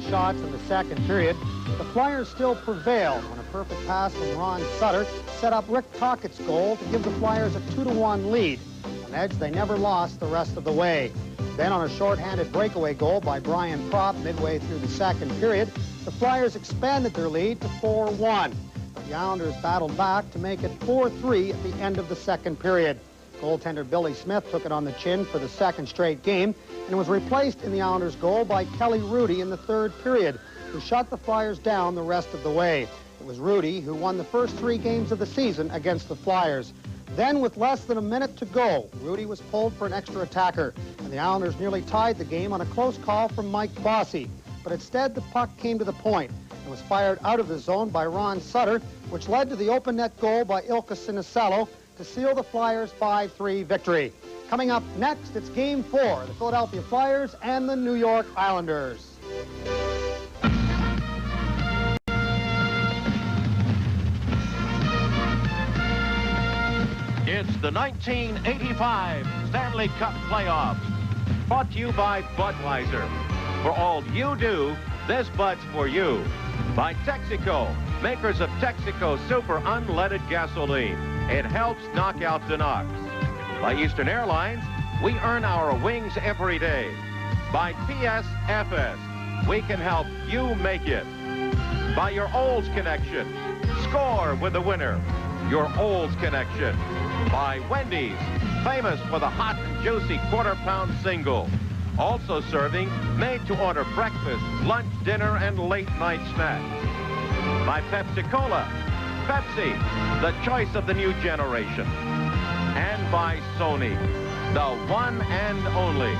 shots in the second period. The Flyers still prevailed when a perfect pass from Ron Sutter set up Rick Tockett's goal to give the Flyers a 2-1 lead, an edge they never lost the rest of the way. Then on a shorthanded breakaway goal by Brian Propp midway through the second period, the Flyers expanded their lead to 4-1. But the Islanders battled back to make it 4-3 at the end of the second period. Goaltender Billy Smith took it on the chin for the second straight game and was replaced in the Islanders' goal by Kelly Rudy in the third period, who shut the Flyers down the rest of the way. It was Rudy who won the first 3 games of the season against the Flyers. Then, with less than a minute to go, Rudy was pulled for an extra attacker, and the Islanders nearly tied the game on a close call from Mike Bossy. But instead, the puck came to the point and was fired out of the zone by Ron Sutter, which led to the open net goal by Ilka Sinicello to seal the Flyers' 5-3 victory. Coming up next, it's Game 4, the Philadelphia Flyers and the New York Islanders. It's the 1985 Stanley Cup Playoffs, brought to you by Budweiser. For all you do, this Bud's for you. By Texaco, makers of Texaco Super Unleaded Gasoline. It helps knock out the knocks. By Eastern Airlines, we earn our wings every day. By PSFS, we can help you make it. By your Olds Connection, score with the winner. Your Olds Connection. By Wendy's, famous for the hot and juicy quarter-pound single. Also serving made-to-order breakfast, lunch, dinner, and late-night snacks. By Pepsi-Cola, Pepsi, the choice of the new generation. And by Sony, the one and only.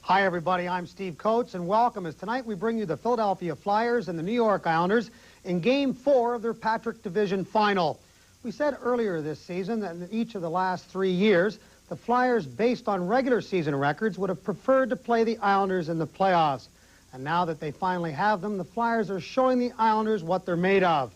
Hi, everybody. I'm Steve Coates, and welcome as tonight we bring you the Philadelphia Flyers and the New York Islanders in Game 4 of their Patrick Division Final. We said earlier this season that in each of the last 3 years, the Flyers, based on regular season records, would have preferred to play the Islanders in the playoffs. And now that they finally have them, the Flyers are showing the Islanders what they're made of.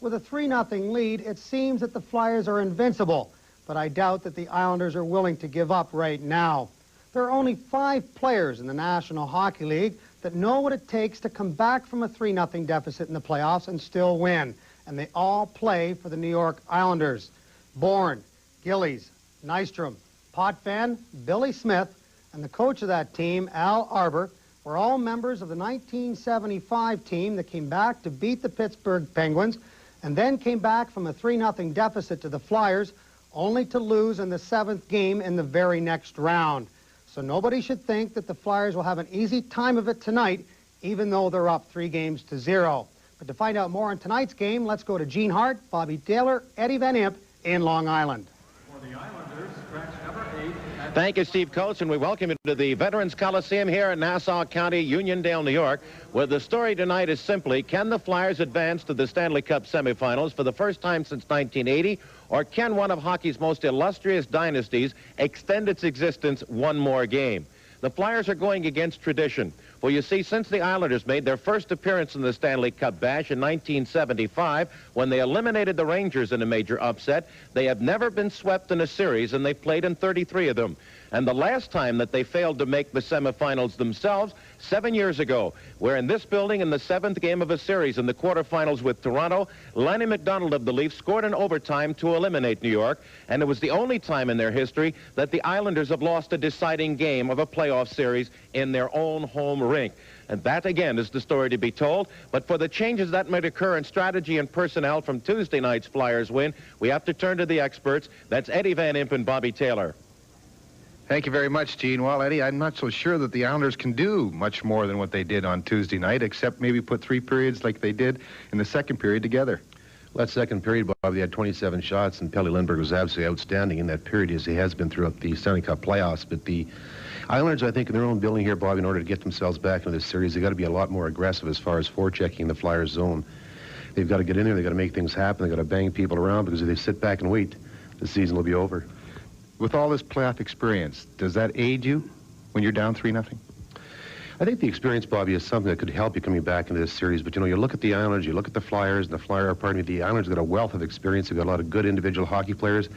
With a 3-0 lead, it seems that the Flyers are invincible, but I doubt that the Islanders are willing to give up right now. There are only 5 players in the National Hockey League that know what it takes to come back from a 3-0 deficit in the playoffs and still win, and they all play for the New York Islanders. Bourne, Gillies, Nystrom, Potvin, Billy Smith, and the coach of that team, Al Arbour, were all members of the 1975 team that came back to beat the Pittsburgh Penguins and then came back from a 3-0 deficit to the Flyers, only to lose in the 7th game in the very next round. So nobody should think that the Flyers will have an easy time of it tonight, even though they're up 3-0. But to find out more on tonight's game, let's go to Gene Hart, Bobby Taylor, Eddie Van Impe in Long Island. For the Islanders, scratch number 8. Thank you, Steve Coates, and we welcome you to the Veterans Coliseum here in Nassau County, Uniondale, New York, where the story tonight is simply, can the Flyers advance to the Stanley Cup semifinals for the first time since 1980, or can one of hockey's most illustrious dynasties extend its existence one more game? The Flyers are going against tradition. Well, you see, since the Islanders made their first appearance in the Stanley Cup Bash in 1975, when they eliminated the Rangers in a major upset, they have never been swept in a series, and they've played in 33 of them. And the last time that they failed to make the semifinals themselves, 7 years ago, where in this building in the 7th game of a series in the quarterfinals with Toronto, Lanny McDonald of the Leafs scored in overtime to eliminate New York, and it was the only time in their history that the Islanders have lost a deciding game of a playoff series in their own home rink. And that, again, is the story to be told. But for the changes that might occur in strategy and personnel from Tuesday night's Flyers win, we have to turn to the experts. That's Eddie Van Impe and Bobby Taylor. Thank you very much, Gene. Well, Eddie, I'm not so sure that the Islanders can do much more than what they did on Tuesday night, except maybe put 3 periods like they did in the second period together. Well, that second period, Bob, they had 27 shots, and Pelle Lindbergh was absolutely outstanding in that period, as he has been throughout the Stanley Cup playoffs. But the Islanders, I think, in their own building here, Bob, in order to get themselves back into this series, they've got to be a lot more aggressive as far as forechecking the Flyers' zone. They've got to get in there. They've got to make things happen. They've got to bang people around, because if they sit back and wait, the season will be over. With all this playoff experience, does that aid you when you're down 3-0? I think the experience, Bobby, is something that could help you coming back into this series. But, you know, you look at the Islanders, you look at the Flyers, and the Islanders have got a wealth of experience. They've got a lot of good individual hockey players.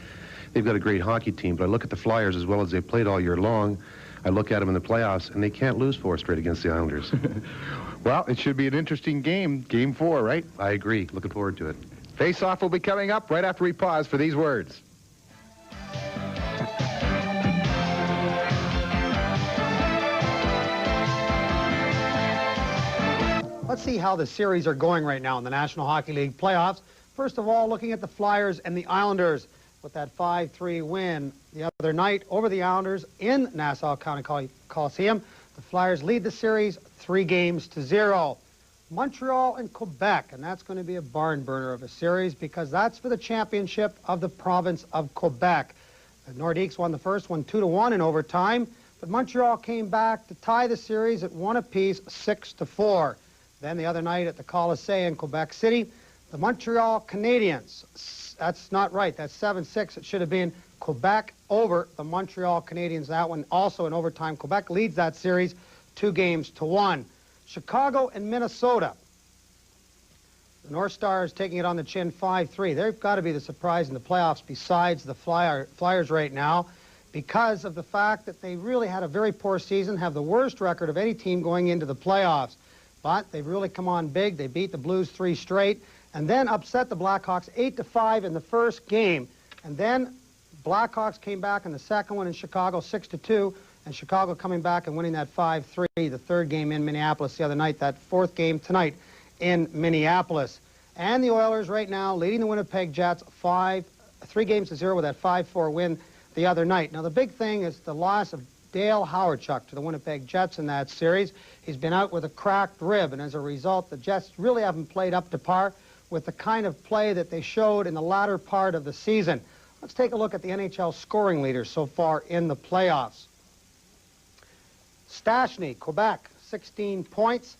They've got a great hockey team. But I look at the Flyers, as well as they've played all year long, I look at them in the playoffs, and they can't lose 4 straight against the Islanders. Well, it should be an interesting game. Game 4, right? I agree. Looking forward to it. Face-off will be coming up right after we pause for these words. Let's see how the series are going right now in the National Hockey League playoffs. First of all, looking at the Flyers and the Islanders with that 5-3 win the other night over the Islanders in Nassau Coliseum. The Flyers lead the series 3-0. Montreal and Quebec, and that's going to be a barn burner of a series because that's for the championship of the province of Quebec. The Nordiques won the first one 2-1 in overtime, but Montreal came back to tie the series at 1 apiece, 6-4. Then the other night at the Coliseum in Quebec City, the Montreal Canadiens, that's not right, that's 7-6. It should have been Quebec over the Montreal Canadiens. That one also in overtime. Quebec leads that series 2-1. Chicago and Minnesota. The North Stars taking it on the chin 5-3. They've got to be the surprise in the playoffs besides the Flyers right now because of the fact that they really had a very poor season, have the worst record of any team going into the playoffs. But they've really come on big. They beat the Blues 3 straight and then upset the Blackhawks 8-5 in the first game. And then Blackhawks came back in the second one in Chicago 6-2, and Chicago coming back and winning that 5-3, the third game in Minneapolis the other night, that fourth game tonight in Minneapolis. And the Oilers right now leading the Winnipeg Jets 3-0 with that 5-4 win the other night. Now the big thing is the loss of Dale Hawerchuk to the Winnipeg Jets in that series. He's been out with a cracked rib, and as a result, the Jets really haven't played up to par with the kind of play that they showed in the latter part of the season. Let's take a look at the NHL scoring leaders so far in the playoffs. Stastny, Quebec, 16 points.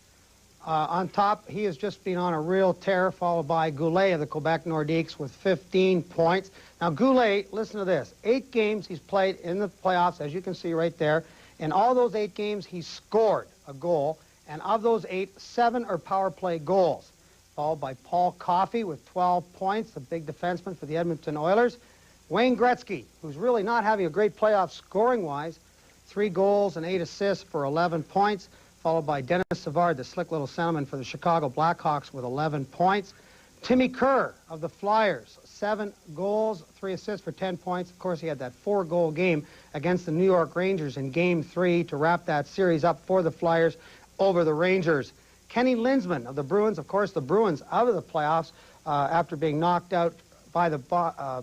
On top, he has just been on a real tear, followed by Goulet of the Quebec Nordiques with 15 points. Now, Goulet, listen to this. 8 games he's played in the playoffs, as you can see right there. In all those 8 games, he scored a goal. And of those 8, 7 are power play goals. Followed by Paul Coffey with 12 points, the big defenseman for the Edmonton Oilers. Wayne Gretzky, who's really not having a great playoff scoring-wise, 3 goals and 8 assists for 11 points. Followed by Dennis Savard, the slick little centerman for the Chicago Blackhawks with 11 points. Timmy Kerr of the Flyers, 7 goals, 3 assists for 10 points. Of course, he had that 4-goal game against the New York Rangers in Game 3 to wrap that series up for the Flyers over the Rangers. Kenny Linsman of the Bruins, of course, the Bruins out of the playoffs after being knocked out by the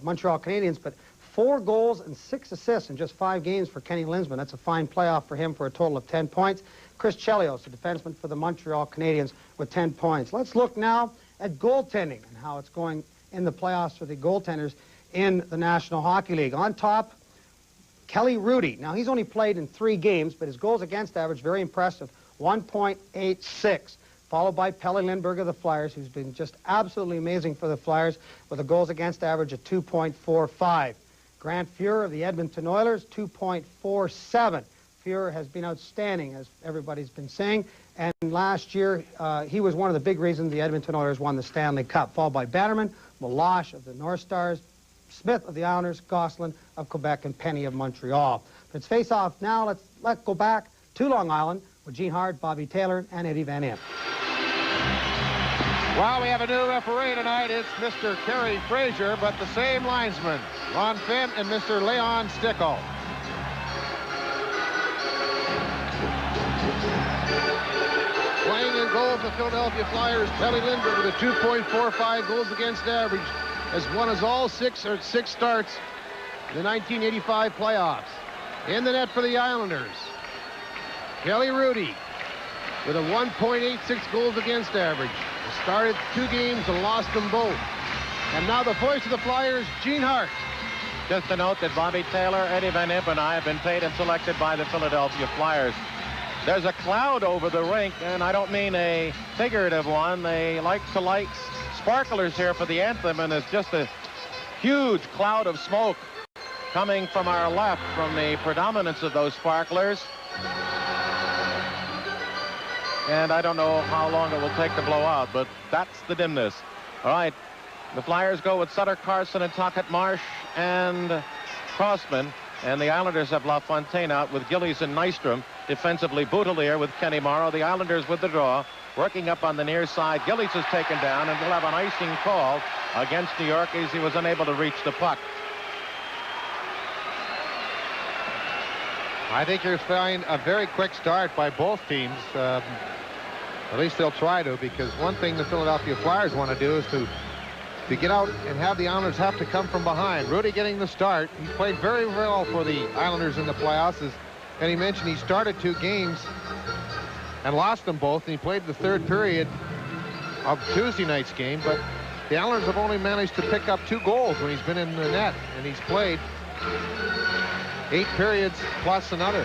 Montreal Canadiens, but 4 goals and 6 assists in just 5 games for Kenny Linsman. That's a fine playoff for him for a total of 10 points. Chris Chelios, the defenseman for the Montreal Canadiens, with 10 points. Let's look now at goaltending and how it's going in the playoffs for the goaltenders in the National Hockey League. On top, Kelly Rudy. Now, he's only played in 3 games, but his goals against average, very impressive, 1.86. Followed by Pelle Lindbergh of the Flyers, who's been just absolutely amazing for the Flyers with a goals against average of 2.45. Grant Fuhr of the Edmonton Oilers, 2.47. Fuhr has been outstanding, as everybody's been saying, and last year he was one of the big reasons the Edmonton Oilers won the Stanley Cup, followed by Bannerman, Meloche of the North Stars, Smith of the Islanders, Gosselin of Quebec, and Penny of Montreal. But it's face-off now. Let's go back to Long Island with Gene Hart, Bobby Taylor, and Eddie Van Impe. Well, we have a new referee tonight. It's Mr. Kerry Frazier, but the same linesmen, Ron Finn and Mr. Leon Stickle. Playing in goal for the Philadelphia Flyers, Pelle Lindbergh with a 2.45 goals against average, has won us all 6 starts in the 1985 playoffs. In the net for the Islanders, Kelly Rudy with a 1.86 goals against average. Started 2 games and lost them both. And now the voice of the Flyers, Gene Hart. Just to note that Bobby Taylor, Eddie Van Impe, and I have been paid and selected by the Philadelphia Flyers. There's a cloud over the rink, and I don't mean a figurative one. They like to light sparklers here for the anthem, and there's just a huge cloud of smoke coming from our left from the predominance of those sparklers. And I don't know how long it will take to blow out, but that's the dimness. All right, the Flyers go with Sutter, Carson, and Tuckett, Marsh, and Crossman. And the Islanders have LaFontaine out with Gillies and Nystrom. Defensively, Boutelier with Kenny Morrow. The Islanders with the draw. Working up on the near side. Gillies is taken down, and we'll have an icing call against New York as he was unable to reach the puck. I think you're finding a very quick start by both teams. At least they'll try to, because one thing the Philadelphia Flyers want to do is to get out and have the Islanders have to come from behind. Rudy getting the start. He played very well for the Islanders in the playoffs. As Eddie mentioned, he started 2 games and lost them both, and he played the 3rd period of Tuesday night's game. But the Islanders have only managed to pick up 2 goals when he's been in the net, and he's played 8 periods plus another.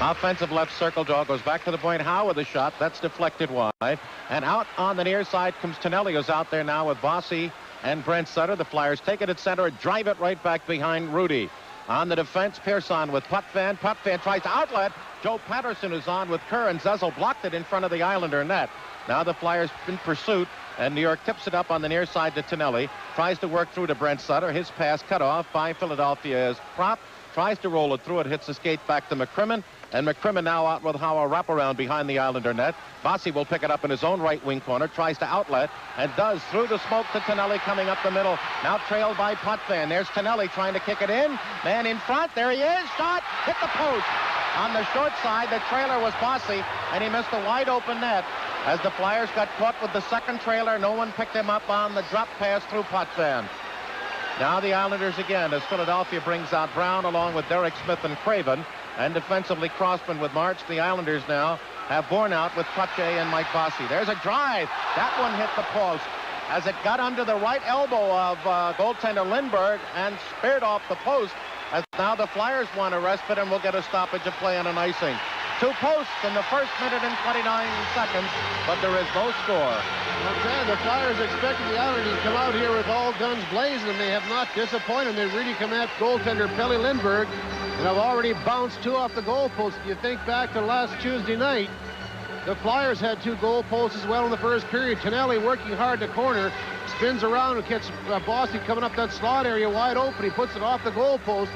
Offensive left circle draw goes back to the point. Howe with a shot. That's deflected wide. And out on the near side comes Tonelli, who's out there now with Bossy and Brent Sutter. The Flyers take it at center and drive it right back behind Rudy. On the defense, Pearson with Potvin. Potvin tries to outlet. Joe Patterson is on with Kerr, and Zezel blocked it in front of the Islander net. Now the Flyers in pursuit, and New York tips it up on the near side to Tonelli. Tries to work through to Brent Sutter. His pass cut off by Philadelphia's prop. Tries to roll it through. It hits the skate back to McCrimmon. And McCrimmon now out with Howe, a wraparound behind the Islander net. Bossy will pick it up in his own right wing corner. Tries to outlet and does through the smoke to Tonelli coming up the middle. Now trailed by Potvin. There's Tonelli trying to kick it in. Man in front. There he is. Shot. Hit the post. On the short side, the trailer was Bossy, and he missed a wide open net. As the Flyers got caught with the second trailer, no one picked him up on the drop pass through Potvin. Now the Islanders again as Philadelphia brings out Brown along with Derek Smith and Craven. And defensively Crossman with March. The Islanders now have borne out with Pache and Mike Bossy. There's a drive. That one hit the post as it got under the right elbow of goaltender Lindbergh and speared off the post. As now the Flyers want a respite and will get a stoppage of play and an icing. 2 posts in the first minute and 29 seconds, but there is no score. Okay, the Flyers expected the Islanders to come out here with all guns blazing, and they have not disappointed. They really come at goaltender Pelle Lindbergh and have already bounced 2 off the goalpost. If you think back to last Tuesday night, the Flyers had 2 goalposts as well in the first period. Tonelli working hard to corner, spins around and gets Bossy coming up that slot area wide open. He puts it off the goalpost.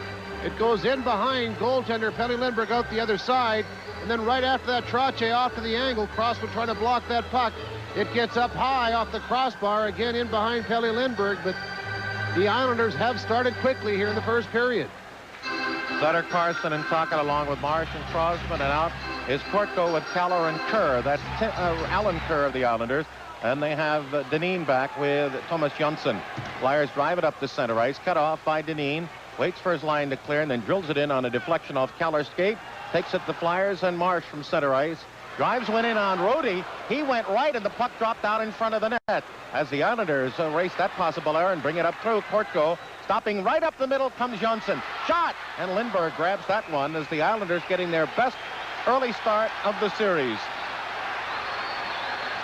It goes in behind goaltender Pelle Lindbergh out the other side. And then right after that, Trache off to the angle. Crossman trying to block that puck. It gets up high off the crossbar, again in behind Pelle Lindbergh. But the Islanders have started quickly here in the first period. Sutter, Carson, and Tocchet along with Marsh and Crossman. And out is Kortko with Keller and Kerr. That's Alan Kerr of the Islanders. And they have Deneen back with Thomas Jönsson. Flyers drive it up the center ice. Cut off by Deneen. Waits for his line to clear and then drills it in on a deflection off Keller's skate. Takes it the Flyers and Marsh from center ice. Drives one in on Rody. He went right and the puck dropped out in front of the net. As the Islanders erase that possible error and bring it up through Kortko. Stopping right up the middle comes Jönsson. Shot! And Lindbergh grabs that one as the Islanders getting their best early start of the series.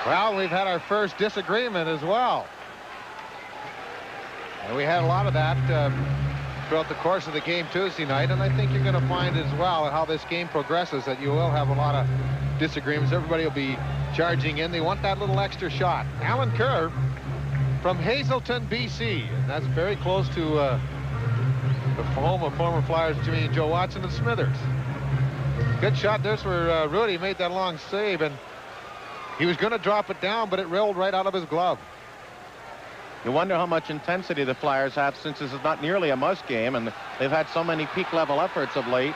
Well, we've had our first disagreement as well. And we had a lot of that throughout the course of the game Tuesday night, and I think you're going to find as well how this game progresses that you will have a lot of disagreements. Everybody will be charging in. They want that little extra shot. Alan Kerr from Hazelton, BC, and that's very close to the home of former Flyers Jimmy and Joe Watson and Smithers. Good shot. There's where Rudy made that long save, and he was going to drop it down, but it rolled right out of his glove. You wonder how much intensity the Flyers have since this is not nearly a must game, and they've had so many peak-level efforts of late.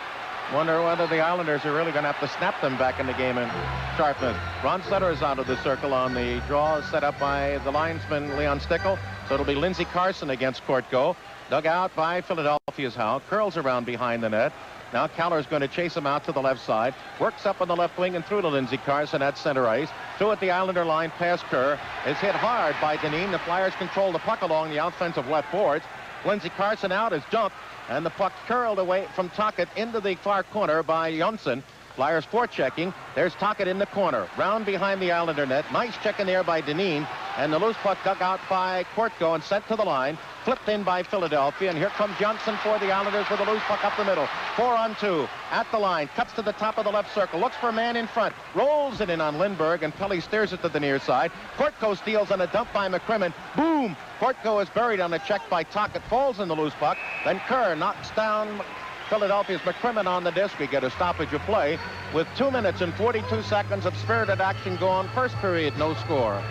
Wonder whether the Islanders are really going to have to snap them back in the game in sharpness. Ron Sutter is out of the circle on the draw set up by the linesman Leon Stickle. So it'll be Lindsey Carson against Kortko. Dug out by Philadelphia's Howe. Curls around behind the net. Now Keller's going to chase him out to the left side. Works up on the left wing and through to Lindsey Carson at center ice. Through at the Islander line past Kerr. Is hit hard by Deneen. The Flyers control the puck along the offensive left boards. Lindsey Carson out is jumped. And the puck curled away from Tocchet into the far corner by Jönsson. Flyers forechecking. There's Tocchet in the corner. Round behind the Islander net. Nice check in there by Deneen. And the loose puck dug out by Kortko and sent to the line. Flipped in by Philadelphia. And here comes Johnson for the Islanders with a loose puck up the middle. 4-on-2 at the line. Cuts to the top of the left circle. Looks for a man in front. Rolls it in on Lindbergh. And Pelly steers it to the near side. Kortko steals on a dump by McCrimmon. Boom! Kortko is buried on a check by Tocchet. Falls in the loose puck. Then Kerr knocks down Philadelphia's McCrimmon on the disc. We get a stoppage of play with 2 minutes and 42 seconds of spirited action going. First period, no score.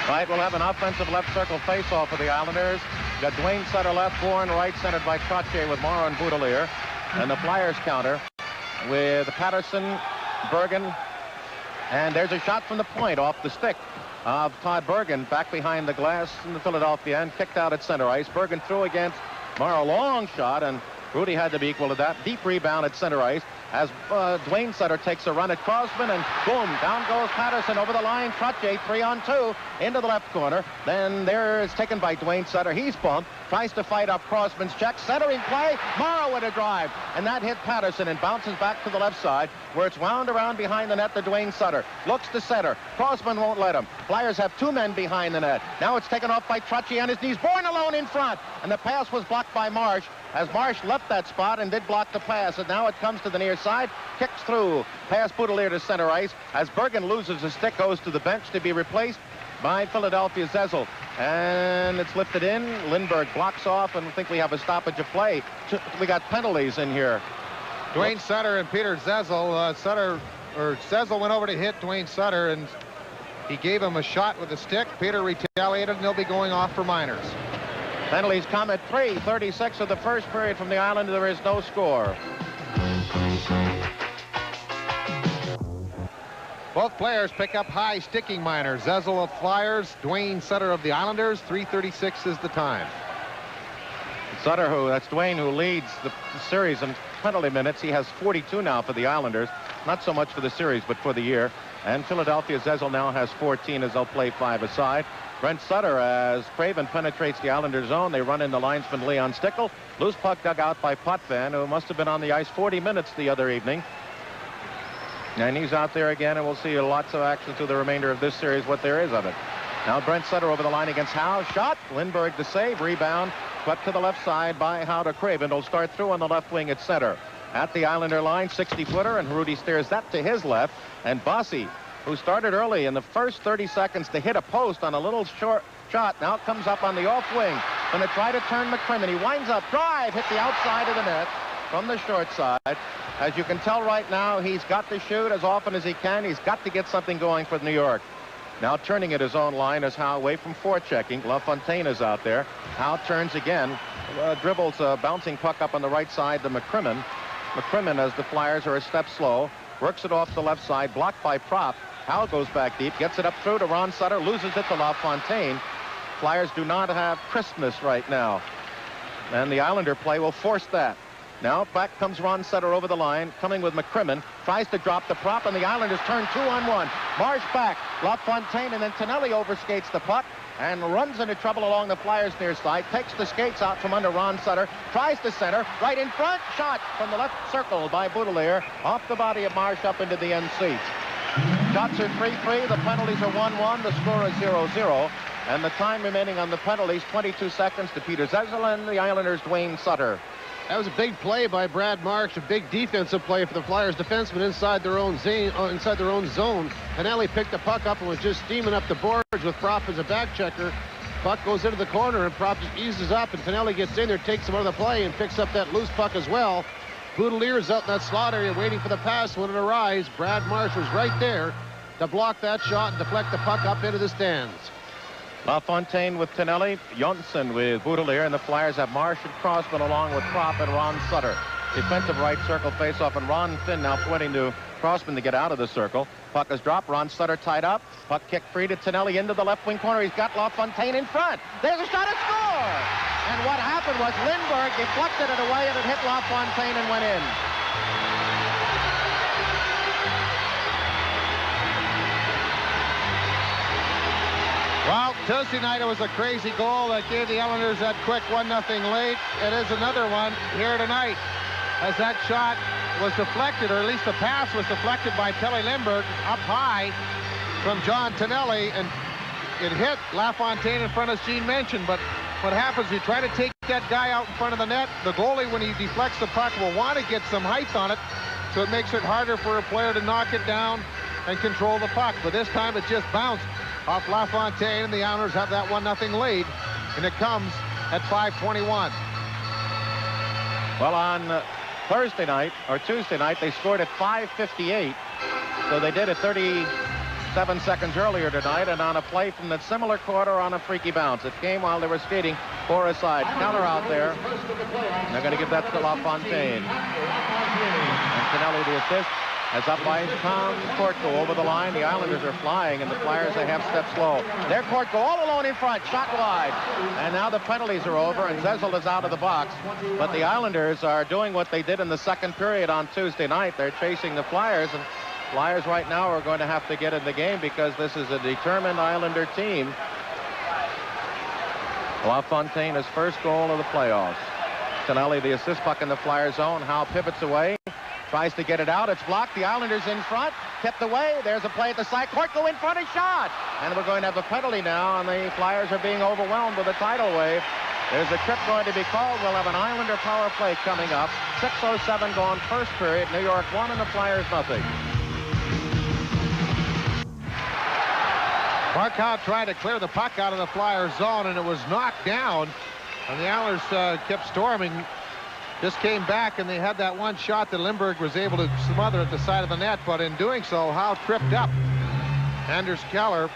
Right, we'll have an offensive left circle face-off for the Islanders. Got Dwayne Sutter left, Bourne right, centered by Trottier with Morrow and Boudelier. And the Flyers counter with Patterson, Bergen. And there's a shot from the point off the stick of Todd Bergen, back behind the glass in the Philadelphia end, kicked out at center ice. Bergen threw against Morrow, long shot, and Rudy had to be equal to that. Deep rebound at center ice as Dwayne Sutter takes a run at Crosman, and boom, down goes Patterson over the line. Trottier 3-on-2 into the left corner. Then there is taken by Dwayne Sutter. He's bumped, tries to fight off Crosman's check. Centering play, Morrow with a drive, and that hit Patterson and bounces back to the left side where it's wound around behind the net to Dwayne Sutter. Looks to center. Crosman won't let him. Flyers have 2 men behind the net. Now it's taken off by Trottier on his knees. Bourne alone in front, and the pass was blocked by Marsh as Marsh left that spot and did block the pass. And now it comes to the near side, kicks through, past Boudelier to center ice as Bergen loses his stick, goes to the bench to be replaced by Philadelphia Zezel. And it's lifted in. Lindbergh blocks off, and I think we have a stoppage of play. We got penalties in here. Dwayne Sutter and Peter Zezel. Zezel went over to hit Dwayne Sutter, and he gave him a shot with a stick. Peter retaliated, and they'll be going off for minors. Penalties come at 3:36 of the first period from the island. There is no score. Both players pick up high sticking minors. Zezel of Flyers, Dwayne Sutter of the Islanders. 3:36 is the time. Sutter, that's Dwayne, who leads the series in penalty minutes. He has 42 now for the Islanders. Not so much for the series, but for the year. And Philadelphia Zezel now has 14 as they'll play 5 aside. Brent Sutter, as Craven penetrates the Islanders' zone, they run in the linesman Leon Stickle. Loose puck dug out by Potvin, who must have been on the ice 40 minutes the other evening. And he's out there again, and we'll see lots of action through the remainder of this series, what there is of it. Now Brent Sutter over the line against Howe. Shot. Lindbergh to save. Rebound. Cut to the left side by Howe to Craven. He'll start through on the left wing at center. At the Islander line, 60-footer, and Rudy steers that to his left. And Bossy, who started early in the first 30 seconds to hit a post on a little short shot, now comes up on the off wing. Going to try to turn McCrimmon. He winds up. Drive. Hit the outside of the net from the short side. As you can tell right now, he's got to shoot as often as he can. He's got to get something going for New York. Now turning at his own line is Howe away from forechecking. LaFontaine is out there. Howe turns again. Dribbles a bouncing puck up on the right side to McCrimmon. McCrimmon, as the Flyers are a step slow, works it off the left side, blocked by Prop. Howe goes back deep, gets it up through to Ron Sutter, loses it to LaFontaine. Flyers do not have crispness right now. And the Islander play will force that. Now back comes Ron Sutter over the line, coming with McCrimmon, tries to drop the prop, and the Islanders turn 2-on-1. Marsh back, LaFontaine, and then Tonelli overskates the puck and runs into trouble along the Flyers' near side, takes the skates out from under Ron Sutter, tries to center, right in front, shot from the left circle by Boudelier, off the body of Marsh up into the end seats. Shots are 3-3, the penalties are 1-1, the score is 0-0, and the time remaining on the penalties, 22 seconds to Peter Zezel and the Islanders' Dwayne Sutter. That was a big play by Brad Marsh, a big defensive play for the Flyers defenseman inside their own zone. Tonelli picked the puck up and was just steaming up the boards with Prop as a back checker. Puck goes into the corner, and Prop just eases up, and Tonelli gets in there, takes him out of the play, and picks up that loose puck as well. Boudelier's out in that slot area waiting for the pass when it arrives. Brad Marsh was right there to block that shot and deflect the puck up into the stands. LaFontaine with Tonelli, Jonsson with Boudelier, and the Flyers have Marsh and Crosman along with Prop and Ron Sutter. Defensive right circle face-off, and Ron Finn now pointing to Crosman to get out of the circle. Puck is dropped. Ron Sutter tied up. Puck kicked free to Tonelli into the left wing corner. He's got LaFontaine in front. There's a shot, a score! And what happened was Lindbergh deflected it away, and it hit LaFontaine and went in. Well, Tuesday night it was a crazy goal that gave the Islanders that quick 1-0 lead. It is another one here tonight as that shot was deflected, or at least the pass was deflected by Pelly Lindbergh up high from John Tonelli, and it hit LaFontaine in front, as Gene mentioned. But what happens, you try to take that guy out in front of the net. The goalie, when he deflects the puck, will want to get some height on it, so it makes it harder for a player to knock it down and control the puck. But this time it just bounced off LaFontaine, and the Islanders have that 1-0 lead, and it comes at 5:21. Well, on Thursday night, or Tuesday night, they scored at 5:58. So they did it 37 seconds earlier tonight, and on a play from the similar quarter on a freaky bounce. It came while they were skating for a side. Counter out there. And they're going to give that to LaFontaine. And Tonelli the assist. As up by Tom Courtco over the line. The Islanders are flying, and the Flyers a half step slow. There Courtco all alone in front, shot wide. And now the penalties are over, and Zezel is out of the box. But the Islanders are doing what they did in the second period on Tuesday night. They're chasing the Flyers, and Flyers right now are going to have to get in the game because this is a determined Islander team. LaFontaine, his first goal of the playoffs. Tonelli, the assist, puck in the Flyer zone. Howe pivots away. Tries to get it out. It's blocked. The Islanders in front. Tipped away. There's a play at the side. Courtco in front. A shot. And we're going to have a penalty now, and the Flyers are being overwhelmed with a tidal wave. There's a trip going to be called. We'll have an Islander power play coming up. 6:07 gone first period. New York 1 and the Flyers nothing. Mark Howe tried to clear the puck out of the Flyers zone, and it was knocked down. And the Islanders kept storming. Just came back, and they had that one shot that Lindbergh was able to smother at the side of the net, but in doing so, Howe tripped up Anders Keller,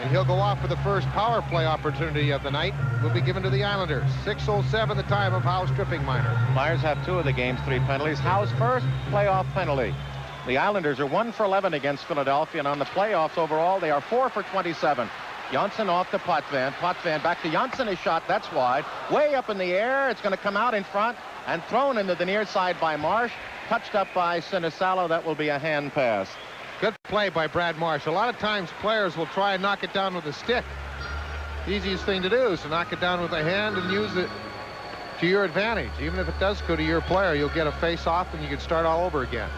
and he'll go off for the first power play opportunity of the night. Will be given to the Islanders. 6:07 the time of Howe's tripping minor. Flyers have 2 of the game's 3 penalties. Howe's first playoff penalty. The Islanders are 1 for 11 against Philadelphia, and on the playoffs overall, they are 4 for 27. Janssen off to Potvin. Potvin back to Janssen. His shot, that's wide. Way up in the air. It's going to come out in front and thrown into the near side by Marsh. Touched up by Sinisalo. That will be a hand pass. Good play by Brad Marsh. A lot of times players will try and knock it down with a stick. The easiest thing to do is to knock it down with a hand and use it to your advantage. Even if it does go to your player, you'll get a face-off and you can start all over again.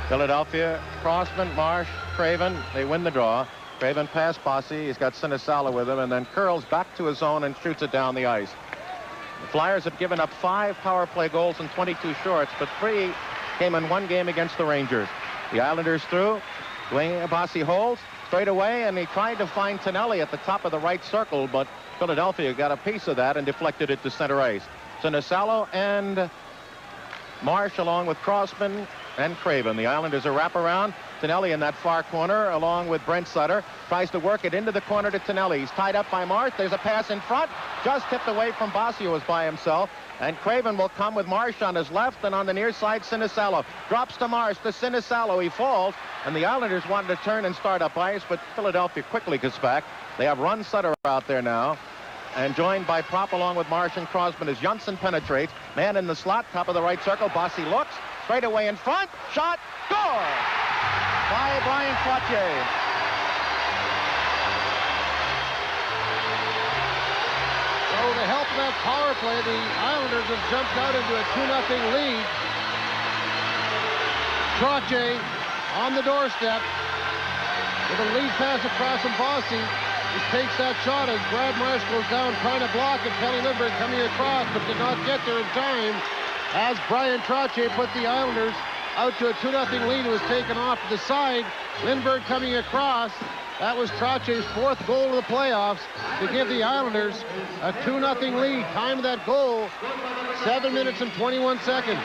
Philadelphia, Crossman, Marsh, Craven. They win the draw. Craven past Bossy. He's got Sinisalo with him, and then curls back to his zone and shoots it down the ice. The Flyers have given up 5 power play goals in 22 shorts, but 3 came in 1 game against the Rangers. The Islanders through. Dwayne Bossy holds straight away, and he tried to find Tonelli at the top of the right circle, but Philadelphia got a piece of that and deflected it to center ice. Sinisalo and Marsh along with Crossman and Craven. The Islanders are wraparound. Tonelli in that far corner along with Brent Sutter. Tries to work it into the corner to Tonelli. He's tied up by Marsh. There's a pass in front. Just tipped away from Bossy, who was by himself. And Craven will come with Marsh on his left, and on the near side, Sinisalo. Drops to Marsh, to Sinisalo. He falls, and the Islanders wanted to turn and start up ice, but Philadelphia quickly gets back. They have run Sutter out there now. And joined by Prop along with Marsh and Crosman as Janssen penetrates. Man in the slot, top of the right circle. Bossy looks. Straight away in front. Shot. Score! By Brian Trottier. So with the help of that power play, the Islanders have jumped out into a 2-0 lead. Trottier on the doorstep with a lead pass across from Bossy. He takes that shot as Brad Marsh goes down trying to block it. Pelly Lindbergh coming across, but did not get there in time as Brian Trottier put the Islanders out to a 2-0 lead. It was taken off to the side. Lindbergh coming across. That was Trottier's 4th goal of the playoffs to give the Islanders a 2-0 lead. Time of that goal, 7 minutes and 21 seconds.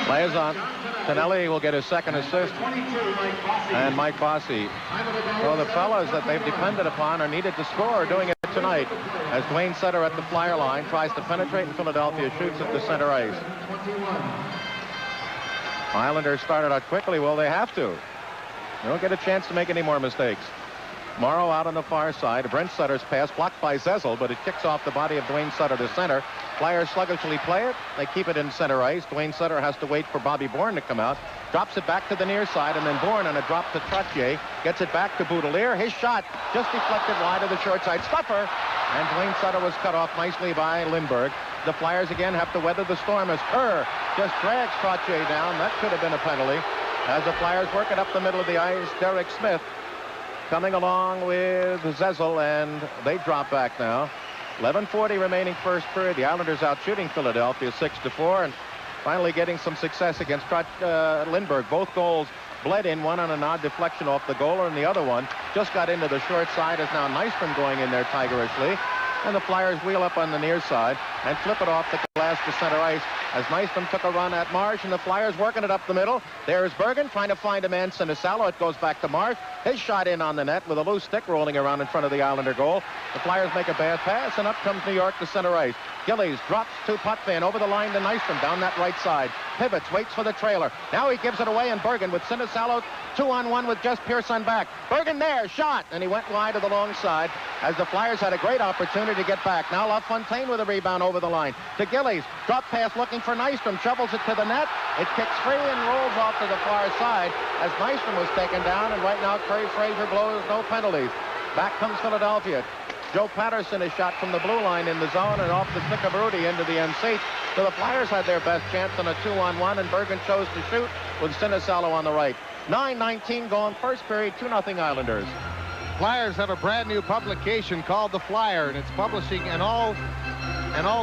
Players on. Tonelli will get his 2nd assist. And Mike Bossy. Well, the fellas that they've depended upon or needed to score are doing it tonight. As Dwayne Sutter at the Flyer line tries to penetrate in Philadelphia, shoots at the center ice. Islanders started out quickly. Well, they have to. They don't get a chance to make any more mistakes. Morrow out on the far side. Brent Sutter's pass blocked by Zezel, but it kicks off the body of Dwayne Sutter to center. Flyers sluggishly play it. They keep it in center ice. Dwayne Sutter has to wait for Bobby Bourne to come out. Drops it back to the near side, and then Bourne on a drop to Trottier. Gets it back to Boudelier. His shot just deflected wide of the short side stuffer. And Dwayne Sutter was cut off nicely by Lindbergh. the Flyers again have to weather the storm as Kerr just drags Trottier down. That could have been a penalty. As the Flyers work it up the middle of the ice, Derek Smith coming along with Zezel, and they drop back now. 11:40 remaining first period. The Islanders out shooting Philadelphia 6-4, and finally getting some success against Lindbergh. Both goals bled in, one on an odd deflection off the goaler, and the other one just got into the short side. As now Nystrom going in there tigerishly. And the Flyers wheel up on the near side and flip it off the glass to center ice as Nystrom took a run at Marsh, and the Flyers working it up the middle. There's Bergen trying to find a man, Sinisalo. It goes back to Marsh. His shot in on the net with a loose stick rolling around in front of the Islander goal. The Flyers make a bad pass, and up comes New York to center ice. Gillies drops to Potvin over the line to Nystrom down that right side. Pivots, waits for the trailer. Now he gives it away, and Bergen with Sinisalo 2-on-1 with just Pierce on back. Bergen there, shot, and he went wide to the long side as the Flyers had a great opportunity to get back. Now LaFontaine with a rebound over the line to Gillies. Drop pass looking for Nystrom. Shovels it to the net. It kicks free and rolls off to the far side as Nystrom was taken down, and right now Curry Fraser blows no penalties. Back comes Philadelphia. Joe Patterson is shot from the blue line in the zone and off the stick of Rudy into the end seat. So the Flyers had their best chance on a 2-on-1, and Bergen chose to shoot with Sinisalo on the right. 9:19 going first period, 2-0 Islanders. Flyers have a brand new publication called The Flyer, and it's publishing an all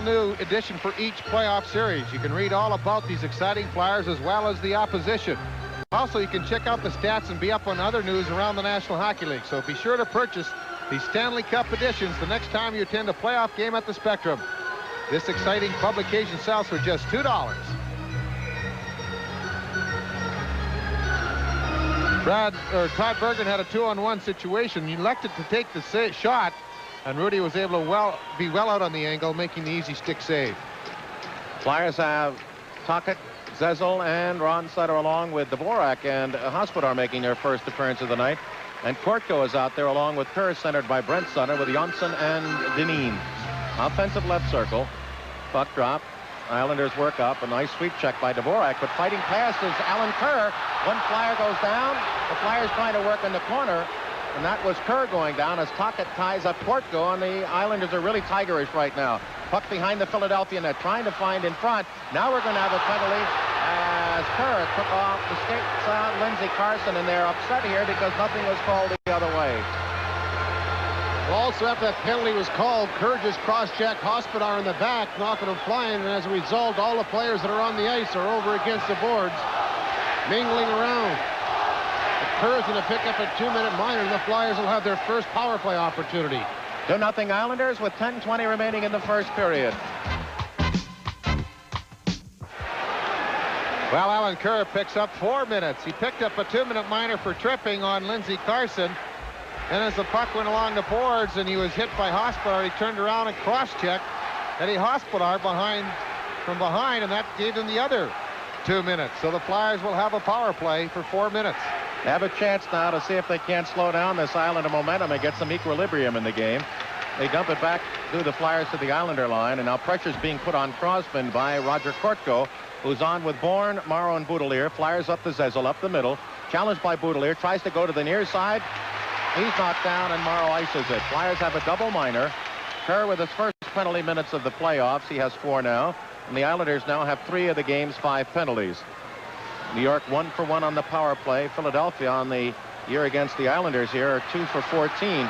new edition for each playoff series. You can read all about these exciting Flyers as well as the opposition. Also, you can check out the stats and be up on other news around the National Hockey League. So be sure to purchase these Stanley Cup editions the next time you attend a playoff game at the Spectrum. This exciting publication sells for just $2. Todd Bergen had a 2-on-1 situation. He elected to take the shot, and Rudy was able to be well out on the angle, making the easy stick save. Flyers have Tocchet, Zezel, and Ron Sutter along with Dvorak and Hospodar making their first appearance of the night. And Kortko is out there along with Kerr, centered by Brent Sutter with Jonsson and Dineen. Offensive left circle. Puck drop. Islanders work up. A nice sweep check by Dvorak, but fighting past is Alan Kerr. One Flyer goes down. The Flyers trying to work in the corner, and that was Kerr going down as Tocchet ties up Kortko, and the Islanders are really tigerish right now. Puck behind the Philadelphia net, trying to find in front. Now we're going to have a penalty as Kerr took off the skates out Lindsey Carson, and they're upset here because nothing was called the other way. Well, also after that penalty was called, Kerr just cross-checked Hospodar in the back, knocking him flying, and as a result, all the players that are on the ice are over against the boards, mingling around. Kerr's going to pick up a 2-minute minor, and the Flyers will have their first power play opportunity. 2-0 Islanders with 10:20 remaining in the first period. Well, Alan Kerr picks up 4 minutes. He picked up a 2-minute minor for tripping on Lindsey Carson. And as the puck went along the boards and he was hit by Hospodar, he turned around and cross-checked Eddie Hospodar from behind, and that gave him the other 2 minutes. So the Flyers will have a power play for 4 minutes. They have a chance now to see if they can't slow down this Islander momentum and get some equilibrium in the game. They dump it back through the Flyers to the Islander line, and now pressure's being put on Crosby by Roger Kortko, who's on with Bourne, Morrow, and Boudelier. Flyers up to Zezel, up the middle. Challenged by Boudelier, tries to go to the near side. He's knocked down, and Morrow ices it. Flyers have a double minor. Kerr with his first penalty minutes of the playoffs. He has 4 now. And the Islanders now have 3 of the game's 5 penalties. New York 1 for 1 on the power play. Philadelphia on the year against the Islanders here are 2 for 14.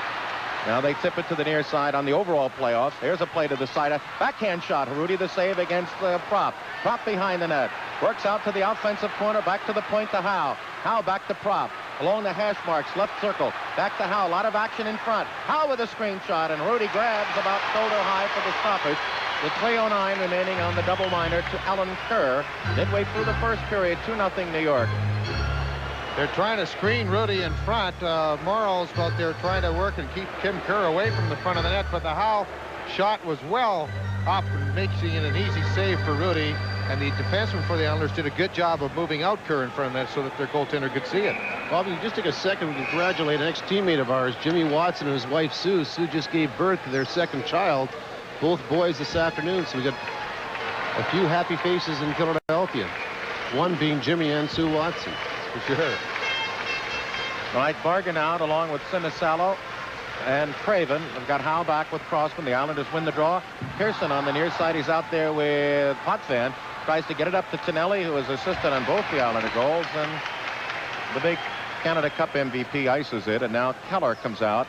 Now they tip it to the near side on the overall playoffs. Here's a play to the side. A backhand shot. Rudy the save against the Prop. Prop behind the net. Works out to the offensive corner. Back to the point to Howe. Howe back to Prop. Along the hash marks. Left circle. Back to Howe. A lot of action in front. Howe with a screen shot. And Rudy grabs about shoulder high for the stoppage. With 3:09 remaining on the double minor to Alan Kerr. Midway through the first period. 2-0 New York. They're trying to screen Rudy in front. Morrow's out there trying to work and keep Tim Kerr away from the front of the net, but the Howe shot was well up and making it an easy save for Rudy, and the defenseman for the Islanders did a good job of moving out Kerr in front of the net so that their goaltender could see it. Bob, you just take a second to congratulate an ex-teammate of ours, Jimmy Watson, and his wife Sue. Sue just gave birth to their second child, both boys this afternoon, so we got a few happy faces in Philadelphia, one being Jimmy and Sue Watson. For sure. All right, Bargain out along with Sinisalo. and Craven. They've got Howe back with Crossman. The Islanders win the draw. Pearson on the near side. He's out there with Potvin. Tries to get it up to Tonelli, who has assisted on both the Islander goals. And the big Canada Cup MVP ices it. And now Keller comes out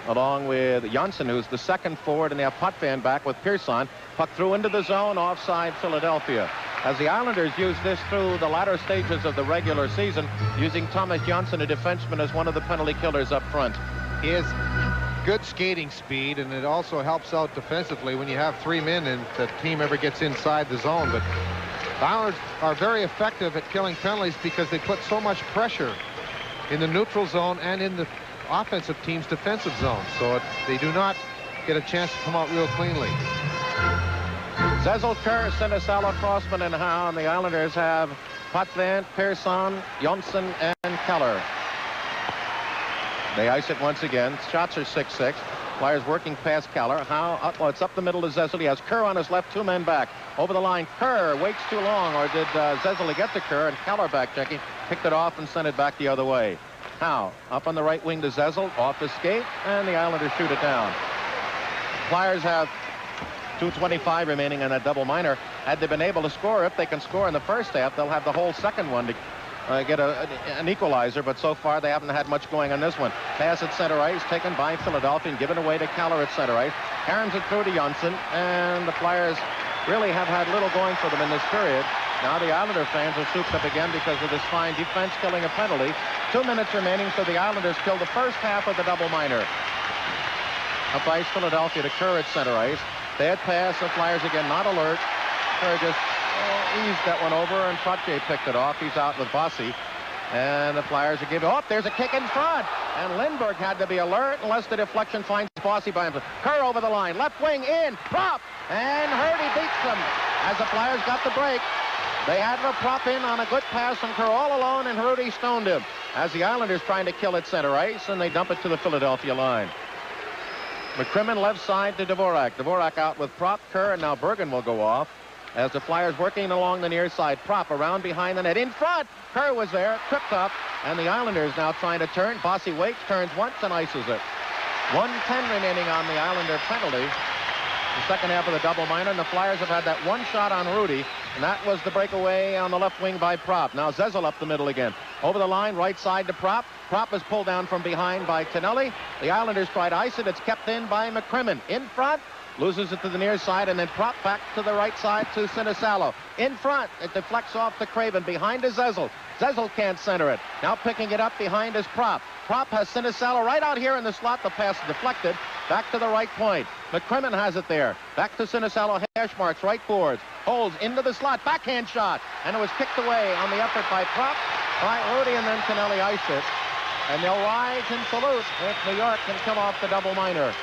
along with Janssen, who's the second forward. And they have Potvin back with Pearson. Puck through into the zone. Offside Philadelphia. As the Islanders use this through the latter stages of the regular season, using Thomas Janssen, a defenseman, as one of the penalty killers up front. He has good skating speed, and it also helps out defensively when you have 3 men and the team ever gets inside the zone. But the Islanders are very effective at killing penalties because they put so much pressure in the neutral zone and in the offensive team's defensive zone. So they do not get a chance to come out real cleanly. Zezel, Kerr, Sinisalo, Crossman, and Howe. And the Islanders have Potvin, Pearson, Janssen, and Keller. They ice it once again. Shots are 6-6. Flyers working past Keller. Howe, it's up the middle to Zezel. He has Kerr on his left, 2 men back. Over the line, Kerr waits too long, or did Zezel get to Kerr? And Keller back checking, picked it off and sent it back the other way. Howe up on the right wing to Zezel, off his skate, and the Islanders shoot it down. Flyers have 2:25 remaining on that double minor. Had they been able to score, if they can score in the first half, they'll have the whole second one to get an equalizer, but so far they haven't had much going on this one. Pass at center ice, taken by Philadelphia and given away to Keller at center ice. Caroms it through to Janssen, and the Flyers really have had little going for them in this period. Now the Islander fans are souped up again because of this fine defense killing a penalty. 2 minutes remaining, so the Islanders kill the first half of the double minor. Up ice, Philadelphia to Kerr at center ice. Bad pass, the Flyers again not alert. Kerr just eased that one over, and Trottier picked it off. He's out with Bossy. And the Flyers are giving... Oh, there's a kick in front. And Lindbergh had to be alert unless the deflection finds Bossy by himself. Kerr over the line. Left wing in. Prop. And Hurdy beats them as the Flyers got the break. They had to prop in on a good pass from Kerr all alone, and Hurdy stoned him. As the Islanders trying to kill at center ice, and they dump it to the Philadelphia line. McCrimmon left side to Dvorak. Dvorak out with Prop, Kerr, and now Bergen will go off. As the Flyers working along the near side. Prop around behind the net. In front. Kerr was there. Tripped up. And the Islanders now trying to turn. Bossy waits, turns once, and ices it. 1:10 remaining on the Islander penalty. The second half of the double minor. And the Flyers have had that one shot on Rudy. And that was the breakaway on the left wing by Prop. Now Zezel up the middle again. Over the line, right side to Prop. Prop is pulled down from behind by Tonelli. The Islanders try to ice it. It's kept in by McCrimmon. In front. Loses it to the near side, and then Prop back to the right side to Sinisalo. In front, it deflects off to Craven. Behind is Zezel. Zezel can't center it. Now picking it up behind is Prop. Prop has Sinisalo right out here in the slot. The pass is deflected. Back to the right point. McCrimmon has it there. Back to Sinisalo. Hash marks, right boards. Holds into the slot. Backhand shot. And it was kicked away on the effort by Prop, by Rudy, and then Tonelli iced it. And they'll rise and salute if New York can come off the double minor.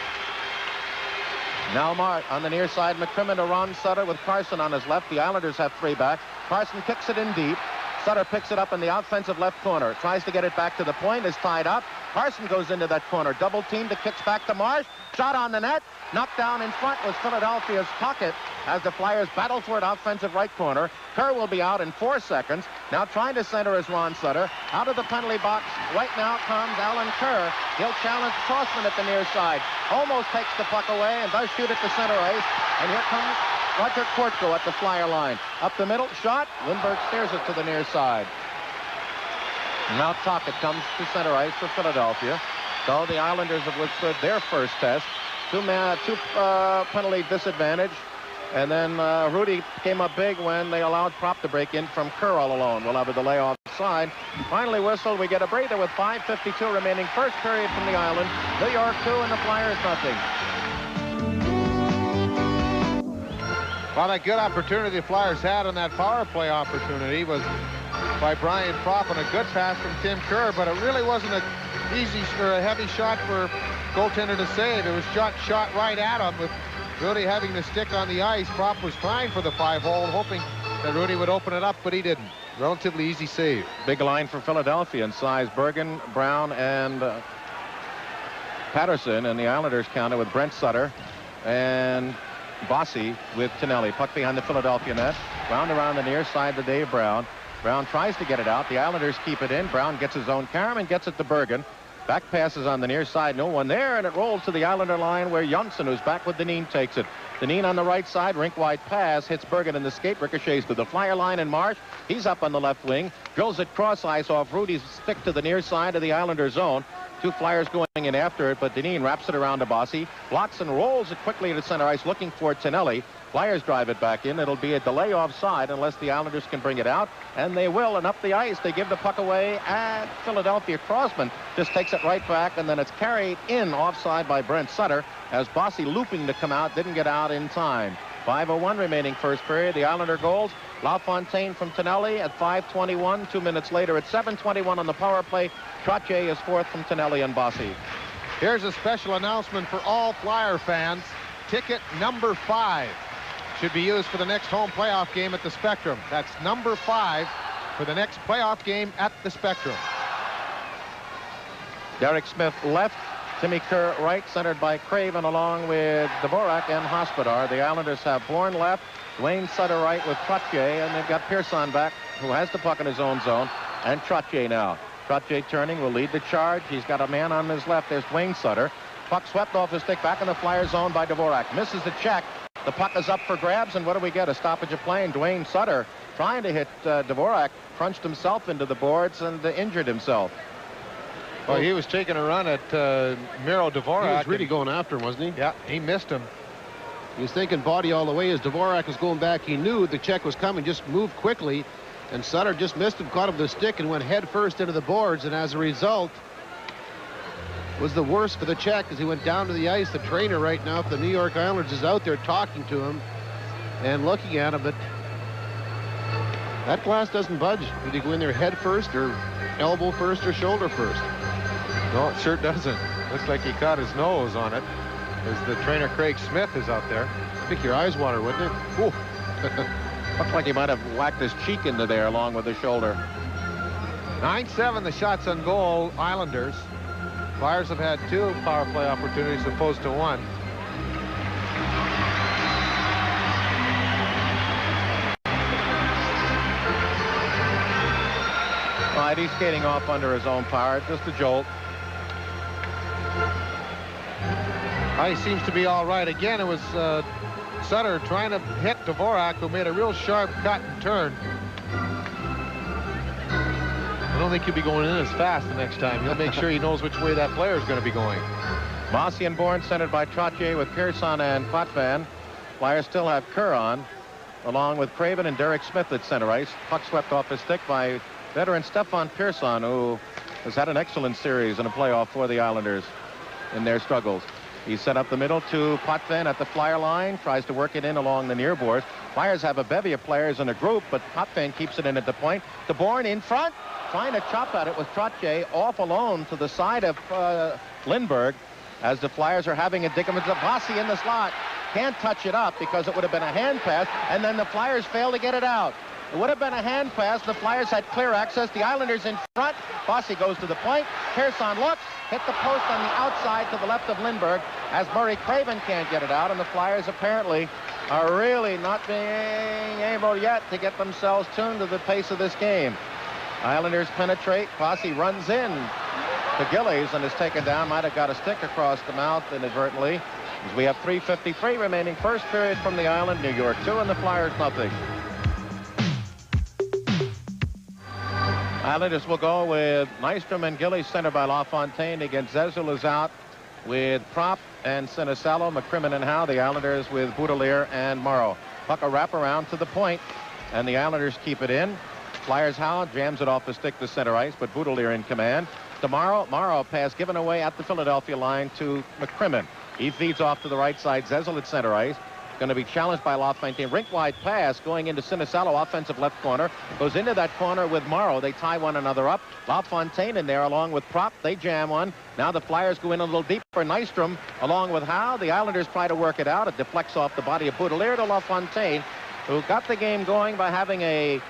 Now Mart on the near side. McCrimmon to Ron Sutter with Carson on his left. The Islanders have 3 back. Carson kicks it in deep. Sutter picks it up in the offensive left corner. Tries to get it back to the point. Is tied up. Carson goes into that corner. Double teamed. It kicks back to Marsh. Shot on the net. Knocked down in front was Philadelphia's Pocket as the Flyers battle for it offensive right corner. Kerr will be out in 4 seconds. Now trying to center is Ron Sutter. Out of the penalty box right now comes Alan Kerr. He'll challenge Crossman at the near side. Almost takes the puck away and does shoot it to center ice. And here comes Roger Kortko at the Flyer line. Up the middle, shot. Lindbergh steers it to the near side. Now Tocchet comes to center ice for Philadelphia. So the Islanders have withstood their first test. Two penalty disadvantage. And then Rudy came up big when they allowed Prop to break in from Kerr all alone. We'll have a delay offside. Finally whistled. We get a breather with 5:52 remaining. First period from the Island. New York 2 and the Flyers nothing. Well, that good opportunity the Flyers had on that power play opportunity was by Brian Prop and a good pass from Tim Kerr, but it really wasn't a easy or a heavy shot for goaltender to save. It was shot right at him with Rudy having the stick on the ice. Prop was trying for the 5-hole, hoping that Rudy would open it up, but he didn't. Relatively easy save. Big line for Philadelphia in size. Bergen, Brown, and Patterson, and the Islanders counter with Brent Sutter and Bossy with Tonelli. Puck behind the Philadelphia net. Round around the near side to Dave Brown. Brown tries to get it out. The Islanders keep it in. Brown gets his own carom and gets it to Bergen. Back passes on the near side. No one there, and it rolls to the Islander line where Janssen, who's back with Dineen, takes it. Dineen on the right side. Rink-wide pass. Hits Bergen in the skate. Ricochets to the flyer line, and Marsh. He's up on the left wing. Drills it cross ice off Rudy's stick to the near side of the Islander zone. Two Flyers going in after it, but Dineen wraps it around to Bossy. Blocks and rolls it quickly to center ice, looking for Tonelli. Flyers drive it back in. It'll be a delay offside unless the Islanders can bring it out, and they will. And up the ice, they give the puck away at Philadelphia. Crossman just takes it right back, and then it's carried in offside by Brent Sutter as Bossy looping to come out, didn't get out in time. 5:01 remaining first period. The Islander goals. LaFontaine from Tonelli at 5:21. 2 minutes later at 7:21 on the power play. Trottier is fourth from Tonelli and Bossy. Here's a special announcement for all Flyer fans. Ticket number 5 should be used for the next home playoff game at the Spectrum. That's number 5 for the next playoff game at the Spectrum. Derek Smith left. Timmy Kerr right, centered by Craven along with Dvorak and Hospodar. The Islanders have Bourne left, Dwayne Sutter right with Trottier, and they've got Pearson back, who has the puck in his own zone, and Trottier now. Trottier turning will lead the charge. He's got a man on his left. There's Dwayne Sutter. Puck swept off his stick back in the Flyer zone by Dvorak. Misses the check. The puck is up for grabs, and what do we get? A stoppage of play. And Dwayne Sutter, trying to hit Dvorak, crunched himself into the boards and injured himself. Well, he was taking a run at Miro Dvorak. He was really going after him, wasn't he? Yeah, he missed him. He was thinking body all the way as Dvorak was going back. He knew the check was coming, just moved quickly, and Sutter just missed him, caught him with the stick, and went head first into the boards, and as a result, was the worst for the check as he went down to the ice. The trainer right now for the New York Islanders is out there talking to him and looking at him, but that glass doesn't budge. Did he go in there head first or elbow first or shoulder first? No, it sure doesn't. Looks like he caught his nose on it as the trainer Craig Smith is out there. Make your eyes water, wouldn't it? Ooh. Looked like he might have whacked his cheek into there along with the shoulder. 9-7 the shots on goal, Islanders. Flyers have had 2 power play opportunities opposed to 1. Right, he's skating off under his own power. Just a jolt. He seems to be all right. Again, it was Sutter trying to hit Dvorak, who made a real sharp cut and turn. I don't think he'll be going in as fast the next time. He'll make sure he knows which way that player is going to be going. Bossy and Bourne centered by Trottier with Pearson and Potvin. Flyers still have Kerr on, along with Craven and Derek Smith at center ice. Puck swept off his stick by veteran Stefan Pearson, who has had an excellent series in a playoff for the Islanders in their struggles. He's set up the middle to Potvin at the Flyer line, tries to work it in along the near boards. Flyers have a bevy of players in a group, but Potvin keeps it in at the point. To Bourne in front, trying to chop at it with Trottier off alone to the side of Lindbergh as the Flyers are having a dig of Bossy in the slot. Can't touch it up because it would have been a hand pass, and then the Flyers fail to get it out. It would have been a hand pass. The Flyers had clear access. The Islanders in front. Bossy goes to the point. Pearson looks, hit the post on the outside to the left of Lindbergh as Murray Craven can't get it out, and the Flyers apparently are really not being able yet to get themselves tuned to the pace of this game. Islanders penetrate. Bossy runs in to Gillies and is taken down. Might have got a stick across the mouth inadvertently. As we have 3:53 remaining first period from the Island. New York 2 and the Flyers nothing. Islanders will go with Nystrom and Gillies centered by LaFontaine against Zezul is out with Prop and Sinisalo, McCrimmon and Howe. The Islanders with Boudelier and Morrow. Puck a wraparound to the point, and the Islanders keep it in. Flyers Howe jams it off the stick to center ice, but Boudelier in command. To Morrow. Morrow pass given away at the Philadelphia line to McCrimmon. He feeds off to the right side. Zezul at center ice. Going to be challenged by LaFontaine. Rink-wide pass going into Sinisalo, offensive left corner. Goes into that corner with Morrow. They tie one another up. LaFontaine in there along with Prop. They jam one. Now the Flyers go in a little deeper. Nystrom along with Howe. The Islanders try to work it out. It deflects off the body of Boudelier to LaFontaine, who got the game going by having a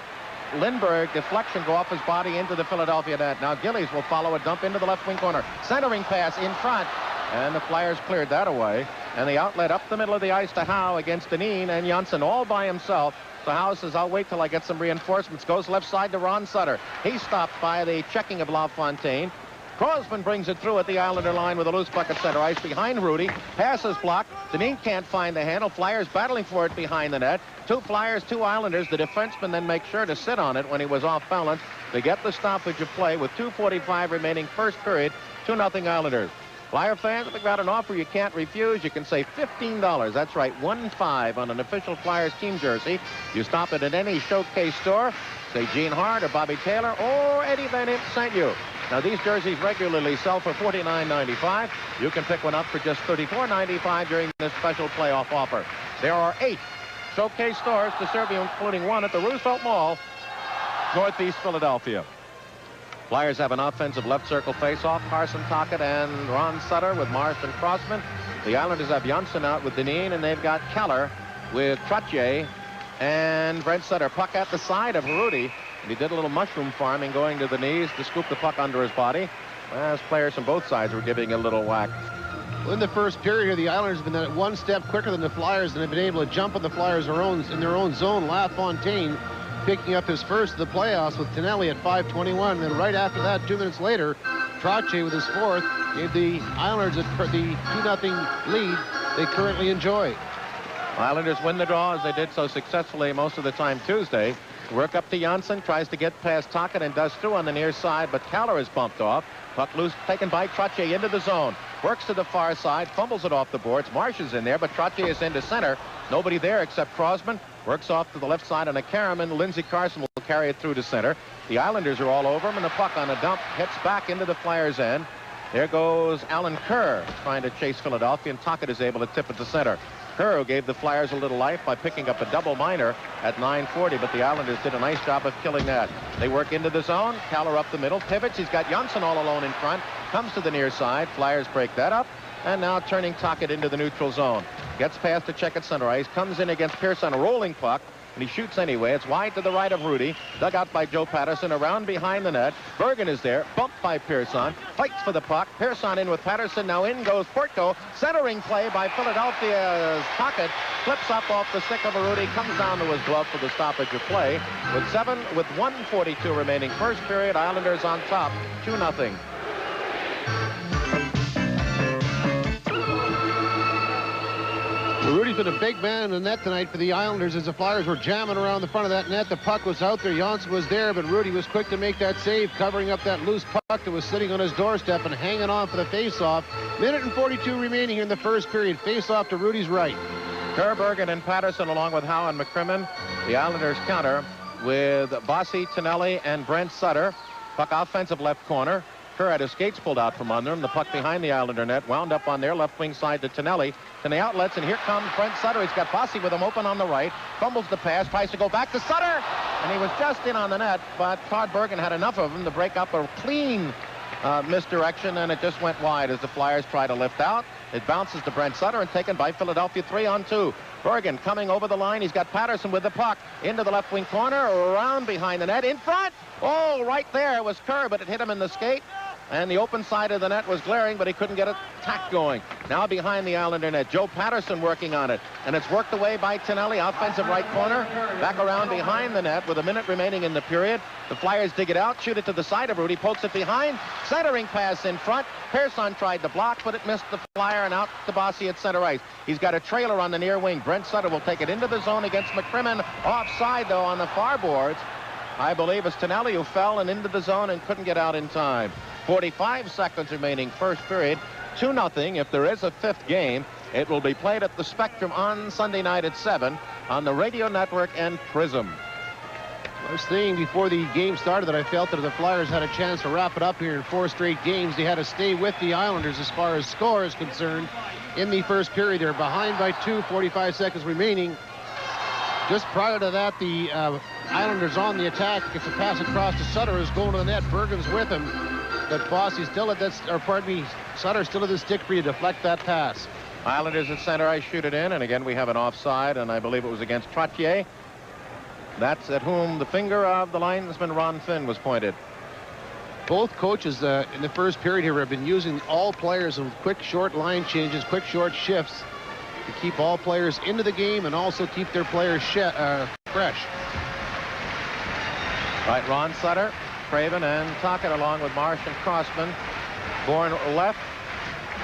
Lindbergh deflection go off his body into the Philadelphia net. Now Gillies will follow a dump into the left wing corner. Centering pass in front. And the Flyers cleared that away. And the outlet up the middle of the ice to Howe against Dineen and Janssen all by himself. So Howe says, I'll wait till I get some reinforcements. Goes left side to Ron Sutter. He's stopped by the checking of LaFontaine. Crosman brings it through at the Islander line with a loose puck at center ice behind Rudy. Pass is blocked. Dineen can't find the handle. Flyers battling for it behind the net. 2 Flyers, 2 Islanders. The defenseman then makes sure to sit on it when he was off balance to get the stoppage of play with 2:45 remaining first period. 2-0 Islanders. Flyer fans, if you've got an offer you can't refuse, you can save $15. That's right, 1-5 on an official Flyers team jersey. You stop it at any Showcase store. Say Gene Hart or Bobby Taylor or Eddie Van Imp sent you. Now, these jerseys regularly sell for $49.95. You can pick one up for just $34.95 during this special playoff offer. There are 8 Showcase stores to serve you, including one at the Roosevelt Mall, Northeast Philadelphia. Flyers have an offensive left circle faceoff. Carson Tocchet and Ron Sutter with Marsh and Crossman. The Islanders have Janssen out with Dineen, and they've got Keller with Trottier and Brent Sutter. Puck at the side of Rudy. And he did a little mushroom farming, going to the knees to scoop the puck under his body. As players from both sides were giving a little whack. Well, in the first period here, the Islanders have been one step quicker than the Flyers and have been able to jump on the Flyers in their own zone. LaFontaine picking up his first of the playoffs with Tonelli at 5:21. Then right after that, 2 minutes later, Trottier with his 4th gave the Islanders the 2-0 lead they currently enjoy. Islanders win the draw as they did so successfully most of the time Tuesday. Work up to Janssen, tries to get past Tocchet and does through on the near side, but Keller is bumped off. Puck loose, taken by Trottier into the zone. Works to the far side, fumbles it off the boards. Marsh is in there, but Trottier is into center. Nobody there except Crosman. Works off to the left side on a Karaman. Lindsey Carson will carry it through to center. The Islanders are all over him, and the puck on a dump hits back into the Flyers' end. There goes Alan Kerr trying to chase Philadelphia, and Tocchet is able to tip it to center. Kerr gave the Flyers a little life by picking up a double minor at 9:40, but the Islanders did a nice job of killing that. They work into the zone. Keller up the middle, pivots. He's got Janssen all alone in front. Comes to the near side. Flyers break that up. And now turning Tocchet into the neutral zone. Gets past to check at center ice. Comes in against Pierce on a rolling puck. And he shoots anyway. It's wide to the right of Rudy. Dug out by Joe Patterson. Around behind the net. Bergen is there. Bumped by Pearson. Fights for the puck. Pearson in with Patterson. Now in goes Porto. Centering play by Philadelphia's Tocchet. Flips up off the stick of Rudy. Comes down to his glove for the stoppage of play. With 1:42 remaining first period. Islanders on top. 2-0. Rudy's been a big man in the net tonight for the Islanders as the Flyers were jamming around the front of that net. The puck was out there. Janssen was there, but Rudy was quick to make that save, covering up that loose puck that was sitting on his doorstep and hanging on for the face-off. 1:42 remaining here in the first period. Face-off to Rudy's right. Kerr, Bergen, and Patterson along with Howe and McCrimmon. The Islanders counter with Bossy, Tonelli, and Brent Sutter. Puck offensive left corner. Kerr had his skates pulled out from under him. The puck behind the Islander net, wound up on their left wing side to Tonelli. To the outlets, and here comes Brent Sutter. He's got Bossy with him open on the right. Fumbles the pass, tries to go back to Sutter. And he was just in on the net, but Todd Bergen had enough of him to break up a clean misdirection, and it just went wide as the Flyers try to lift out. It bounces to Brent Sutter and taken by Philadelphia 3-on-2. Bergen coming over the line. He's got Patterson with the puck into the left wing corner, around behind the net, in front. Oh, right there was Kerr, but it hit him in the skate. And the open side of the net was glaring, but he couldn't get a tack going. Now behind the Islander net, Joe Patterson working on it. And it's worked away by Tonelli, offensive right corner. Back around behind the net with a minute remaining in the period. The Flyers dig it out, shoot it to the side of Rudy, pokes it behind. Centering pass in front. Pearson tried to block, but it missed the Flyer and out to Bossy at center ice. He's got a trailer on the near wing. Brent Sutter will take it into the zone against McCrimmon. Offside, though, on the far boards. I believe it's Tonelli who fell and into the zone and couldn't get out in time. 45 seconds remaining first period. 2-0. If there is a fifth game, it will be played at the Spectrum on Sunday night at 7 on the Radio Network and Prism. I was saying before the game started that I felt that if the Flyers had a chance to wrap it up here in 4 straight games, they had to stay with the Islanders as far as score is concerned. In the first period, they're behind by 2, 45 seconds remaining. Just prior to that, the Islanders on the attack. Gets a pass across to Sutter, who's going to the net. Bergen's with him. But Bossy still at that, or pardon me, Sutter still at the stick free to deflect that pass. Islanders at center ice shoot it in, and again we have an offside, and I believe it was against Trottier. That's at whom the finger of the linesman Ron Finn was pointed. Both coaches in the first period here have been using all players in quick short line changes, quick short shifts to keep all players into the game and also keep their players fresh. Right, Ron Sutter, Craven, and Tocchet along with Marsh and Crossman Bourne left.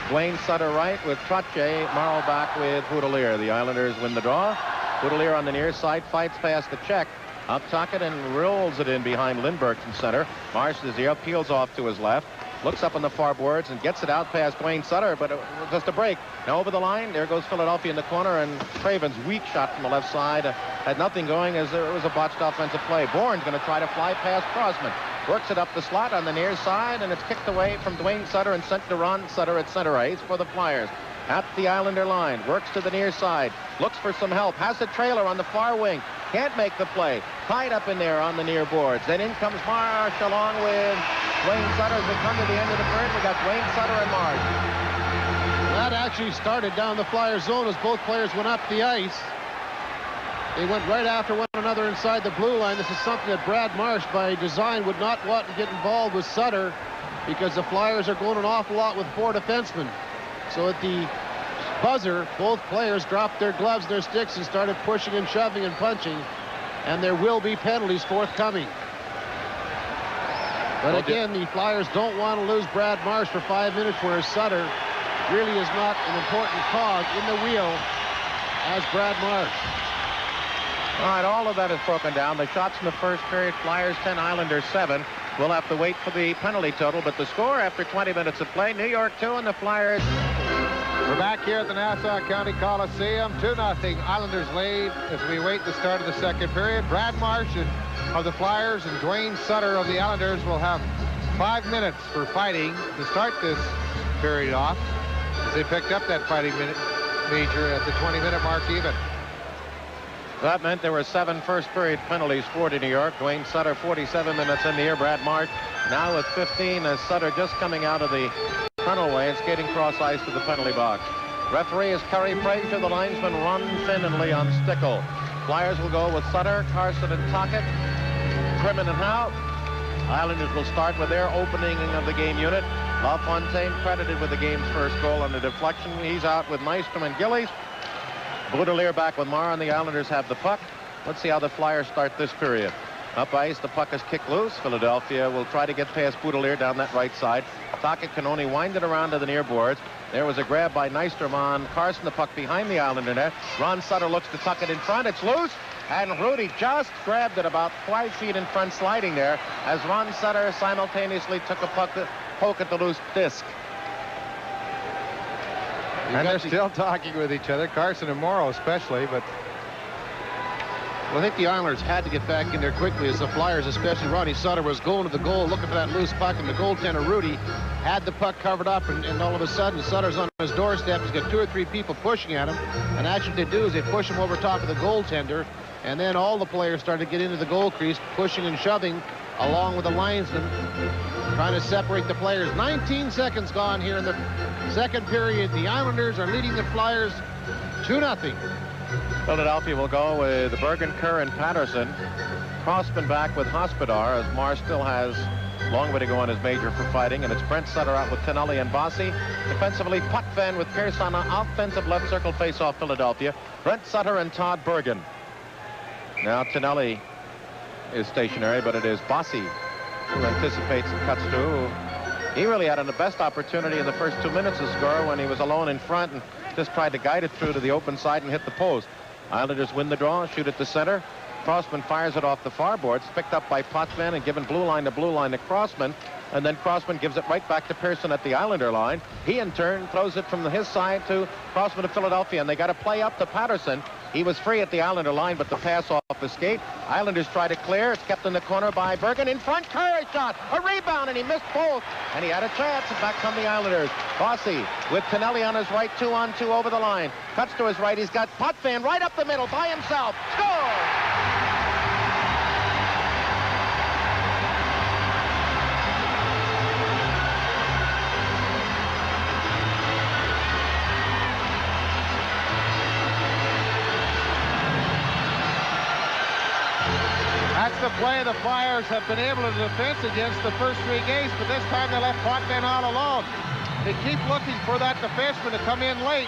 Dwayne Sutter right with Trottier. Morrow back with Boudelier. The Islanders win the draw. Boudelier on the near side fights past the check. Up Tuckett and rolls it in behind Lindbergh from center. Marsh is here, peels off to his left. Looks up on the far boards and gets it out past Dwayne Sutter, but it was just a break. Now over the line, there goes Philadelphia in the corner, and Craven's weak shot from the left side had nothing going as it was a botched offensive play. Bourne's going to try to fly past Crossman. Works it up the slot on the near side, and it's kicked away from Dwayne Sutter and sent to Ron Sutter at center ice for the Flyers. At the Islander line, works to the near side, looks for some help, has a trailer on the far wing, can't make the play, tied up in there on the near boards. Then in comes Marsh along with Dwayne Sutter. As we come to the end of the third, we got Dwayne Sutter and Marsh. That actually started down the Flyers zone as both players went up the ice. They went right after one another inside the blue line. This is something that Brad Marsh, by design, would not want to get involved with Sutter because the Flyers are going an awful lot with 4 defensemen. So at the buzzer, both players dropped their gloves, their sticks, and started pushing and shoving and punching. And there will be penalties forthcoming. But again, the Flyers don't want to lose Brad Marsh for 5 minutes, whereas Sutter really is not an important cog in the wheel as Brad Marsh. All right, all of that is broken down. The shots in the first period, Flyers 10, Islanders 7. We'll have to wait for the penalty total, but the score after 20 minutes of play, New York 2 and the Flyers. We're back here at the Nassau County Coliseum. 2-0 Islanders lead as we wait the start of the second period. Brad Marsh of the Flyers and Dwayne Sutter of the Islanders will have 5 minutes for fighting to start this period off, as they picked up that fighting major at the 20-minute mark even. That meant there were 7 first-period penalties for New York. Dwayne Sutter, 47 minutes in the air. Brad Marsh now with 15 as Sutter just coming out of the tunnel way and skating cross ice to the penalty box. Referee is Kerry Frazier. The linesmen Ron Finn and Leon Stickle. Flyers will go with Sutter, Carson, and Tocchet. Crimmins and Howe. Islanders will start with their opening of the game unit. LaFontaine credited with the game's first goal on the deflection. He's out with Nystrom and Gillies. Boudelier back with Marr, and the Islanders have the puck. Let's see how the Flyers start this period. Up ice, the puck is kicked loose. Philadelphia will try to get past Boudelier down that right side. Tocchet can only wind it around to the near boards. There was a grab by Nystrom on Carson, the puck behind the Islander net. Ron Sutter looks to Tocchet in front. It's loose, and Rudy just grabbed it about 5 feet in front, sliding there, as Ron Sutter simultaneously took a poke at the loose disc. And they're still talking with each other, Carson and Morrow especially, but well, I think the Islanders had to get back in there quickly as the Flyers, especially Ronnie Sutter, was going to the goal looking for that loose puck, and the goaltender Rudy had the puck covered up, and all of a sudden Sutter's on his doorstep. He's got 2 or 3 people pushing at him, and actually what they do is they push him over top of the goaltender, and then all the players started to get into the goal crease, pushing and shoving along with the linesman, trying to separate the players. 19 seconds gone here in the second period. The Islanders are leading the Flyers 2-0. Philadelphia will go with Bergen, Kerr, and Patterson. Crossman back with Hospodar, as Marr still has a long way to go on his major for fighting, and it's Brent Sutter out with Tonelli and Bossy. Defensively, Puck Van with Pierce on an offensive left circle face-off Philadelphia. Brent Sutter and Todd Bergen. Now Tonelli is stationary, but it is Bossy who anticipates and cuts through. He really had the best opportunity in the first 2 minutes to score when he was alone in front and just tried to guide it through to the open side and hit the post. Islanders win the draw, shoot it to center. Crossman fires it off the far boards, picked up by Potvin and given blue line to Crossman. And then Crossman gives it right back to Pearson at the Islander line. He, in turn, throws it from his side to Crossman of Philadelphia, and they got to play up to Patterson. He was free at the Islander line, but the pass off the skate. Islanders try to clear. It's kept in the corner by Bergen. In front, Curry shot. A rebound, and he missed both. And he had a chance, and back come the Islanders. Bossy with Tonelli on his right, 2-on-2 over the line. Cuts to his right. He's got Potvin right up the middle by himself. Score! That's the play the Flyers have been able to defend against the first 3 games, but this time they left Potvin all alone. They keep looking for that defenseman to come in late,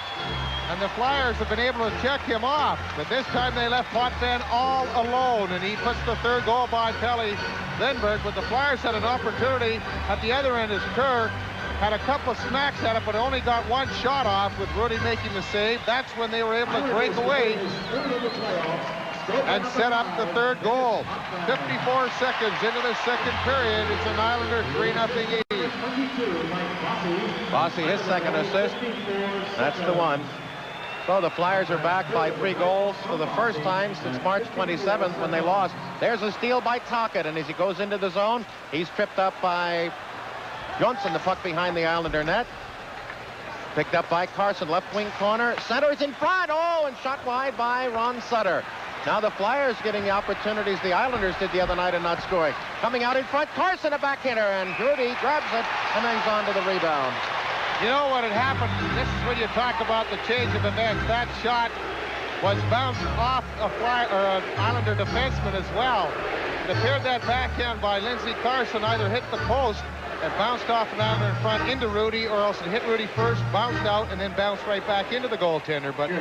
and the Flyers have been able to check him off. But this time they left Potvin all alone, and he puts the 3rd goal by Pelly Lindbergh. But the Flyers had an opportunity at the other end as Kerr had a couple of smacks at it, but only got one shot off with Rudy making the save. That's when they were able to break away and set up the third goal. 54 seconds into the second period. It's an Islander 3-0 lead. Bossy, his second assist. That's the one. So the Flyers are back by 3 goals for the first time since March 27th when they lost. There's a steal by Tocchet, and as he goes into the zone, he's tripped up by Johnson, the puck behind the Islander net. Picked up by Carson, left wing corner. Center's in front. Oh, and shot wide by Ron Sutter. Now the Flyers getting the opportunities the Islanders did the other night and not scoring. Coming out in front, Carson, a backhander, and Rudy grabs it and hangs on to the rebound. You know what had happened? This is when you talk about the change of events. That shot was bounced off an Islander defenseman as well. It appeared that backhand by Lindsey Carson either hit the post and bounced off an Islander in front into Rudy, or else it hit Rudy first, bounced out, and then bounced right back into the goaltender. But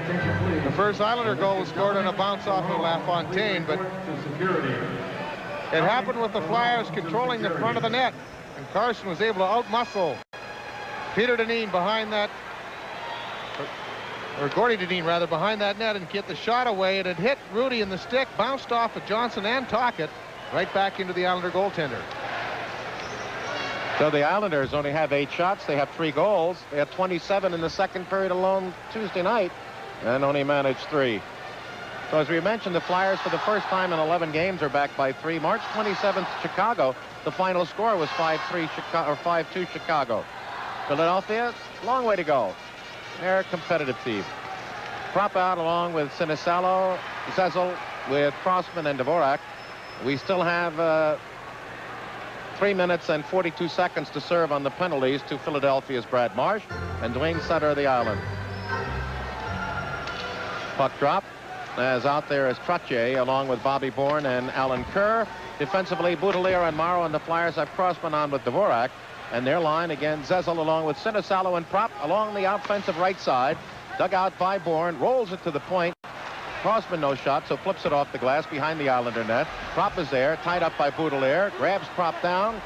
the first Islander goal was scored on a bounce off of LaFontaine, but it happened with the Flyers controlling the front of the net, and Carson was able to outmuscle Peter Dineen behind that, or Gordie Dineen rather, behind that net and get the shot away. It had hit Rudy in the stick, bounced off of Johnson and Tocchet, right back into the Islander goaltender. So the Islanders only have 8 shots. They have 3 goals. They had 27 in the second period alone Tuesday night and only managed 3. So as we mentioned, the Flyers for the first time in 11 games are back by 3. March 27th, Chicago. The final score was 5-3 Chicago, or 5-2 Chicago. Philadelphia, long way to go. They're a competitive team. Prop out along with Sinisalo, Zezel, with Crossman and Dvorak. We still have 3 minutes and 42 seconds to serve on the penalties to Philadelphia's Brad Marsh and Dwayne Sutter of the Island. Puck drop. As out there is Trottier along with Bobby Bourne and Alan Kerr. Defensively, Boutelier and Morrow, and the Flyers have Crossman on with Dvorak. And their line again, Zezel along with Sinisalo and Prop along the offensive right side. Dug out by Bourne, rolls it to the point. Crossman no shot, so flips it off the glass behind the Islander net. Prop is there, tied up by Boutelier, grabs Prop down,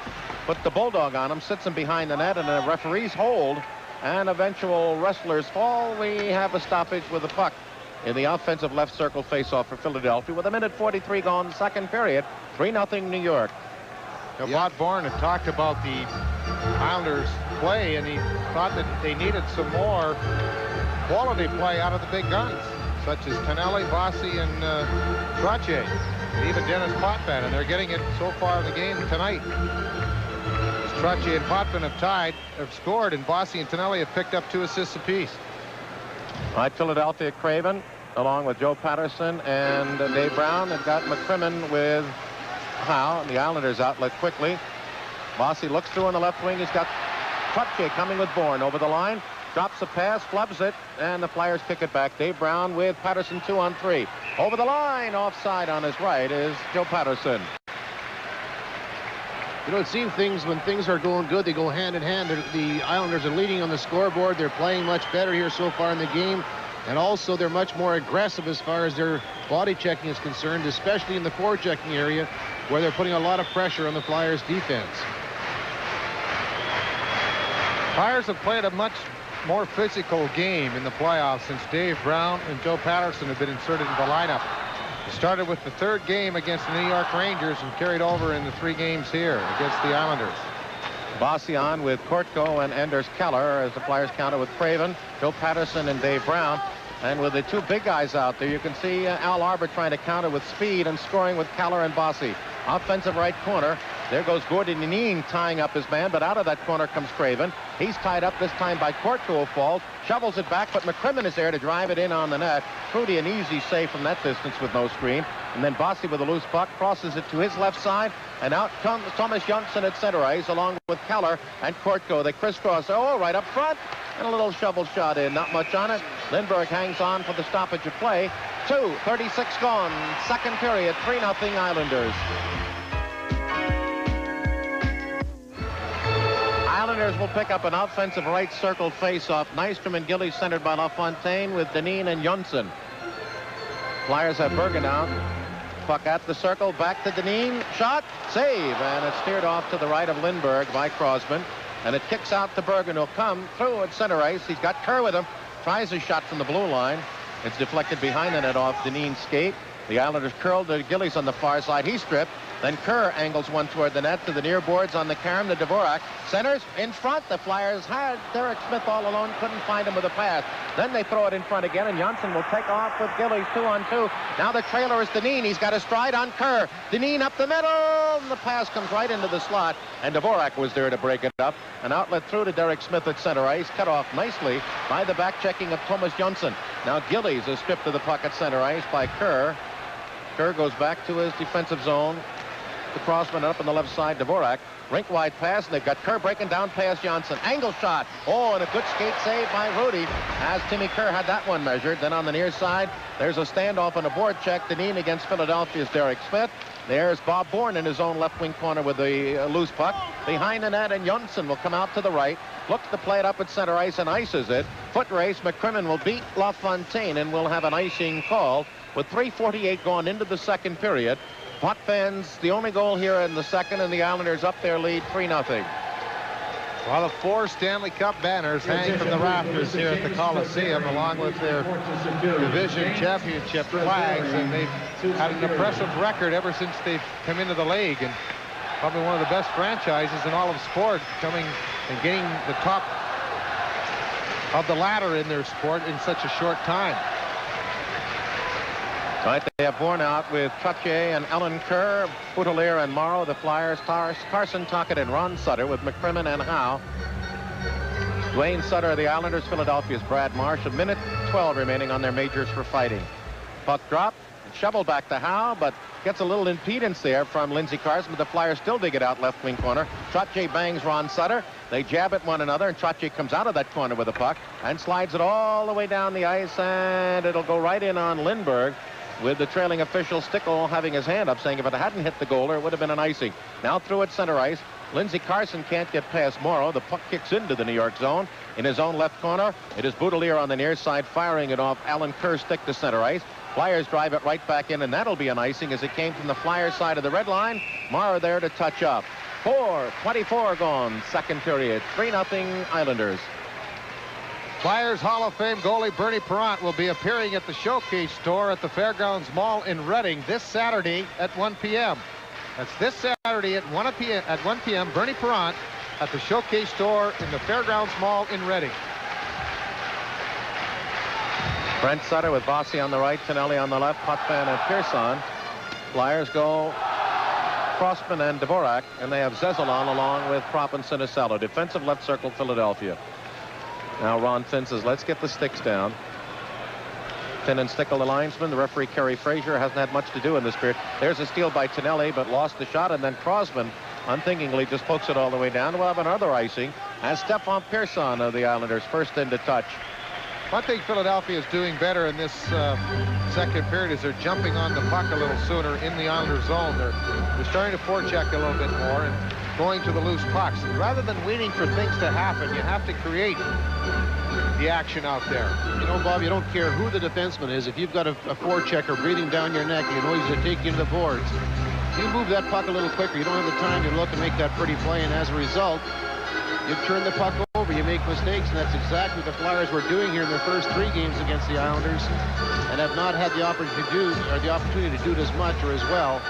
puts the bulldog on him, sits him behind the net, and a referee's hold and eventual wrestlers fall. We have a stoppage with the puck in the offensive left circle face-off for Philadelphia with 1:43 gone, second period, 3-0 New York. Now, Bob Bourne had talked about the Islanders' play, and he thought that they needed some more quality play out of the big guns, such as Tonelli, Bossy, and Trottier, and even Dennis Potvin, and they're getting it so far in the game tonight. As Trottier and Potvin have scored, and Bossy and Tonelli have picked up 2 assists apiece. All right, Philadelphia, Craven, along with Joe Patterson and Dave Brown, have got McCrimmon with Howe, and the Islanders outlet quickly. Bossy looks through on the left wing. He's got Trottier coming with Bourne over the line. Drops a pass, flubs it, and the Flyers kick it back. Dave Brown with Patterson 2-on-3. Over the line, offside on his right is Joe Patterson. You know, it seems when things are going good, they go hand in hand. The Islanders are leading on the scoreboard. They're playing much better here so far in the game. And also, they're much more aggressive as far as their body checking is concerned, especially in the forechecking area, where they're putting a lot of pressure on the Flyers' defense. Flyers have played a much more physical game in the playoffs since Dave Brown and Joe Patterson have been inserted into the lineup. It started with the 3rd game against the New York Rangers and carried over in the 3 games here against the Islanders. Bossy on with Kortko and Anders Keller as the Flyers counter with Craven, Joe Patterson, and Dave Brown. And with the 2 big guys out there, you can see Al Arbor trying to counter with speed and scoring with Keller and Bossy. Offensive right corner. There goes Gordie Dineen tying up his man, but out of that corner comes Craven. He's tied up this time by Kortko, falls, shovels it back, but McCrimmon is there to drive it in on the net. Fruity an easy save from that distance with no screen. And then Bossy with a loose puck crosses it to his left side, and out comes Thomas Johnson at center ice along with Keller and Kortko. They crisscross, right up front, and a little shovel shot in, not much on it. Lindbergh hangs on for the stoppage of play. 2:36 gone, second period, 3-0 Islanders. Islanders will pick up an offensive right circle face-off. Nystrom and Gilly centered by LaFontaine with Dineen and Johnson. Flyers have Bergen out. Puck at the circle, back to Dineen. Shot, save, and it's steered off to the right of Lindbergh by Crosman. and it kicks out to Bergen, who'll come through at center ice. He's got Kerr with him. Tries a shot from the blue line. It's deflected behind the net off Dineen's skate. The Islanders curled to Gillies on the far side. He stripped. Then Kerr angles one toward the net to the near boards on the carom to Dvorak. Centers in front. The Flyers had Derek Smith all alone. Couldn't find him with a pass. Then they throw it in front again, and Johnson will take off with Gillies 2-on-2. Now the trailer is Dineen. He's got a stride on Kerr. Dineen up the middle. And the pass comes right into the slot, and Dvorak was there to break it up. An outlet through to Derek Smith at center ice. Cut off nicely by the back checking of Thomas Johnson. Now Gillies is stripped to the puck at center ice by Kerr. Kerr goes back to his defensive zone. The crossman up on the left side, Dvorak. Rink wide pass, and they've got Kerr breaking down past Johnson. Angle shot. Oh, and a good skate save by Rudy as Timmy Kerr had that one measured. Then on the near side, there's a standoff and a board check. Dineen against Philadelphia's Derek Smith. There's Bob Bourne in his own left wing corner with the loose puck. Behind the net, and Johnson will come out to the right. Looks to play it up at center ice and ices it. Foot race, McCrimmon will beat LaFontaine and will have an icing call with 3:48 gone into the second period. Potvins, the only goal here in the second, and the Islanders up their lead 3-0. Well, the 4 Stanley Cup banners hang from the rafters here at the Coliseum, along with their division championship flags, and they've had an impressive record ever since they've come into the league, and probably one of the best franchises in all of sport, coming and getting the top of the ladder in their sport in such a short time. Right, they have Bourne out with Trottier and Ellen Kerr, Boutelier and Morrow. The Flyers, Carson Tuckett and Ron Sutter with McCrimmon and Howe. Dwayne Sutter of the Islanders, Philadelphia's Brad Marsh. A minute 12 remaining on their majors for fighting. Puck drop, shovel back to Howe, but gets a little impedance there from Lindsey Carson, but the Flyers still dig it out left wing corner. Trottier bangs Ron Sutter. They jab at one another, and Trottier comes out of that corner with the puck and slides it all the way down the ice, and it'll go right in on Lindbergh, with the trailing official Stickle having his hand up, saying if it hadn't hit the goaler, it would have been an icing. Now through at center ice. Lindsey Carson can't get past Morrow. The puck kicks into the New York zone. In his own left corner, it is Boutelier on the near side, firing it off Alan Kerr's stick to center ice. Flyers drive it right back in, and that'll be an icing as it came from the Flyers side of the red line. Morrow there to touch up. 4:24 gone, second period. 3-0 Islanders. Flyers Hall of Fame goalie Bernie Parent will be appearing at the Showcase store at the Fairgrounds Mall in Reading this Saturday at 1 p.m. That's this Saturday at 1 p.m. Bernie Parent at the Showcase store in the Fairgrounds Mall in Reading. Brent Sutter with Bossy on the right, Tonelli on the left, Potvin and Pearson. Flyers go Crossman and Dvorak, and they have Zezelon along with Propp and Sinicello. Defensive left circle, Philadelphia. Now Ron Finn says, let's get the sticks down. Finn and Stickle, the linesman. The referee, Kerry Frazier, hasn't had much to do in this period. There's a steal by Tonelli, but lost the shot, and then Crossman unthinkingly just pokes it all the way down. We'll have another icing as Stefan Pearson of the Islanders first in to touch. One thing Philadelphia is doing better in this second period is they're jumping on the puck a little sooner in the Islanders zone. They're starting to forecheck a little bit more and going to the loose pucks. And rather than waiting for things to happen, you have to create the action out there. You know, Bob, you don't care who the defenseman is. If you've got a forechecker breathing down your neck, you know he's going to take you to the boards. If you move that puck a little quicker, you don't have the time to look and make that pretty play, and as a result, you turn the puck over, you make mistakes, and that's exactly what the Flyers were doing here in their first 3 games against the Islanders, and have not had the opportunity to do it as much or as well.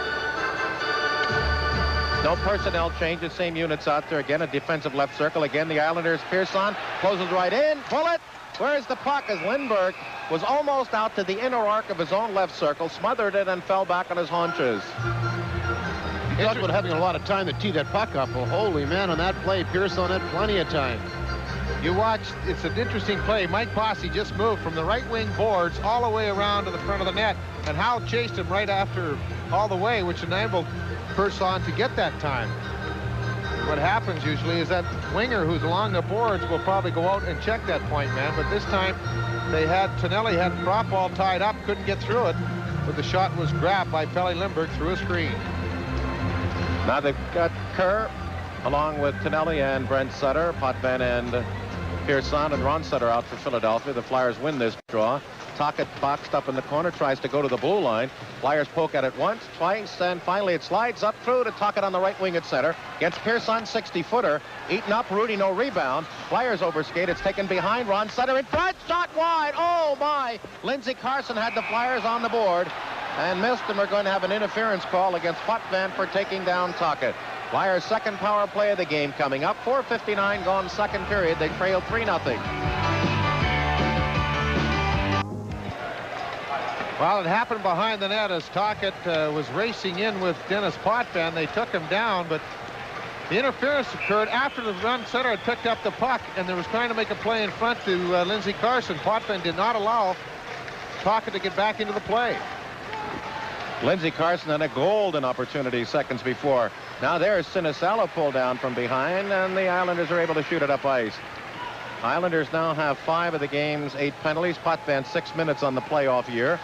No personnel changes, same units out there again. A defensive left circle again. The Islanders, Pearson closes right in. Pull it. Where's the puck? As Lindbergh was almost out to the inner arc of his own left circle, smothered it, and fell back on his haunches. You talk about having a lot of time to tee that puck up. Well, holy man, on that play, Pearson had plenty of time. You watch, it's an interesting play. Mike Bossy just moved from the right wing boards all the way around to the front of the net, and Hal chased him right after all the way, which enabled Pearson to get that time. What happens usually is that winger who's along the boards will probably go out and check that point man, but this time they had Tonelli had Propp all tied up, couldn't get through it, but the shot was grabbed by Pelle Lindbergh through a screen. Now they've got Kerr along with Tonelli and Brent Sutter, Potvin and Pearson, and Ron Sutter out for Philadelphia. The Flyers win this draw. Tocchet boxed up in the corner, tries to go to the blue line. Flyers poke at it once, twice, and finally it slides up through to Tocchet on the right wing at center. Gets Pierce on 60-footer. Eaten up. Rudy, no rebound. Flyers overskate. It's taken behind. Ron Sutter in front. Shot wide. Oh, my. Lindsey Carson had the Flyers on the board and missed, and we're going to have an interference call against Potvin for taking down Tocchet. Flyers' second power play of the game coming up. 4:59 gone second period. They trail 3-0. Well, it happened behind the net as Tocchet was racing in with Dennis Potvin. They took him down, but the interference occurred after the run center had picked up the puck, and they was trying to make a play in front to Lindsey Carson. Potvin did not allow Tocchet to get back into the play. Lindsey Carson had a golden opportunity seconds before. Now there's Sinisalo pulled down from behind, and the Islanders are able to shoot it up ice. Islanders now have 5 of the game's 8 penalties. Potvin 6 minutes on the playoff year.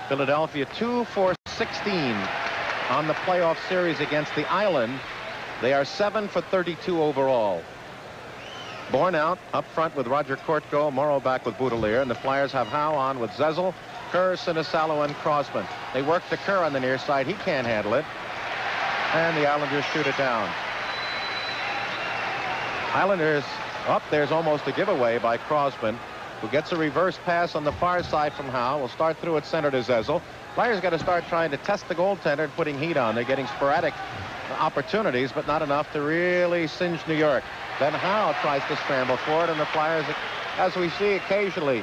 Philadelphia 2 for 16 on the playoff series against the Island. They are 7 for 32 overall. Born out up front with Roger Kortko, Morrow back with Boudelier, and the Flyers have Howe on with Zezel, Kerr, Sinisalo, and Crossman. They work to Kerr on the near side. He can't handle it, and the Islanders shoot it down. Islanders up. There's almost a giveaway by Crossman, who gets a reverse pass on the far side from Howe. Will start through at center to Zezel. Flyers got to start trying to test the goaltender and putting heat on. They're getting sporadic opportunities, but not enough to really singe New York. Then Howe tries to scramble for it, and the Flyers, as we see occasionally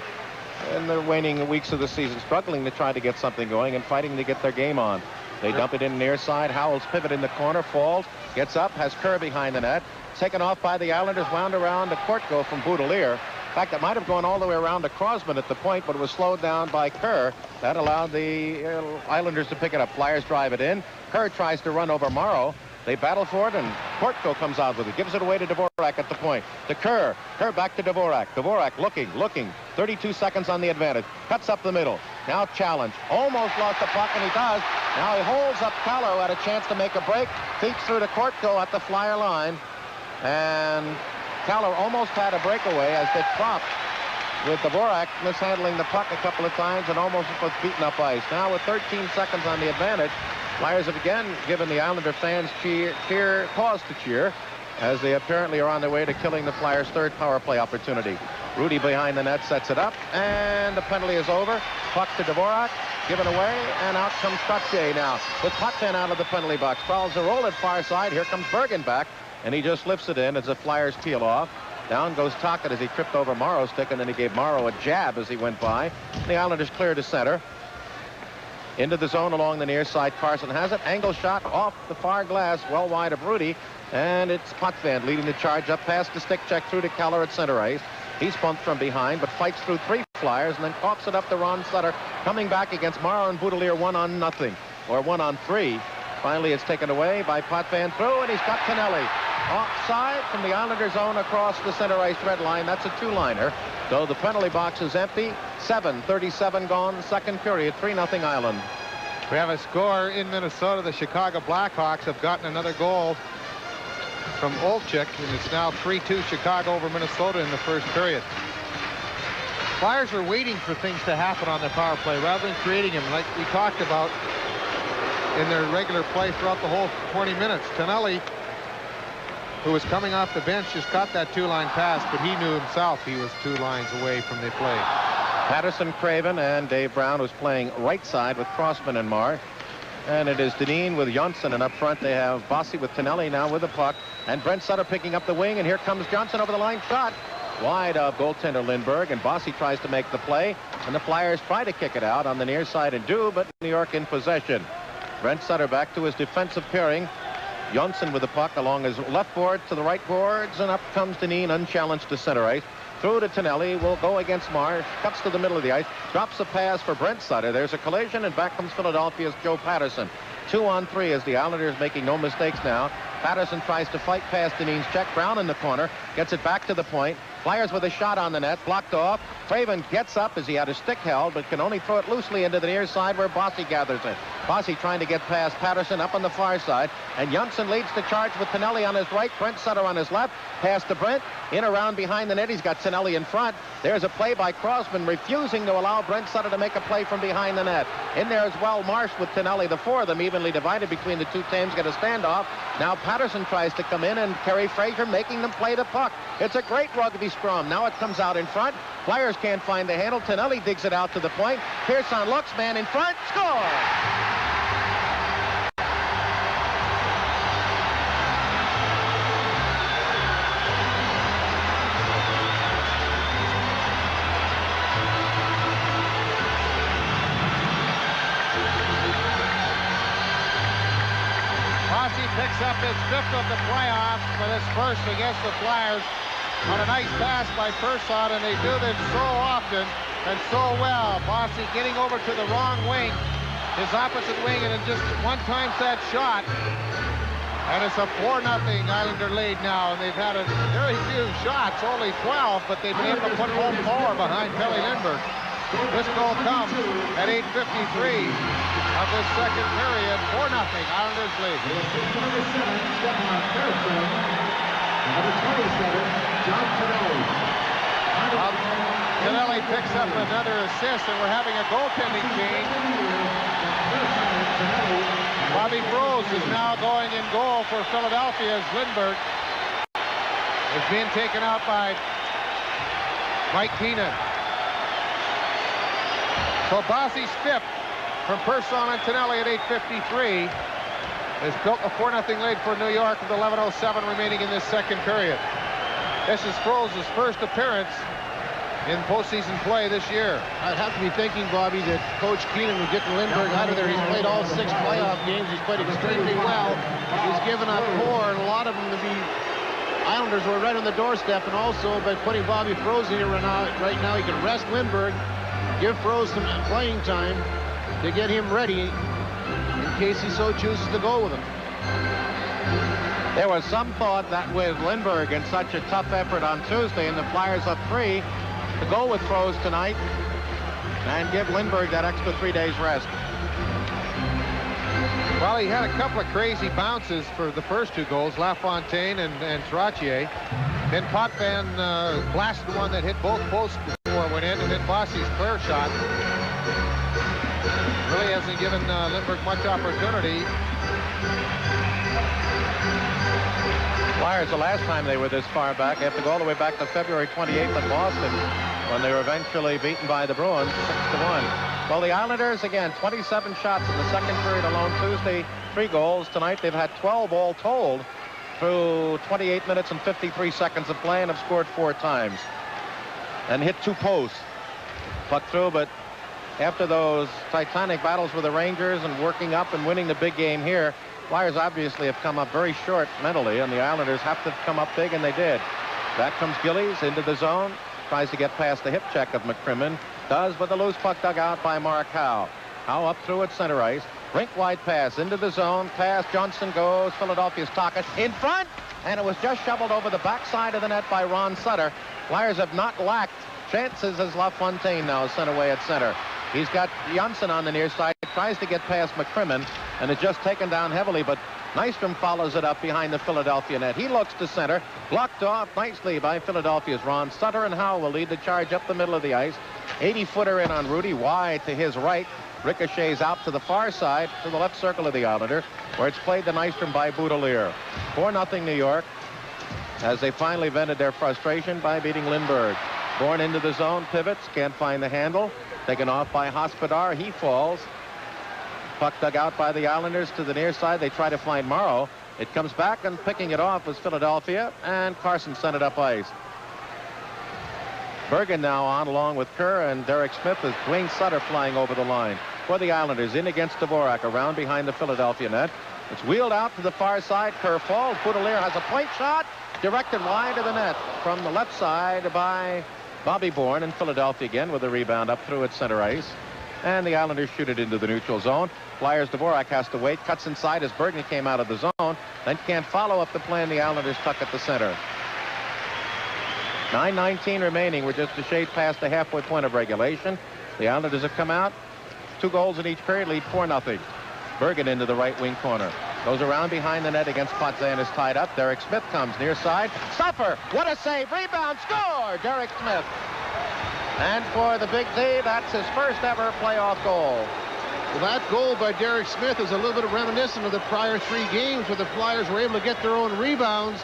in the waning weeks of the season, struggling to try to get something going and fighting to get their game on. They dump it in near side. Howell's pivot in the corner, falls, gets up, has Kerr behind the net. Taken off by the Islanders, wound around to Kortko from Boudelier. In fact, it might have gone all the way around to Crossman at the point, but it was slowed down by Kerr. That allowed the Islanders to pick it up. Flyers drive it in. Kerr tries to run over Morrow. They battle for it, and Kortko comes out with it. Gives it away to Dvorak at the point. To Kerr. Kerr back to Dvorak. Dvorak looking. 32 seconds on the advantage. Cuts up the middle. Now challenge. Almost lost the puck, and he does. Now he holds up Keller, who had a chance to make a break. Feeds through to Kortko at the Flyer line. And Keller almost had a breakaway as they flopped, with Dvorak mishandling the puck a couple of times and almost was beaten up ice. Now with 13 seconds on the advantage, Flyers have again given the Islander fans cause to cheer, as they apparently are on their way to killing the Flyers' third power play opportunity. Rudy behind the net sets it up, and the penalty is over. Puck to Dvorak, given away, and out comes Trottier now, with Potvin out of the penalty box. Fouls the roll at far side. Here comes Bergen back, and he just lifts it in as the Flyers peel off. Down goes Tocchet as he tripped over Morrow's stick, and then he gave Morrow a jab as he went by. The Islanders clear to center. Into the zone along the near side. Carson has it. Angle shot off the far glass, well wide of Rudy. And it's Potvin leading the charge up past the stick check through to Keller at center ice. He's bumped from behind, but fights through 3 Flyers and then coughs it up to Ron Sutter, coming back against Morrow and Boudelier 1-0, or 1-3. Finally, it's taken away by Potvin through, and he's got Tonelli offside from the Islander zone across the center ice red line. That's a 2-liner. So the penalty box is empty. 7:37 gone, second period, 3-0 Island. We have a score in Minnesota. The Chicago Blackhawks have gotten another goal from Olczyk, and it's now 3-2 Chicago over Minnesota in the first period. Flyers are waiting for things to happen on their power play rather than creating them, like we talked about in their regular play throughout the whole 20 minutes. Tonelli, who was coming off the bench, just caught that 2-line pass, but he knew himself he was 2 lines away from the play. Patterson, Craven, and Dave Brown was playing right side with Crossman and Marr. And it is Dineen with Johnson, and up front they have Bossy with Tonelli now with the puck. And Brent Sutter picking up the wing, and here comes Johnson over the line. Shot wide of goaltender Lindbergh, and Bossy tries to make the play. And the Flyers try to kick it out on the near side and do, but New York in possession. Brent Sutter back to his defensive pairing. Johnson with the puck along his left board to the right boards, and up comes Dineen unchallenged to center ice. Through to Tonelli, will go against Marsh, cuts to the middle of the ice, drops a pass for Brent Sutter. There's a collision, and back comes Philadelphia's Joe Patterson. 2-on-3 as the Islanders making no mistakes now. Patterson tries to fight past Dineen's check. Brown in the corner, gets it back to the point. Flyers with a shot on the net, blocked off. Craven gets up as he had his stick held, but can only throw it loosely into the near side where Bossy gathers it. Bossy trying to get past Patterson up on the far side, and Johnson leads the charge with Tonelli on his right, Brent Sutter on his left. Pass to Brent, in around behind the net. He's got Tonelli in front. There's a play by Crossman, refusing to allow Brent Sutter to make a play from behind the net. In there as well, Marsh with Tonelli. The four of them evenly divided between the two teams, get a standoff. Now Patterson tries to come in, and Kerry Fraser making them play the puck. It's a great rugby scrum. Now it comes out in front. Flyers can't find the handle. Tonelli digs it out to the point. Pearson looks, man in front, score! Picks up his fifth of the playoffs, but his first against the Flyers on a nice pass by Persson, and they do this so often and so well. Bossy getting over to the wrong wing, his opposite wing, and then just one time that shot. And it's a 4-0 Islander lead now, and they've had a very few shots, only 12, but they've been able to put home power behind Pelle Lindbergh. This goal comes at 8:53 of this second period. 4-0 Islanders lead. Number 7, Stefan Persson. Number 27, John Tonelli. Tonelli picks up another assist, and we're having a goaltending change. Bobby Brose is now going in goal for Philadelphia as Lindbergh is being taken out by Mike Keenan. So Bossy's fifth from Persson and Tonelli at 8:53 has built a 4-0 lead for New York with 11:07 remaining in this second period. This is Froze's first appearance in postseason play this year. I'd have to be thinking, Bobby, that Coach Keenan would get Lindbergh out of there. He's played all 6 playoff games. He's played extremely well. He's given up 4, and a lot of them to be Islanders were right on the doorstep. And also by putting Bobby Froze in here right now, he can rest Lindbergh, give Froze some playing time to get him ready in case he so chooses to go with him. There was some thought that with Lindbergh in such a tough effort on Tuesday and the Flyers up 3, to go with Froze tonight and give Lindbergh that extra 3 days rest. Well, he had a couple of crazy bounces for the first 2 goals, LaFontaine and Trottier. Then Potvin blasted one that hit both posts before it went in, and then Bossy's clear shot really hasn't given Lindbergh much opportunity. Flyers, the last time they were this far back, they have to go all the way back to February 28th in Boston when they were eventually beaten by the Bruins 6-1. Well, the Islanders, again, 27 shots in the second period alone Tuesday, 3 goals. Tonight they've had 12 all told through 28 minutes and 53 seconds of play and have scored 4 times and hit 2 posts. Puck through, but after those titanic battles with the Rangers and working up and winning the big game here, Flyers obviously have come up very short mentally, and the Islanders have to come up big, and they did. Back comes Gillies into the zone, tries to get past the hip check of McCrimmon, does, with a loose puck dug out by Mark Howe. Howe up through at center ice, rink wide pass into the zone, pass, Johnson goes, Philadelphia's Tocchet in front, and it was just shoveled over the backside of the net by Ron Sutter. Flyers have not lacked chances as LaFontaine now is sent away at center. He's got Janssen on the near side, tries to get past McCrimmon, and is just taken down heavily, but Nystrom follows it up behind the Philadelphia net. He looks to center, blocked off nicely by Philadelphia's Ron Sutter, and Howe will lead the charge up the middle of the ice. 80-footer in on Rudy, wide to his right, ricochets out to the far side, to the left circle of the Islander, where it's played to Nystrom by Boudelier. 4-0 New York, as they finally vented their frustration by beating Lindbergh. Born into the zone, pivots, can't find the handle. Taken off by Hospodar, he falls. Puck dug out by the Islanders to the near side. They try to find Morrow. It comes back, and picking it off was Philadelphia, and Carson sent it up ice. Bergen now on along with Kerr, and Derek Smith as Blaine Sutter flying over the line. For the Islanders, in against Dvorak, around behind the Philadelphia net. It's wheeled out to the far side. Kerr falls. Boudelier has a point shot, directed wide of the net from the left side by Bobby Bourne, and Philadelphia again with a rebound up through at center ice. And the Islanders shoot it into the neutral zone. Flyers, Dvorak has to wait, cuts inside as Bergen came out of the zone, then can't follow up the play, and the Islanders tuck at the center. 9:19 remaining. We're just a shade past the halfway point of regulation. The Islanders have come out. 2 goals in each period, lead 4-0. Bergen into the right wing corner. Goes around behind the net against Potvin, is tied up. Derek Smith comes near side. Stuffer, what a save. Rebound, score! Derek Smith. And for the Big D, that's his first ever playoff goal. Well, that goal by Derek Smith is a little bit reminiscent of the prior 3 games where the Flyers were able to get their own rebounds.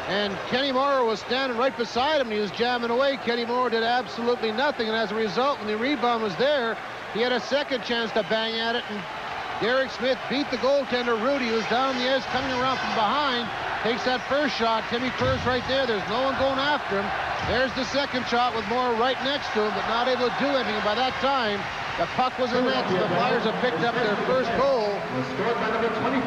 And Kenny Morrow was standing right beside him, and he was jamming away. Kenny Morrow did absolutely nothing, and as a result, when the rebound was there, he had a second chance to bang at it, and Derek Smith beat the goaltender, Rudy, who was down the ice, coming around from behind, takes that first shot. Timmy Kerr's right there. There's no one going after him. There's the second shot with Morrow right next to him, but not able to do anything. And by that time, the puck was in net, so the Flyers have picked up their first goal. Scored by number 24,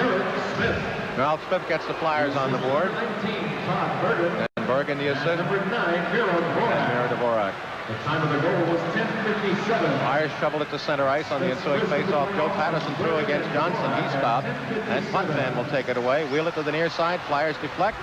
Derek Smith. Ralph Smith gets the Flyers on the board. 19, Todd Bergen. And Bergen the assist. Number 9, Miro Dvorak. Miro Dvorak. The time of the goal was 10:57. Flyers shoveled it to center ice on the ensuing faceoff. Joe Patterson threw against Johnson. He stopped. And Potvin will take it away. Wheel it to the near side. Flyers deflect.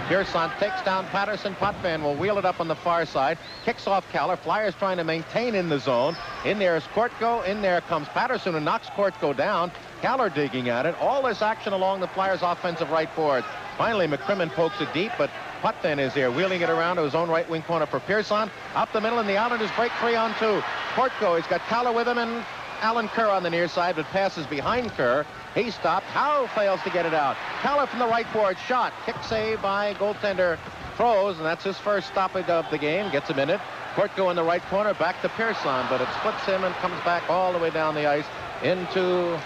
Pearson takes down Patterson. Potvin will wheel it up on the far side. Kicks off Keller. Flyers trying to maintain in the zone. In there is Kortko. In there comes Patterson, who knocks Kortko down. Keller digging at it. All this action along the Flyers' offensive right board. Finally, McCrimmon pokes it deep, but Potvin is there, wheeling it around to his own right wing corner for Pearson. Up the middle, and the Islanders break 3-on-2. Kortko, he's got Keller with him, and Alan Kerr on the near side, but passes behind Kerr. He stopped. Howe fails to get it out. Keller from the right board, shot. Kick save by goaltender Froze, and that's his first stoppage of the game. Gets him in it. Kortko in the right corner, back to Pearson, but it splits him and comes back all the way down the ice into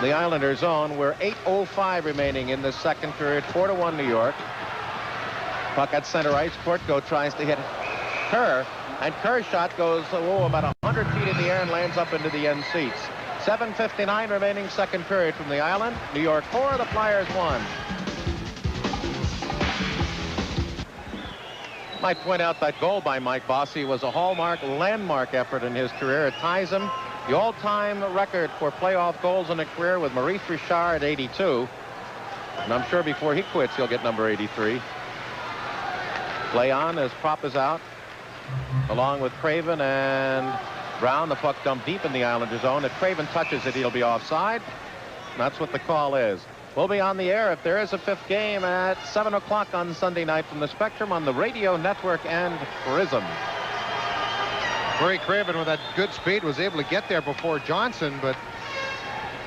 the Islander zone. We're 8:05 remaining in the second period. 4-1 New York. Puck at center ice. Kortko tries to hit Kerr, and Kerr's shot goes about 100 feet in the air and lands up into the end seats. 7:59 remaining second period from the island. New York 4, the Flyers 1. Might point out that goal by Mike Bossy was a hallmark, landmark effort in his career. It ties him the all-time record for playoff goals in a career with Maurice Richard at 82. And I'm sure before he quits, he'll get number 83. Play on as Prop is out, along with Craven and Brown. The puck dumped deep in the Islander zone. If Craven touches it, he'll be offside. That's what the call is. We'll be on the air if there is a 5th game at 7 o'clock on Sunday night from the Spectrum on the Radio Network and Prism. Murray Craven, with that good speed, was able to get there before Johnson, but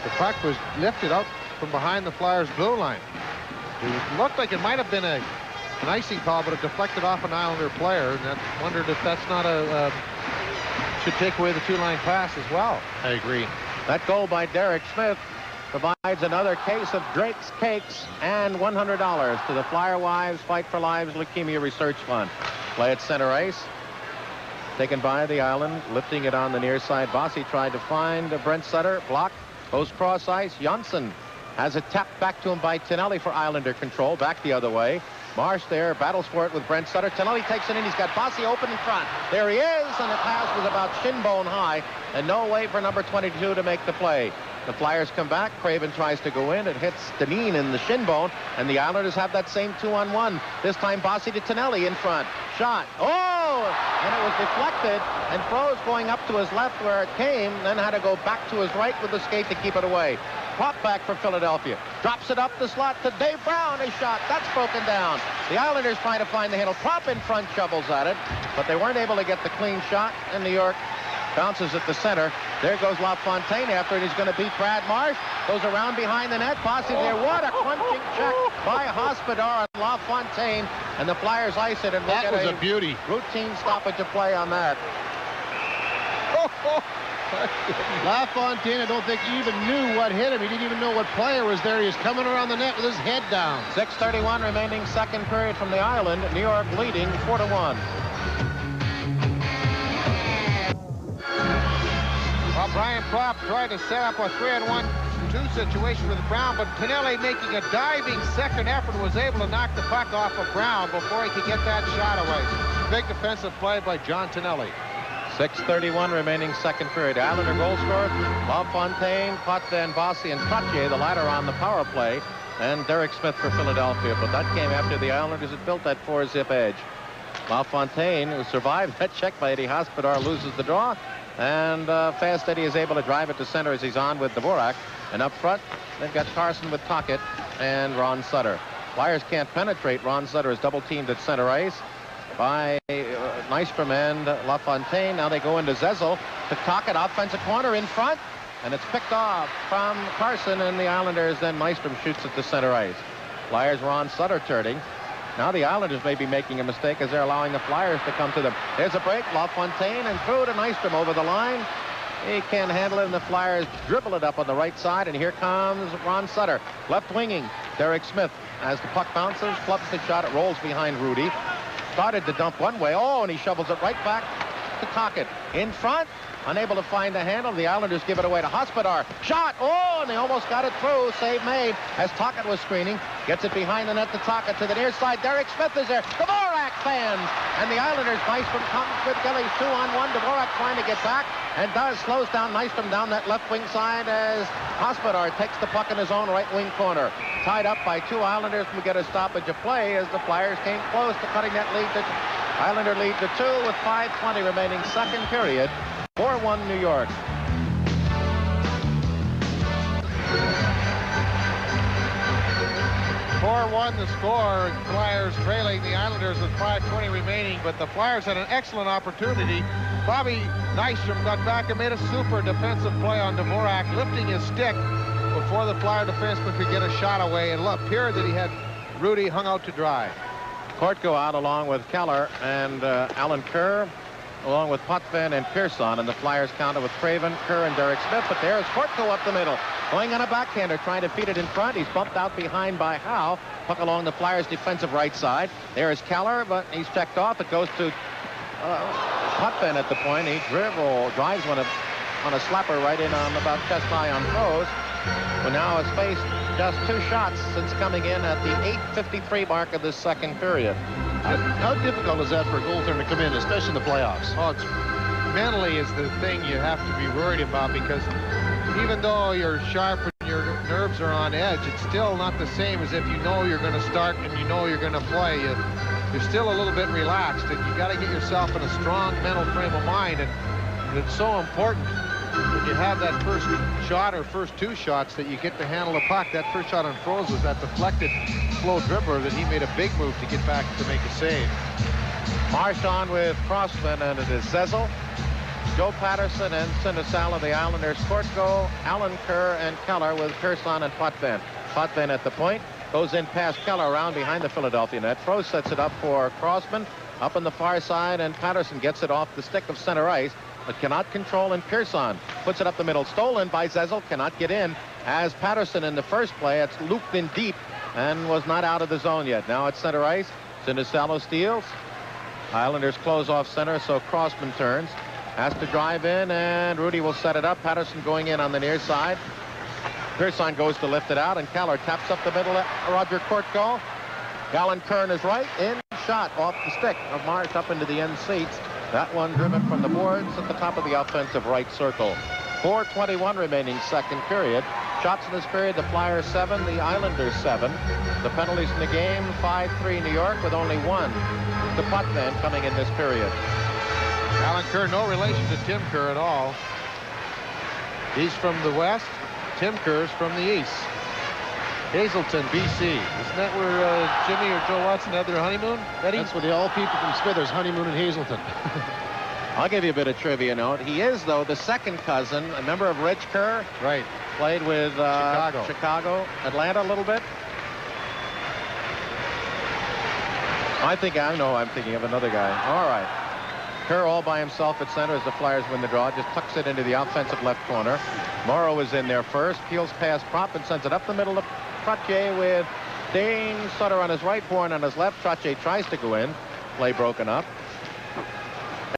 the puck was lifted out from behind the Flyers' blue line. It looked like it might have been an icing call, but it deflected off an Islander player, and I wondered if that's not should take away the 2-line pass as well. I agree. That goal by Derek Smith provides another case of Drake's Cakes and $100 to the Flyer Wives Fight for Lives Leukemia Research Fund. Play at center ice. Taken by the Island, lifting it on the near side. Bossy tried to find Brent Sutter. Blocked. Goes cross ice. Janssen has it tapped back to him by Tonelli for Islander control. Back the other way. Marsh there battles for it with Brent Sutter. Tonelli takes it in. He's got Bossy open in front. There he is, and the pass was about shinbone high, and no way for number 22 to make the play. The Flyers come back. Craven tries to go in. It hits Deneen in the shinbone, and the Islanders have that same 2-on-1. This time Bossy to Tonelli in front. Shot. Oh! And it was deflected, and Froze going up to his left where it came, then had to go back to his right with the skate to keep it away. Pop back for Philadelphia. Drops it up the slot to Dave Brown. His shot. That's broken down. The Islanders trying to find the handle. Prop in front shovels at it, but they weren't able to get the clean shot, and New York bounces at the center. There goes LaFontaine after it. He's going to beat Brad Marsh. Goes around behind the net. Bossy there. What a crunching check by Hospodar on LaFontaine. And the Flyers ice it. And that was a beauty. Routine stoppage of play on that. LaFontaine, I don't think he even knew what hit him. He didn't even know what player was there. He was coming around the net with his head down. 6:31 remaining second period from the Island. New York leading 4-1. Well, Brian Propp tried to set up a 3-on-1-2 situation with Brown, but Tonelli, making a diving second effort, was able to knock the puck off of Brown before he could get that shot away. Big defensive play by John Tonelli. 6:31 remaining second period. Islander goal scorer, LaFontaine, Potvin, Bossy, and Trottier, the latter on the power play. and Derek Smith for Philadelphia. But that came after the Islanders had built that 4-zip edge. LaFontaine, who survived that check by Eddie Hospodar, loses the draw. And Fast Eddie is able to drive it to center as he's on with Dvorak. And up front, they've got Carson with Tocchet and Ron Sutter. Flyers can't penetrate. Ron Sutter is double-teamed at center ice by Nystrom and LaFontaine. Now they go into Zezel to Tocchet, offensive corner in front. And it's picked off from Carson, and the Islanders, then Nystrom shoots it to center ice. Flyers, Ron Sutter turning. Now the Islanders may be making a mistake as they're allowing the Flyers to come to them. There's a break. LaFontaine and through to Nystrom over the line. He can't handle it, and the Flyers dribble it up on the right side, and here comes Ron Sutter. Left winging Derek Smith. As the puck bounces, flubbs the shot. It rolls behind Rudy. Started to dump one way. Oh, and he shovels it right back to Tocchet. In front. Unable to find the handle. The Islanders give it away to Hospodar. Shot! Oh, and they almost got it through. Save made as Tocchet was screening. Gets it behind the net to Tocchet to the near side. Derek Smith is there. Dvorak fans. And the Islanders, Nystrom comes with Gillies 2-on-1. Dvorak trying to get back and slows down Nystrom down that left wing side as Hospodar takes the puck in his own right wing corner. Tied up by two Islanders. We get a stoppage of play as the Flyers came close to cutting that lead. Islander lead to 2 with 5:20 remaining second period. 4-1 New York. The score. Flyers trailing the Islanders with 5:20 remaining, but the Flyers had an excellent opportunity. Bobby Nystrom got back and made a super defensive play on Dvorak, lifting his stick before the Flyer defenseman could get a shot away, and it appeared that he had Rudy hung out to dry. Kortko out along with Keller and Alan Kerr, along with Potvin and Pearson, and the Flyers counter with Craven, Kerr, and Derek Smith. But there's Kortko up the middle, going on a backhander, trying to feed it in front. He's bumped out behind by Howe. Puck along the Flyers' defensive right side. There is Keller, but he's checked off. It goes to Potvin at the point. He drives one on a slapper right in on about chest high on Rose, who now has faced just 2 shots since coming in at the 8:53 mark of this second period. How difficult is that for a goaltender to come in, especially in the playoffs? Oh, mentally is the thing you have to be worried about, because even though you're sharp and your nerves are on edge, it's still not the same as if you know you're going to start and you know you're going to play. You're still a little bit relaxed, and you got to get yourself in a strong mental frame of mind, and it's so important when you have that first shot or first 2 shots that you get to handle the puck. That first shot on Froze was that deflected slow dribbler that he made a big move to get back to make a save. Marchand with Crossman, and it is Zezel, Joe Patterson, and Sindasala, the Islanders. Kortko, Alan Kerr, and Keller with Pearson and Potvin. Potvin at the point. Goes in past Keller around behind the Philadelphia net. Froze sets it up for Crossman. Up on the far side, and Patterson gets it off the stick of center ice, but cannot control, and Pearson puts it up the middle. Stolen by Zezel. Cannot get in. As Patterson in the first play, it's looped in deep and was not out of the zone yet. Now it's center ice. Sindasalo steals. Islanders close off center, so Crossman turns. Has to drive in, and Rudy will set it up. Patterson going in on the near side. Pearson goes to lift it out, and Keller taps up the middle. Roger Kortko. Alan Kern is right. In shot off the stick of Marsh up into the end seats. That one driven from the boards at the top of the offensive right circle. 4:21 remaining second period. Shots in this period, the Flyers 7, the Islanders 7. The penalties in the game, 5-3 New York, with only 1 to Potvin coming in this period. Alan Kerr, no relation to Tim Kerr at all. He's from the west. Tim Kerr's from the east. Hazelton, BC. Isn't that where Jimmy or Joe Watson had their honeymoon, Eddie? That's where the all people from Smithers honeymoon in Hazelton. I'll give you a bit of trivia note. He is, though, the second cousin, a member of Rich Kerr. Right. Played with Chicago, Atlanta a little bit. I know I'm thinking of another guy. All right. Kerr all by himself at center as the Flyers win the draw. Just tucks it into the offensive left corner. Morrow is in there first. Peels past Prop and sends it up the middle of Trottier with Dane Sutter on his right, Bourne on his left. Trottier tries to go in. Play broken up.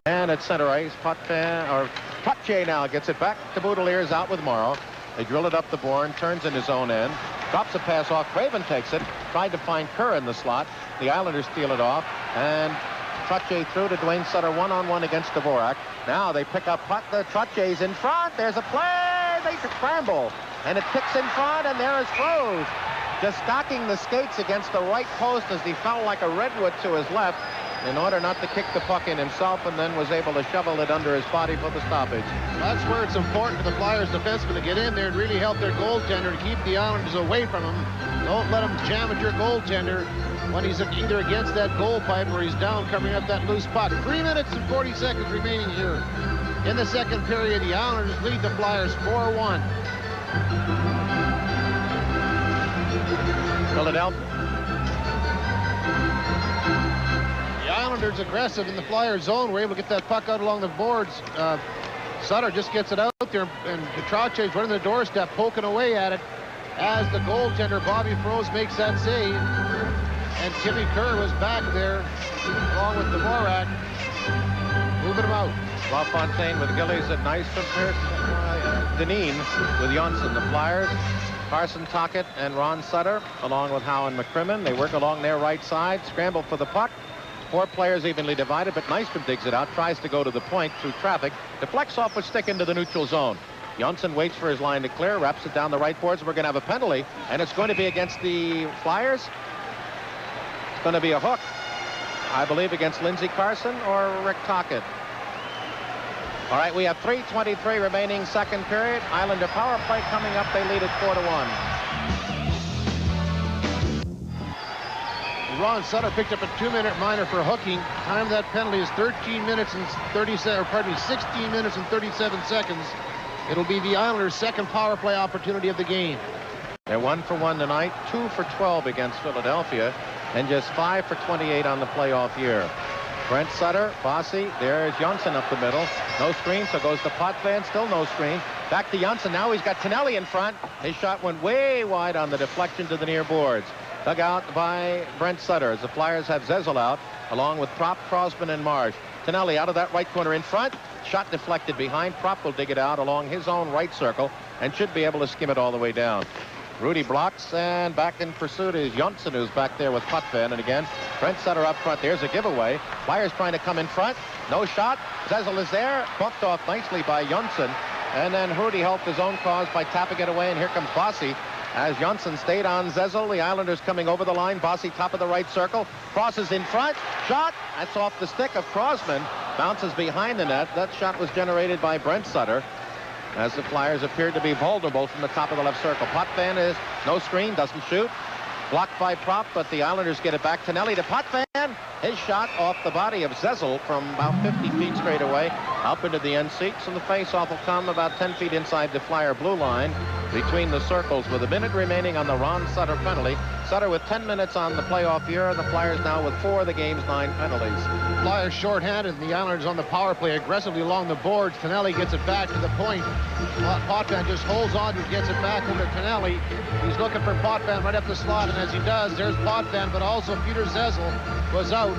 And at center ice, Trottier now gets it back to Boudeliers, out with Morrow. They drill it up the Bourne, turns in his own end. Drops a pass off. Craven takes it. Tried to find Kerr in the slot. The Islanders steal it off. And Trottier through to Dwayne Sutter, one-on-one against Dvorak. Now they pick up puck. Trottier's in front. There's a play. They scramble. And it kicks in front, and there is Froze. just stocking the skates against the right post as he fell like a redwood to his left in order not to kick the puck in himself, and then was able to shovel it under his body for the stoppage. That's where it's important for the Flyers defensemen to get in there and really help their goaltender to keep the Islanders away from him. Don't let him jam at your goaltender when he's either against that goal pipe or he's down covering up that loose puck. 3 minutes and 40 seconds remaining here. In the second period, the Islanders lead the Flyers 4-1. Philadelphia. The Islanders aggressive in the Flyers zone. We're able to get that puck out along the boards. Sutter just gets it out there, and Trottier running the doorstep, poking away at it as the goaltender, Bobby Froese, makes that save. And Timmy Kerr was back there, along with Dvorak, moving him out. LaFontaine with Gillies at Nystrom, Deneen with Johnson. The Flyers, Carson Tocchet and Ron Sutter, along with Howe and McCrimmon. They work along their right side, scramble for the puck. 4 players evenly divided, but Nystrom digs it out, tries to go to the point through traffic, deflects off a stick into the neutral zone. Johnson waits for his line to clear, wraps it down the right boards. We're going to have a penalty, and it's going to be against the Flyers. It's going to be a hook, I believe, against Lindsey Carson or Rick Tocchet. All right, we have 3:23 remaining second period. Islander power play coming up. They lead it 4-1. Ron Sutter picked up a 2-minute minor for hooking. Time of that penalty is 13 minutes and 16 minutes and 37 seconds. It'll be the Islanders' second power play opportunity of the game. They're 1 for 1 tonight, 2 for 12 against Philadelphia, and just 5 for 28 on the playoff year. Brent Sutter, Bossy, there's Johnson up the middle. No screen, so goes to Potvin, still no screen. Back to Johnson, now he's got Tonelli in front. His shot went way wide on the deflection to the near boards. Dug out by Brent Sutter as the Flyers have Zezel out, along with Propp, Crosman, and Marsh. Tonelli out of that right corner in front. Shot deflected behind. Propp will dig it out along his own right circle and should be able to skim it all the way down. Rudy blocks, and back in pursuit is Johnson, who's back there with Potvin. And again, Brent Sutter up front. There's a giveaway. Flyers trying to come in front. No shot. Zezel is there. Bumped off nicely by Johnson. And then Rudy helped his own cause by tapping it away. And here comes Bossy as Johnson stayed on Zezel. The Islanders coming over the line. Bossy top of the right circle. Crosses in front. Shot. That's off the stick of Crosman. Bounces behind the net. That shot was generated by Brent Sutter, as the Flyers appeared to be vulnerable from the top of the left circle. Potvin is no screen, doesn't shoot. Blocked by Propp, but the Islanders get it back. Tonelli to Potvin. His shot off the body of Zezel from about 50 feet straight away, up into the end seats, and the face-off will come about 10 feet inside the Flyer blue line between the circles with a minute remaining on the Ron Sutter penalty. Sutter with 10 minutes on the playoff year, and the Flyers now with 4 of the game's 9 penalties. Flyers shorthanded, and the Islanders on the power play aggressively along the boards. Tonelli gets it back to the point. Potvin just holds on and gets it back over to Tonelli. He's looking for Potvin right up the slot, and as he does, there's Potvin, but also Peter Zezel was out,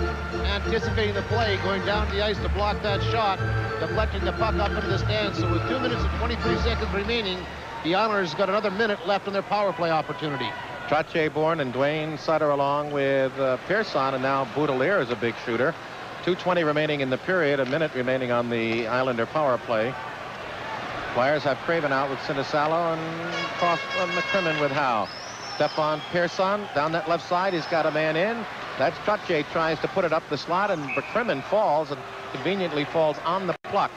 anticipating the play, going down the ice to block that shot, deflecting the puck up into the stands. So with 2 minutes and 23 seconds remaining, the Islanders got another minute left on their power play opportunity. Trottier Bourne and Dwayne Sutter along with Pearson, and now Boudelier is a big shooter. 2:20 remaining in the period, a minute remaining on the Islander power play. Flyers have Craven out with Sinisalo and McCrimmon with Howe. Stefan Pearson down that left side. He's got a man in. That's Trottier, tries to put it up the slot, and McCrimmon falls and conveniently falls on the puck.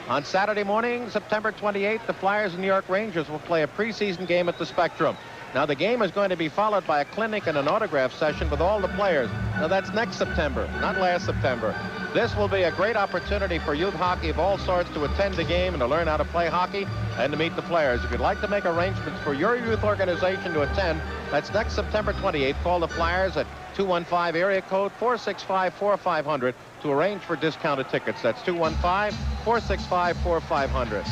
On Saturday morning, September 28th, the Flyers and New York Rangers will play a preseason game at the Spectrum. Now, the game is going to be followed by a clinic and an autograph session with all the players. Now, that's next September, not last September. This will be a great opportunity for youth hockey of all sorts to attend the game and to learn how to play hockey and to meet the players. If you'd like to make arrangements for your youth organization to attend, that's next September 28th. Call the Flyers at 215 area code 465-4500 to arrange for discounted tickets. That's 215-465-4500.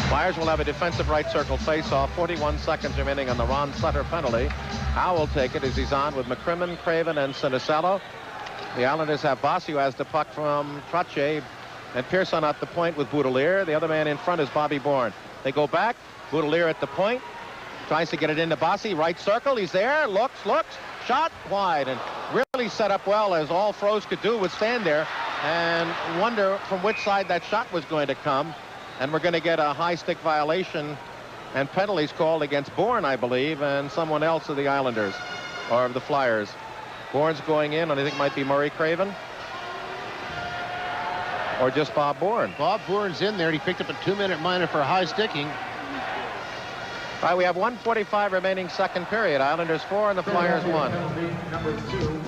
Flyers will have a defensive right circle face-off. 41 seconds remaining on the Ron Sutter penalty. Howe will take it as he's on with McCrimmon, Craven, and Sinisalo. The Islanders have Bossy, who has the puck from Trottier, and Pearson at the point with Boudelier. The other man in front is Bobby Bourne. They go back. Boudelier at the point. Tries to get it into Bossy. Right circle. He's there. Looks. Shot wide. And really set up well, as all Froese could do was stand there and wonder from which side that shot was going to come. And we're going to get a high stick violation and penalties called against Bourne, I believe, and someone else of the Islanders or of the Flyers. Bourne's going in, and I think it might be Murray Craven. Or just Bob Bourne. Bob Bourne's in there. He picked up a 2-minute minor for high sticking. All right, we have 1:45 remaining second period. Islanders 4 and the Flyers 1. Penalty number 2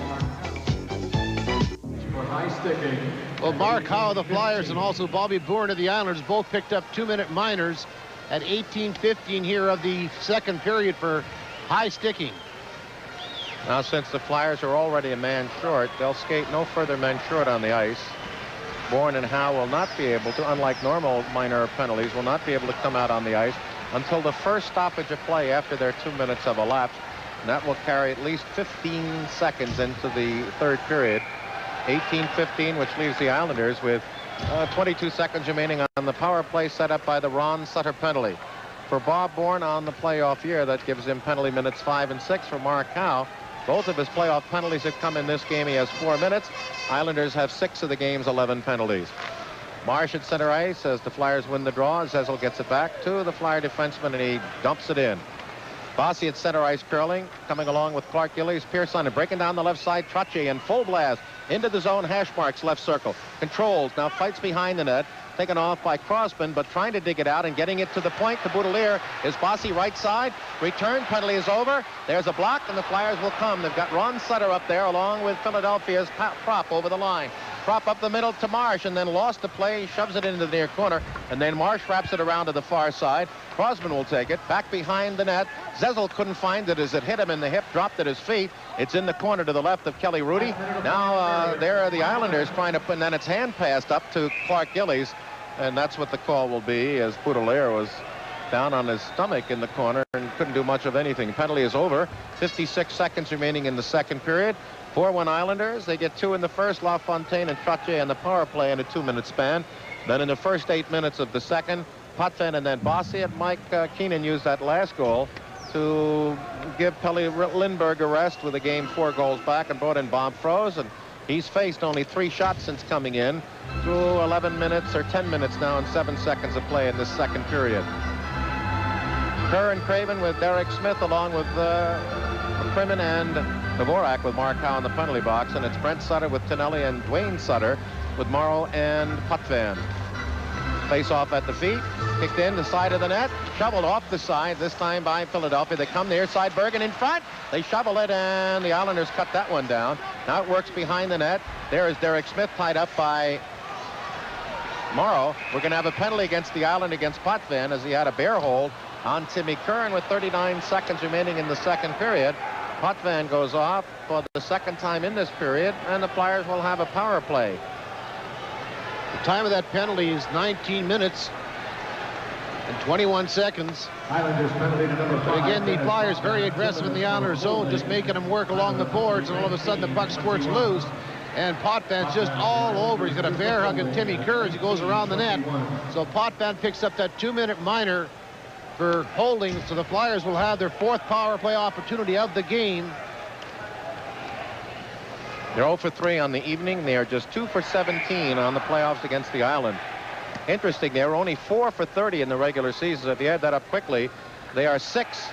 for high sticking. Well, Mark Howe of the Flyers and also Bobby Bourne of the Islanders both picked up 2-minute minors at 18:15 here of the second period for high sticking. Now, since the Flyers are already a man short, they'll skate no further men short on the ice. Bourne and Howe will not be able to, unlike normal minor penalties, will not be able to come out on the ice until the first stoppage of play after their 2 minutes have elapsed. And that will carry at least 15 seconds into the third period. 18:15, which leaves the Islanders with 22 seconds remaining on the power play set up by the Ron Sutter penalty. For Bob Bourne on the playoff year, that gives him penalty minutes 5 and 6. For Mark Howe, both of his playoff penalties have come in this game. He has 4 minutes. Islanders have 6 of the game's 11 penalties. Marsh at center ice as the Flyers win the draw. Zezel gets it back to the Flyer defenseman, and he dumps it in. Bossy at center ice curling, coming along with Clark Gillies, Pearson, and breaking down the left side. Trottier in full blast into the zone, hash marks left circle. Controls, now fights behind the net. Taken off by Crossman, but trying to dig it out and getting it to the point to Boudelier is Bossy right side. Return, penalty is over. There's a block, and the Flyers will come. They've got Ron Sutter up there along with Philadelphia's prop over the line. Prop up the middle to Marsh, and then lost the play, shoves it into the near corner, and then Marsh wraps it around to the far side. Crossman will take it back behind the net. Zezel couldn't find it as it hit him in the hip, dropped at his feet. It's in the corner to the left of Kelly Rudy. Now there are the Islanders trying to put, and then it's hand passed up to Clark Gillies, and that's what the call will be, as Boudelier was down on his stomach in the corner and couldn't do much of anything. Penalty is over. 56 seconds remaining in the second period. 4-1 Islanders. They get 2 in the first. LaFontaine and Trottier on the power play in a 2-minute span. Then in the first 8 minutes of the second, Potvin and then Bossy, and Mike Keenan used that last goal to give Pelle Lindbergh a rest with a game 4 goals back, and brought in Bob Froese, and he's faced only 3 shots since coming in through 11 minutes or 10 minutes now and 7 seconds of play in this second period. Kerr and Craven with Derek Smith along with McCrimmon and Dvorak with Mark Howe in the penalty box, and it's Brent Sutter with Tonelli and Dwayne Sutter with Morrow and Potvin. Face off at the feet, kicked in the side of the net, shoveled off the side, this time by Philadelphia. They come near side, Bergen in front. They shovel it, and the Islanders cut that one down. Now it works behind the net. There is Derek Smith tied up by Morrow. We're going to have a penalty against the Island against Potvin, as he had a bear hold on Timmy Curran with 39 seconds remaining in the second period. Potvin goes off for the second time in this period, and the Flyers will have a power play. The time of that penalty is 19 minutes and 21 seconds. Islanders penalty number 5. But again, the Flyers very aggressive in the Islanders zone, just making them work along the boards, and all of a sudden the puck squirts loose, and Potvin's just all over. He's got a bear hugging Timmy Kerr as he goes around the net. So Potvin picks up that 2-minute minor for holding, so the Flyers will have their 4th power play opportunity of the game. They're 0 for 3 on the evening. They are just 2 for 17 on the playoffs against the Island. Interesting, they were only 4 for 30 in the regular season. If you add that up quickly, they are 6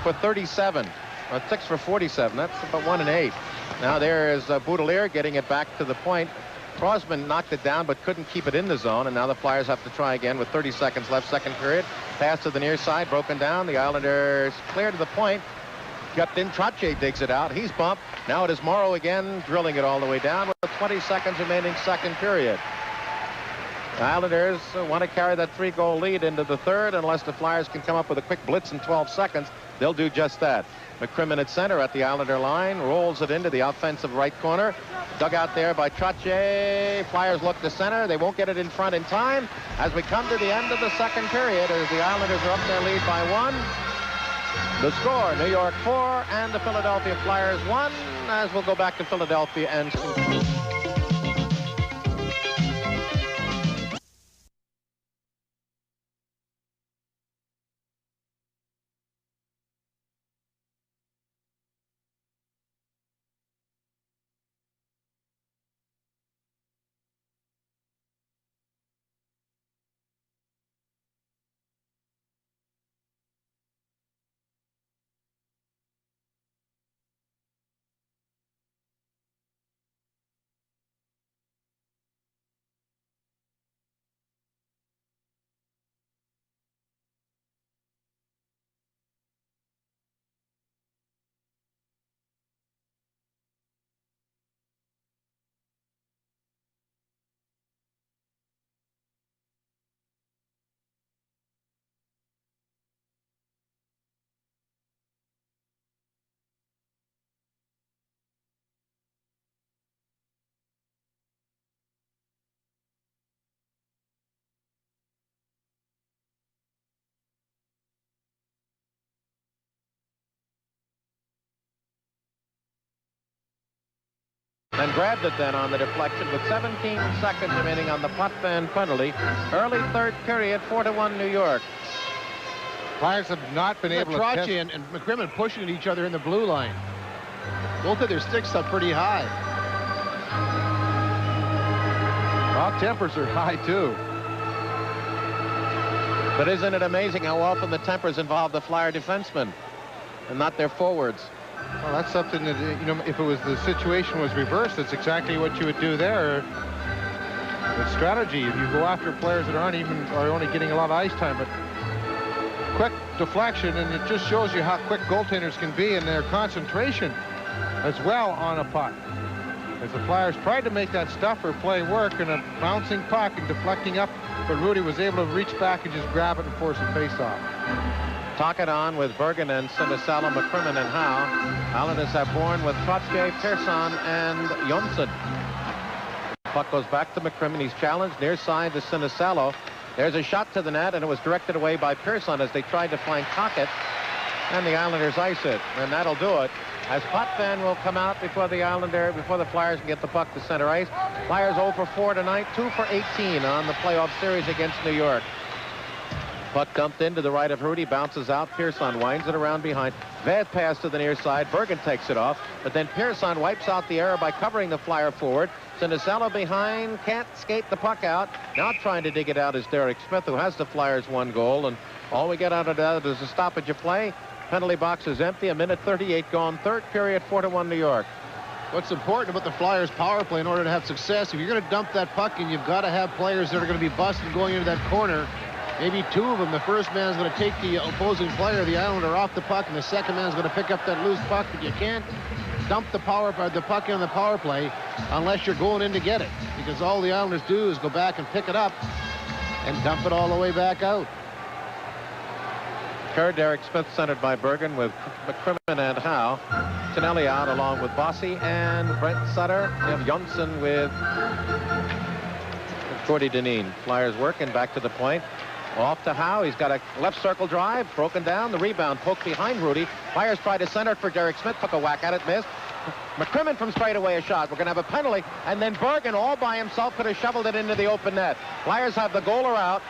for 37, or 6 for 47. That's about 1 and 8. Now there is Boudelier getting it back to the point. Crossman knocked it down but couldn't keep it in the zone, and now the Flyers have to try again with 30 seconds left, second period. Pass to the near side, broken down. The Islanders clear to the point. Kept in, Trottier digs it out. He's bumped. Now it is Morrow again, drilling it all the way down with 20 seconds remaining second period. The Islanders want to carry that 3-goal lead into the third. Unless the Flyers can come up with a quick blitz in 12 seconds, they'll do just that. McCrimmon at center at the Islander line, rolls it into the offensive right corner. Dug out there by Trottier. Flyers look to center. They won't get it in front in time. As we come to the end of the second period, as the Islanders are up their lead by 1. The score, New York 4 and the Philadelphia Flyers 1, as we'll go back to Philadelphia and conclude. and grabbed it then on the deflection with 17 seconds remaining on the Potvin penalty. Early third period, 4-1 New York. Flyers have not been able to test. and McCrimmon pushing at each other in the blue line. Both of their sticks up pretty high. Well, tempers are high, too. But isn't it amazing how often the tempers involve the Flyer defensemen and not their forwards? Well, that's something that, you know, if it was the situation was reversed, that's exactly what you would do there. With strategy, if you go after players that are only getting a lot of ice time, but quick deflection, and it just shows you how quick goaltenders can be in their concentration as well on a puck. As the Flyers tried to make that stuffer play work and a bouncing puck and deflecting up, but Rudy was able to reach back and just grab it and force a face-off. Talk it on with Bergen and Sinisalo, McCrimmon and Howe. Islanders have Bourne with Trottier, Pearson, and Jonsson. Puck goes back to McCrimmon. He's challenged near side to Sinisalo. There's a shot to the net, and it was directed away by Pearson as they tried to find Tocchet, and the Islanders ice it, and that'll do it. As Potvin will come out before the Flyers can get the puck to center ice. Flyers 0 for 4 tonight, 2 for 18 on the playoff series against New York. Puck dumped into the right of Rudy, bounces out. Pearson winds it around behind. Bad pass to the near side. Bergen takes it off, but then Pearson wipes out the error by covering the Flyer forward. Sinisalo behind, can't skate the puck out. Now trying to dig it out is Derek Smith, who has the Flyers 1 goal, and all we get out of that is a stoppage of play. Penalty box is empty. 1:38 gone. Third period, 4-1 New York. What's important about the Flyers' power play in order to have success, if you're going to dump that puck, and you've got to have players that are going to be busted going into that corner, maybe 2 of them. The first man's going to take the opposing player, the Islander, off the puck, and the second man's going to pick up that loose puck. But you can't dump the puck in the power play unless you're going in to get it, because all the Islanders do is go back and pick it up and dump it all the way back out. Kerr, Derek Smith centered by Bergen with McCrimmon and Howe. Tonelli out along with Bossy and Brent Sutter. We have Jonsson with Cordy Dineen. Flyers working back to the point. Off to Howe. He's got a left circle drive. Broken down. The rebound poked behind Rudy. Flyers tried to center it for Derek Smith. Took a whack at it. Missed. McCrimmon from straight away a shot. We're going to have a penalty. And then Bergen all by himself could have shoveled it into the open net. Flyers have the goaler out.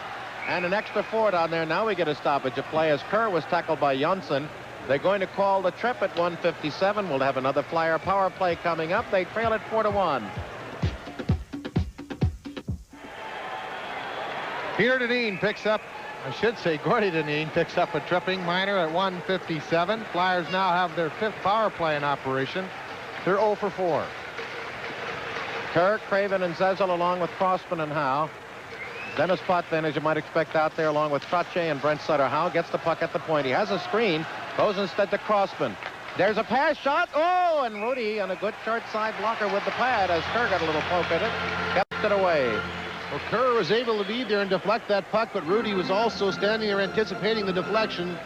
And an extra forward on there. Now we get a stoppage of play as Kerr was tackled by Jonsson. They're going to call the trip at 1:57. We'll have another Flyer power play coming up. They trail it 4-1. Peter Dineen picks up, I should say Gordy Dineen picks up a tripping minor at 1:57. Flyers now have their 5th power play in operation. They're 0 for 4. Kerr, Craven, and Zezel along with Crossman and Howe. Dennis Potvin, as you might expect, out there along with Trottier and Brent Sutter. Howe gets the puck at the point. He has a screen. Goes instead to Crossman. There's a pass shot. Oh, and Rudy on a good short side blocker with the pad as Kerr got a little poke at it. Kept it away. Well, Kerr was able to be there and deflect that puck, but Rudy was also standing there anticipating the deflection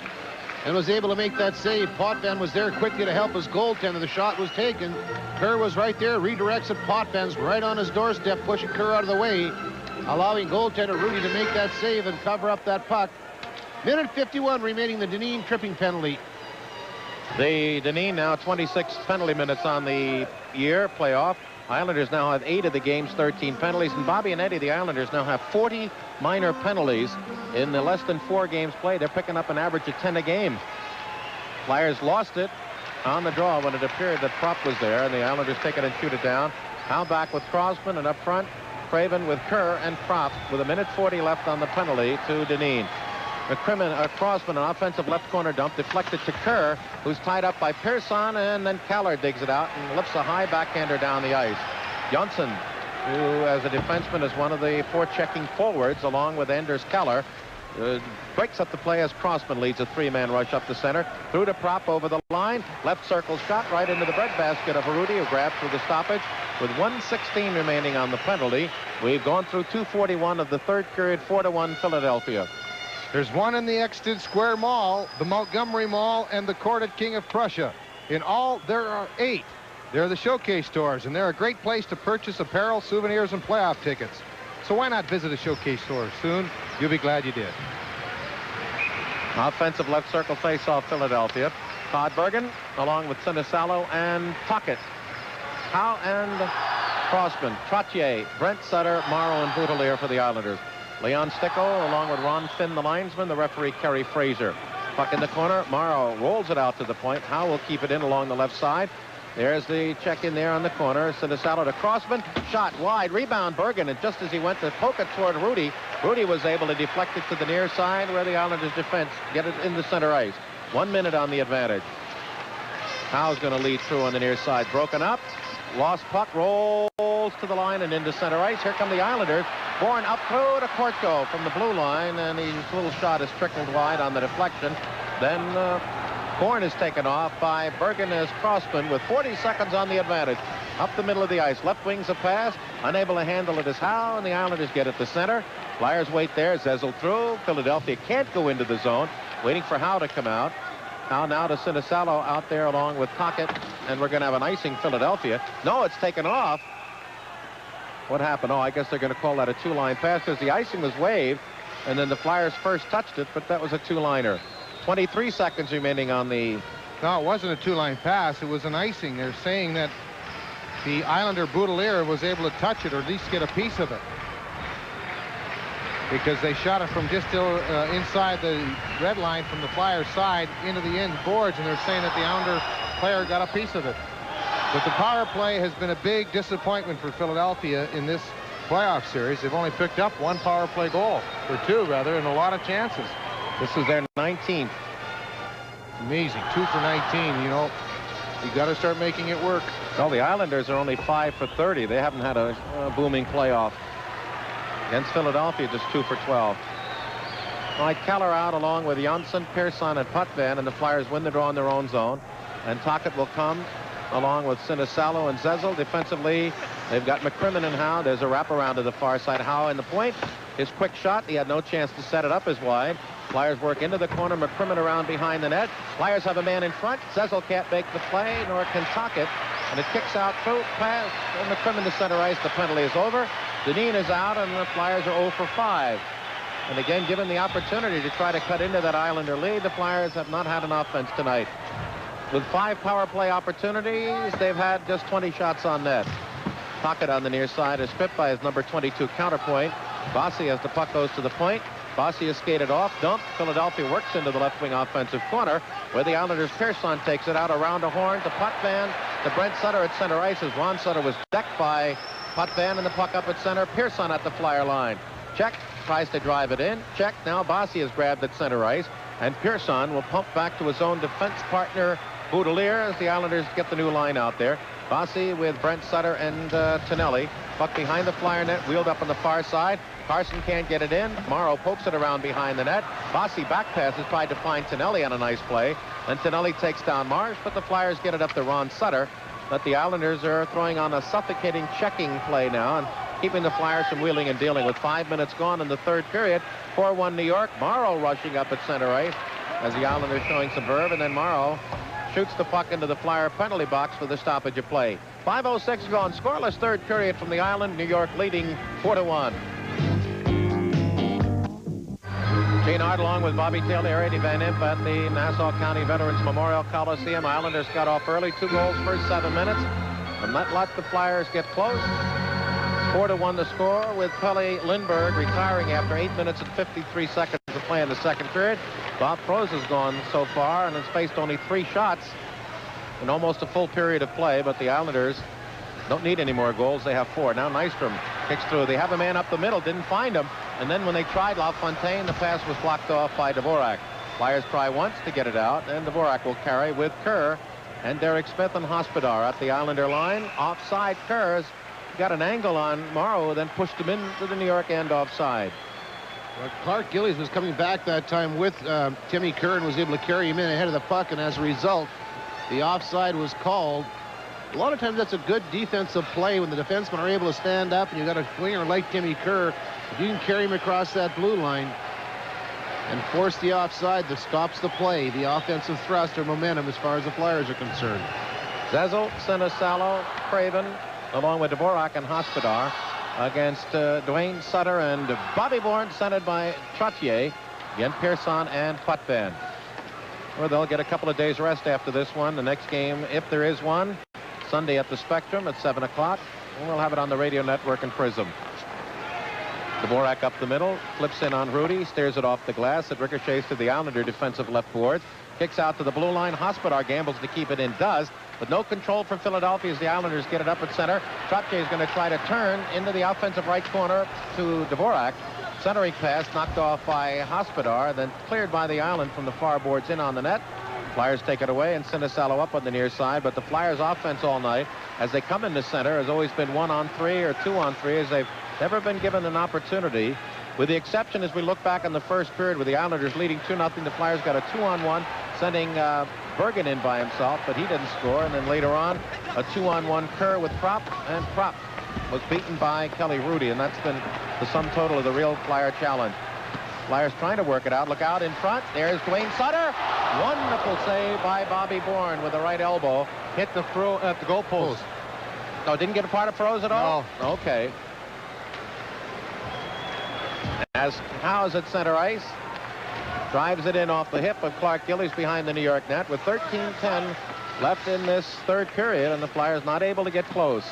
and was able to make that save. Potvin was there quickly to help his goaltender. The shot was taken. Kerr was right there, redirects it. Potvin's right on his doorstep, pushing Kerr out of the way, allowing goaltender Rudy to make that save and cover up that puck. 1:51 remaining, the Dineen tripping penalty. The Dineen now 26 penalty minutes on the year playoff. Islanders now have 8 of the game's 13 penalties, and Bobby and Eddie, the Islanders, now have 40 minor penalties in the less than 4 games played. They're picking up an average of 10 a game. Flyers lost it on the draw when it appeared that Prop was there, and the Islanders take it and shoot it down. Howe back with Crossman, and up front, Craven with Kerr and Prop with 1:40 left on the penalty to Dineen. Crossman, an offensive left corner dump, deflected to Kerr, who's tied up by Pearson, and then Keller digs it out and lifts a high backhander down the ice. Jonsson, who as a defenseman is one of the 4 checking forwards, along with Anders Keller, breaks up the play as Crossman leads a 3-man rush up the center. Through to Prop over the line. Left circle shot right into the breadbasket of Rudy, who grabbed through the stoppage. With 1:16 remaining on the penalty, we've gone through 2:41 of the third period, 4-1 Philadelphia. There's one in the Exton Square Mall, the Montgomery Mall, and the Court at King of Prussia. In all, there are 8. They're the showcase stores, and they're a great place to purchase apparel, souvenirs, and playoff tickets. So why not visit a showcase store soon? You'll be glad you did. Offensive left circle face-off Philadelphia. Todd Bergen along with Sinisalo and Tocchet. Howe and Crossman, Trottier, Brent Sutter, Morrow, and Boutelier for the Islanders. Leon Sticko along with Ron Finn, the linesman, the referee Kerry Fraser. Puck in the corner. Morrow rolls it out to the point. Howe will keep it in along the left side. There's the check in there on the corner. Sinisalo to Crossman. Shot wide. Rebound Bergen. And just as he went to poke it toward Rudy, Rudy was able to deflect it to the near side where the Islanders defense get it in the center ice. 1 minute on the advantage. Howe's going to lead through on the near side. Broken up. Lost puck. Rolls to the line and into center ice. Here come the Islanders. Bourne up through to Kortko from the blue line. And his little shot is trickled wide on the deflection. Then Bourne is taken off by Bergen as Crossman with 40 seconds on the advantage. Up the middle of the ice. Left wing's a pass. Unable to handle it is Howe, and the Islanders get it to center. Flyers wait there. Zezel through. Philadelphia can't go into the zone. Waiting for Howe to come out. Howe now to Sinisalo out there along with Pocket. And we're going to have an icing Philadelphia. No, it's taken off. What happened? Oh, I guess they're going to call that a two-line pass because the icing was waved. And then the Flyers first touched it, but that was a two-liner. 23 seconds remaining on the... No, it wasn't a two-line pass. It was an icing. They're saying that the Islander Boutelier was able to touch it or at least get a piece of it. Because they shot it from just inside the red line from the Flyers side into the end boards, and they're saying that the Islander player got a piece of it. But the power play has been a big disappointment for Philadelphia in this playoff series. They've only picked up one power play goal, or two rather, and a lot of chances. This is their 19th. Amazing. 2 for 19. You know, you got to start making it work. Well, the Islanders are only 5 for 30. They haven't had a booming playoff. Against Philadelphia, just 2 for 12. Mike Keller out along with Janssen, Pearson, and Potvin, and the Flyers win the draw in their own zone. And Tocchet will come along with Sinisalo and Zezel. Defensively, they've got McCrimmon and Howe. There's a wraparound to the far side. Howe in the point. His quick shot, he had no chance to set it up as wide. Flyers work into the corner. McCrimmon around behind the net. Flyers have a man in front. Zezel can't make the play, nor can Tocchet. And it kicks out through, pass, and McCrimmon to center ice. The penalty is over. Dineen is out, and the Flyers are 0 for 5. And again, given the opportunity to try to cut into that Islander lead, the Flyers have not had an offense tonight. With 5 power play opportunities, they've had just 20 shots on net. Tocchet on the near side is stripped by his number 22 counterpoint. Bossy, as the puck goes to the point. Bossy is skated off, dumped. Philadelphia works into the left wing offensive corner, where the Islanders' Pearson takes it out around a horn to Potvin, to Brent Sutter at center ice, as Ron Sutter was decked by Potvin, and the puck up at center. Pearson at the Flyer line. Check, tries to drive it in. Check, now Bossy is grabbed at center ice, and Pearson will pump back to his own defense partner, Boutelier, as the Islanders get the new line out there. Bossy with Brent Sutter and Tonelli. Puck behind the Flyer net, wheeled up on the far side. Carson can't get it in. Morrow pokes it around behind the net. Bossy back passes, tried to find Tonelli on a nice play. Then Tonelli takes down Marsh, but the Flyers get it up to Ron Sutter. But the Islanders are throwing on a suffocating checking play now and keeping the Flyers from wheeling and dealing with 5 minutes gone in the third period. 4-1 New York. Morrow rushing up at center ice as the Islanders showing some verve, and then Morrow shoots the puck into the Flyer penalty box for the stoppage of play. 5:06 gone. Scoreless third period from the Island. New York leading 4-1. Gene Hart along with Bobby Taylor, Eddie Van Imp at the Nassau County Veterans Memorial Coliseum. Islanders got off early. 2 goals first 7 minutes. And that let the Flyers get close. 4-1 the score, with Pelle Lindbergh retiring after 8 minutes and 53 seconds of play in the second period. Bob Froese has gone so far and has faced only 3 shots in almost a full period of play, but the Islanders don't need any more goals. They have 4. Now Nystrom kicks through. They have a man up the middle, didn't find him. And then when they tried LaFontaine, the pass was blocked off by Dvorak. Flyers try once to get it out, and Dvorak will carry with Kerr and Derek Smith and Hospodar at the Islander line. Offside. Kerr's got an angle on Morrow, then pushed him into the New York end offside. Well, Clark Gillies was coming back that time with Timmy Kerr and was able to carry him in ahead of the puck, and as a result, the offside was called. A lot of times that's a good defensive play when the defensemen are able to stand up and you got a winger like Timmy Kerr. If you can carry him across that blue line and force the offside, that stops the play, the offensive thrust or momentum as far as the Flyers are concerned. Zezel, Sinisalo, Craven, along with Dvorak and Hospodar against Dwayne Sutter and Bobby Bourne, centered by Trottier. Again, Pearson and Potvin. Well, they'll get a couple of days rest after this one. The next game, if there is one, Sunday at the Spectrum at 7 o'clock. We'll have it on the radio network and Prism. Dvorak up the middle, flips in on Rudy, steers it off the glass. It ricochets to the Islander defensive left boards. Kicks out to the blue line. Hospodar gambles to keep it in, does, but no control from Philadelphia as the Islanders get it up at center. Trottier is going to try to turn into the offensive right corner to Dvorak. Centering pass knocked off by Hospodar, then cleared by the Island from the far boards in on the net. Flyers take it away, and Sinisalo up on the near side, but the Flyers offense all night as they come into center has always been 1-on-3 or 2-on-3, as they've never been given an opportunity, with the exception as we look back in the first period with the Islanders leading 2-0. The Flyers got a 2-on-1, sending Bergen in by himself, but he didn't score. And then later on, a 2-on-1 Kerr with Prop, and Prop was beaten by Kelly Rudy, and that's been the sum total of the real Flyer challenge. Flyers trying to work it out. Look out in front. There's Dwayne Sutter. Wonderful save by Bobby Bourne with the right elbow. Hit the throw at the goal post. No, didn't get a part of Froze at all? No. Okay. As Howes at center ice drives it in off the hip of Clark Gillies behind the New York net with 13:10 left in this third period, and the Flyers not able to get close.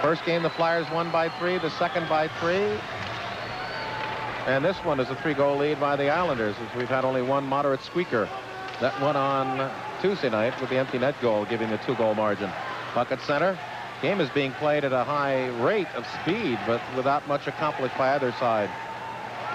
First game the Flyers won by 3, the second by 3. And this one is a 3-goal lead by the Islanders, as we've had only one moderate squeaker. That one on Tuesday night with the empty net goal, giving the 2-goal margin. Puck at center. Game is being played at a high rate of speed, but without much accomplished by either side.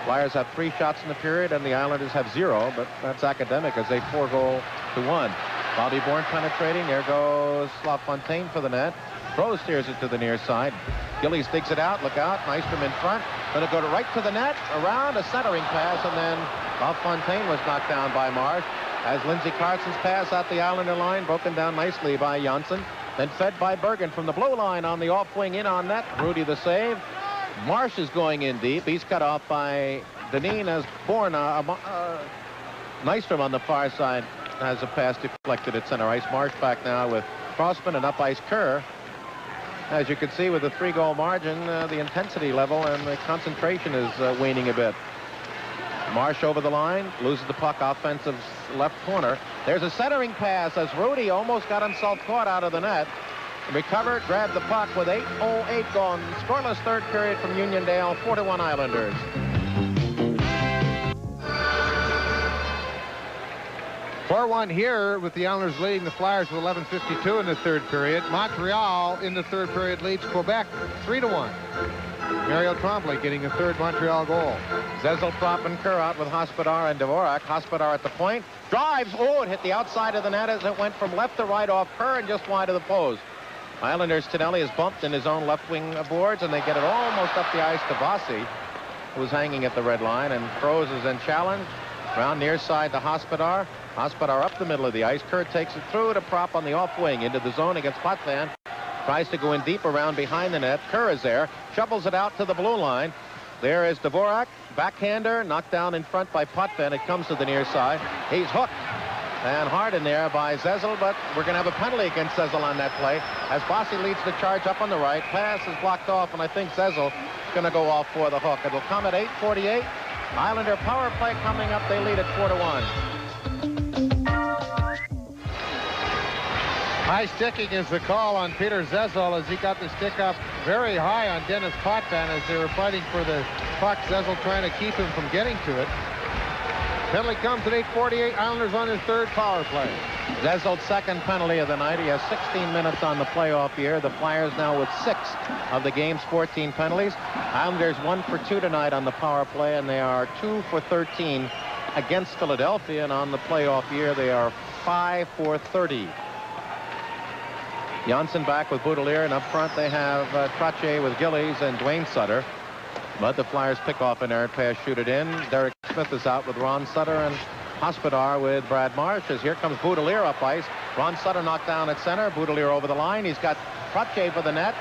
Flyers have 3 shots in the period, and the Islanders have 0, but that's academic as they 4-goal-1. Bobby Bourne penetrating. There goes LaFontaine for the net. Froze steers it to the near side. Gillies digs it out. Look out. Nystrom in front. Going to go right to the net. Around a centering pass, and then LaFontaine was knocked down by Marsh. As Lindsey Carson's pass out the Islander line, broken down nicely by Janssen. Then fed by Bergen from the blue line on the off wing in on net. Rudy the save. Marsh is going in deep. He's cut off by Deneen as Bourne. Nystrom on the far side has a pass deflected at center ice. Marsh back now with Crossman and up ice Kerr. As you can see with the 3-goal margin, the intensity level and the concentration is waning a bit. Marsh over the line, loses the puck, offensive left corner. There's a centering pass as Rudy almost got himself caught out of the net. Recovered, grabbed the puck with 8:08 gone. Scoreless third period from Uniondale, 4-1 Islanders. Four-1 here with the Islanders leading the Flyers with 11:52 in the third period. Montreal in the third period leads Quebec 3-1. Mario Tremblay getting a third Montreal goal. Zezel, Prop, and Kerr out with Hospodar and Dvorak. Hospodar at the point. Drives. Oh, it hit the outside of the net as it went from left to right off Kerr and just wide of the post. Islanders Tonelli is bumped in his own left wing boards, and they get it almost up the ice to Bossy, who was hanging at the red line, and Froze is then challenged. Round near side to Hospodar. Hospodar up the middle of the ice. Kerr takes it through to Prop on the off wing into the zone against Potvin. Tries to go in deep around behind the net. Kerr is there. Shovels it out to the blue line. There is Dvorak. Backhander knocked down in front by Potvin. It comes to the near side. He's hooked. And hard in there by Zezel, but we're going to have a penalty against Zezel on that play. As Bossy leads the charge up on the right. Pass is blocked off, and I think Zezel is going to go off for the hook. It'll come at 8:48. Islander power play coming up. They lead at 4-1. High sticking is the call on Peter Zezel as he got the stick up very high on Dennis Potvin as they were fighting for the puck. Zezel trying to keep him from getting to it. Penalty comes at 8:48. Islanders on his third power play. Zezel's second penalty of the night. He has 16 minutes on the playoff year. The Flyers now with 6 of the game's 14 penalties. Islanders 1 for 2 tonight on the power play, and they are 2 for 13 against Philadelphia. And on the playoff year, they are 5 for 30. Janssen back with Boudelier, and up front they have Trottier with Gillies and Dwayne Sutter. But the Flyers pick off an errant pass, shoot it in. Derek Smith is out with Ron Sutter and Hospodar with Brad Marsh. As here comes Boudelier up ice. Ron Sutter knocked down at center. Boudelier over the line. He's got Trottier for the net.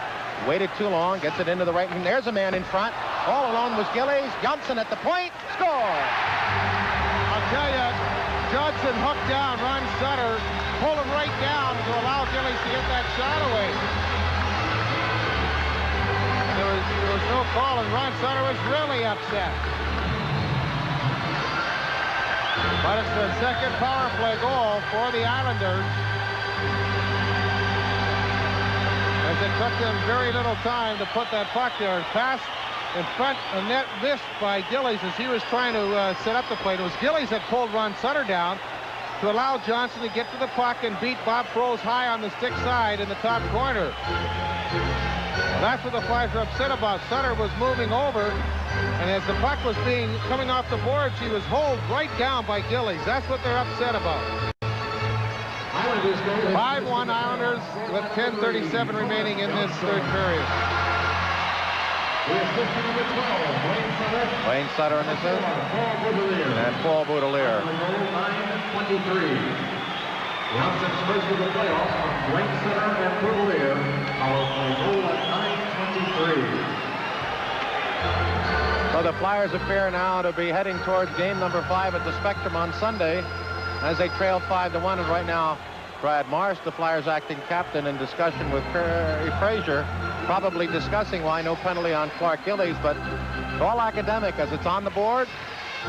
Waited too long. Gets it into the right. And there's a man in front. All alone was Gillies. Janssen at the point. Score! I'll tell you, Johnson hooked down Ron Sutter, pulled him right down to allow Gillies to get that shot away. There was no call, and Ron Sutter was really upset. But it's the second power play goal for the Islanders. because it took them very little time to put that puck there. Pass in front, a net missed by Gillies as he was trying to set up the play. It was Gillies that pulled Ron Sutter down to allow Johnson to get to the puck and beat Bob Froese high on the stick side in the top corner. Well, that's what the Flyers are upset about. Sutter was moving over, and as the puck was coming off the boards, he was hauled right down by Gillies. That's what they're upset about. 5-1 Islanders with 10:37 remaining in this third period. Wayne Sutter in this is. And Paul Boudelier. 9:23. Johnson's first of the playoffs from Wayne Sutter and Boudelier. Followed by goal at 9:23. So the Flyers appear now to be heading towards game number 5 at the Spectrum on Sunday as they trail 5-1. And right now, Brad Marsh, the Flyers acting captain, in discussion with Kerry Frazier, probably discussing why no penalty on Clark Gillies, but it's all academic as it's on the board.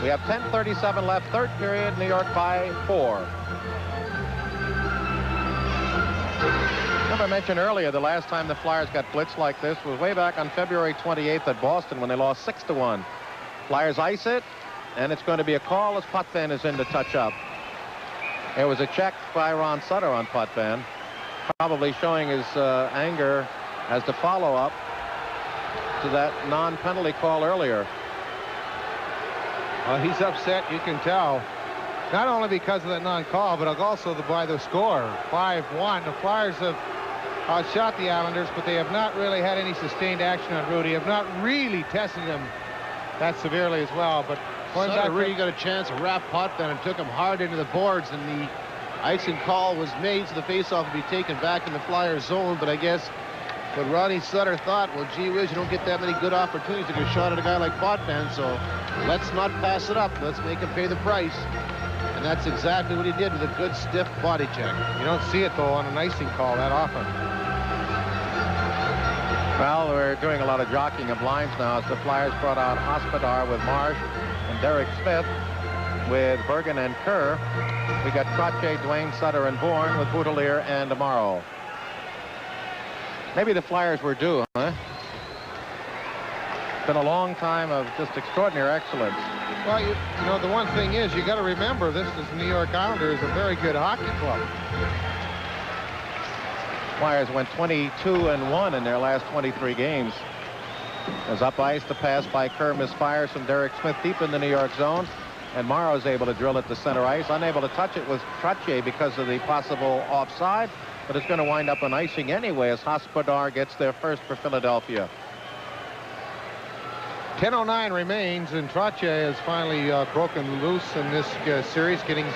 We have 10:37 left, third period, New York by 4. Remember I mentioned earlier the last time the Flyers got blitzed like this was way back on February 28th at Boston when they lost 6-1. Flyers ice it, and it's going to be a call as Potvin is in to touch up. There was a check by Ron Sutter on Potvin, probably showing his anger as the follow-up to that non-penalty call earlier. He's upset, you can tell, not only because of that non-call, but also by the score, 5-1. The Flyers have outshot the Islanders, but they have not really had any sustained action on Rudy, have not really tested him that severely as well. But Sutter really got a chance to wrap Potvin and took him hard into the boards, and the icing call was made, so the faceoff would be taken back in the Flyers zone. But I guess what Ronnie Sutter thought, well, gee whiz, you don't get that many good opportunities to get a shot at a guy like Potvin, so let's not pass it up. Let's make him pay the price. And that's exactly what he did with a good stiff body check. You don't see it, though, on an icing call that often. Well, we're doing a lot of jockeying of lines now as the Flyers brought out Hospodar with Marsh and Derek Smith with Bergen and Kerr. We got Trottier, Dwayne Sutter, and Bourne with Boudelier and Amaro. Maybe the Flyers were due, huh? It's been a long time of just extraordinary excellence. Well, you know, the one thing is, you got to remember, this is New York Islanders, a very good hockey club. Flyers went 22-1 in their last 23 games. As up ice, the pass by Kerr misfires from Derek Smith deep in the New York zone, and Morrow's able to drill it to center ice. Unable to touch it was Trottier because of the possible offside, but it's going to wind up on icing anyway as Hospodar gets there first for Philadelphia. 10:09 remains, and Trottier has finally broken loose in this series, getting